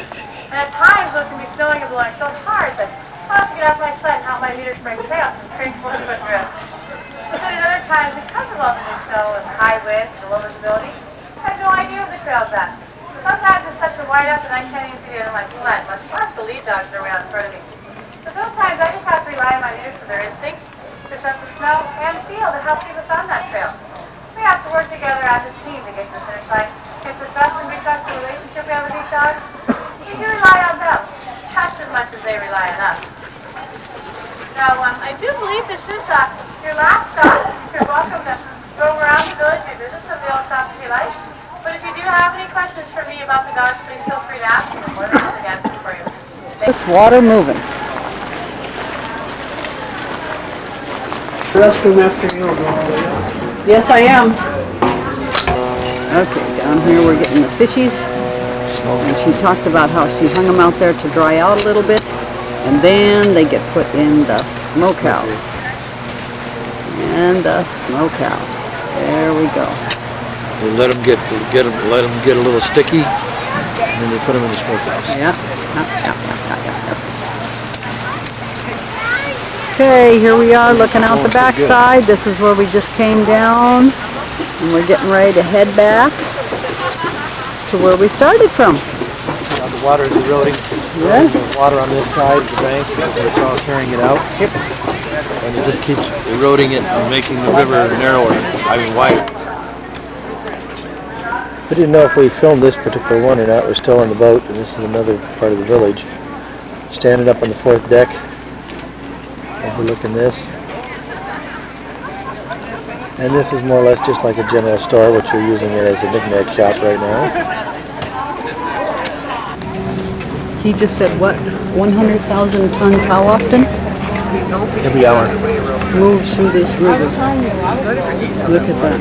And at times it can be snowing and blowing so hard that I'll have to get off my sled and help my leader spring chaos and scrape one foot drift. But then at other times, because of all the new snow and the high winds and the low visibility, I have no idea where the trail's at. Sometimes it's such a whiteout that I can't even see the end of my sled, much less the lead dogs that are way out in front of me. So sometimes I just have to rely on my leaders for their instincts, their sense of smell and feel to help keep us on that trail. We have to work together as a team to get to the finish line. It's the trust and trusted relationship we have with these dogs. We do rely on them just as much as they rely on us. Now, I do believe this is your last stop. You're welcome to go around the village and visit some of the old stops if you like. But if you do have any questions for me about the dogs, please feel free to ask them. I'm more than happy to answer them for you. This water moving. Restroom after you go all the way up. Yes, I am. Okay, down here we're getting the fishies. And she talked about how she hung them out there to dry out a little bit. And then they get put in the smokehouse. And the smokehouse. There we go. We let them get a little sticky, and then they put them in the smokehouse. Yeah. Okay, here we are looking out the back side. This is where we just came down. And we're getting ready to head back to where we started from. The water is eroding. Yeah. The water on this side of the bank, it's all tearing it out. And it just keeps eroding it and making the river narrower, wider. I didn't know if we filmed this particular one or not. We're still on the boat, and this is another part of the village. Standing up on the fourth deck, overlooking this. And this is more or less just like a general store, which we're using it as a knick-knack shop right now. He just said what? 100,000 tons how often? Every hour. Moves through this river. Look at that.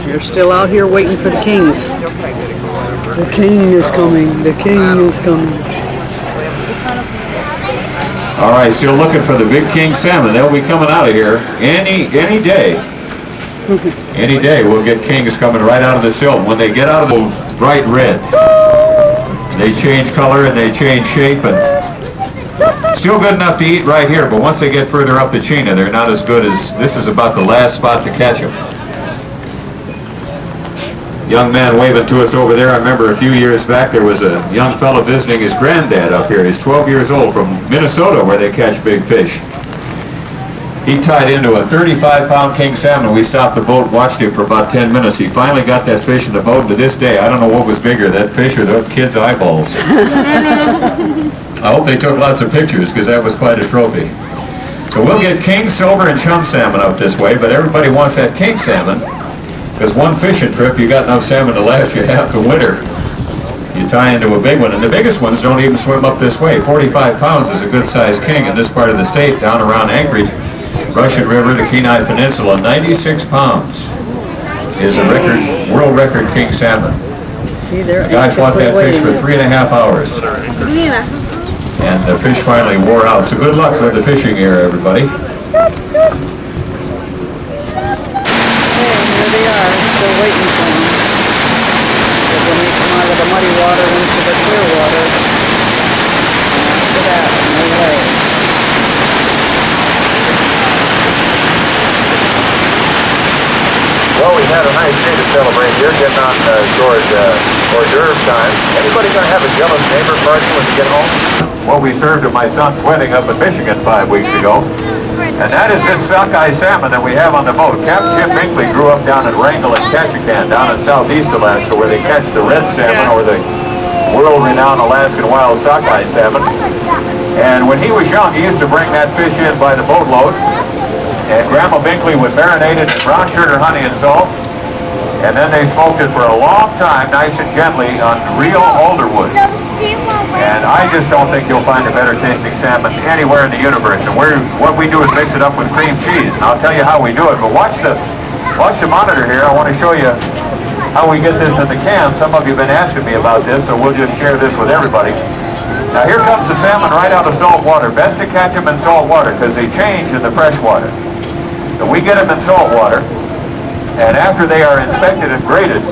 You're still out here waiting for the kings. The king is coming. The king is coming. All right, still looking for the big king salmon. They'll be coming out of here any day. Any day we'll get kings coming right out of the silt. When they get out of the bright red, they change color and they change shape, and still good enough to eat right here, but once they get further up the Chena, they're not as good as, this is about the last spot to catch them. Young man waving to us over there. I remember a few years back there was a young fellow visiting his granddad up here. He's 12 years old, from Minnesota, where they catch big fish. He tied into a 35-pound king salmon. We stopped the boat, watched him for about 10 minutes. He finally got that fish in the boat, and to this day, I don't know what was bigger, that fish or the kid's eyeballs. I hope they took lots of pictures, because that was quite a trophy. So we'll get king, silver, and chum salmon up this way, but everybody wants that king salmon, because one fishing trip, you got enough salmon to last you half the winter. You tie into a big one, and the biggest ones don't even swim up this way. 45 pounds is a good-sized king in this part of the state, down around Anchorage, Russian River, the Kenai Peninsula. 96 pounds is a record, world record king salmon. See, they're The guy fought that fish for 3.5 hours. And the fish finally wore out. So good luck with the fishing here, everybody. Here they are, still waiting for them. But when they come out of the muddy water into the clear water, after that, no way. Well, we've had a nice day to celebrate here, getting on toward hors d'oeuvre time. Anybody going to have a jealous neighbor party when you get home? Well, we served at my son's wedding up in Michigan 5 weeks ago. And that is this sockeye salmon that we have on the boat. Captain Jim Binkley grew up down at Wrangell and Ketchikan, down in southeast Alaska, where they catch the red salmon, or the world-renowned Alaskan wild sockeye salmon. And when he was young, he used to bring that fish in by the boatload. And Grandma Binkley would marinate it in brown sugar, honey, and salt. And then they smoked it for a long time, nice and gently, on real alder wood. And I just don't think you'll find a better tasting salmon anywhere in the universe. And what we do is mix it up with cream cheese. And I'll tell you how we do it. But watch the monitor here. I want to show you how we get this in the can. Some of you have been asking me about this, so we'll just share this with everybody. Now here comes the salmon right out of salt water. Best to catch them in salt water because they change in the fresh water. So we get them in salt water, and after they are inspected and graded,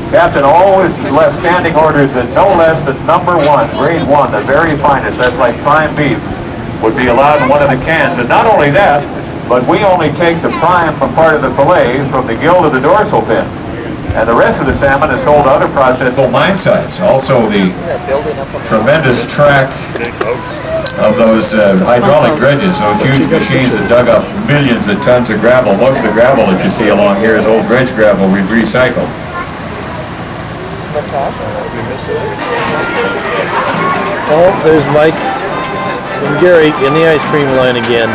Captain always left standing orders that no less than number 1, grade 1, the very finest, that's like prime beef, would be allowed in one of the cans. And not only that, but we only take the prime from part of the fillet from the gill to the dorsal fin. And the rest of the salmon is sold to other processed mine sites. Also the tremendous track of those hydraulic dredges, those huge machines that dug up millions of tons of gravel. Most of the gravel that you see along here is old dredge gravel we've recycled. Oh, there's Mike and Gary in the ice cream line again.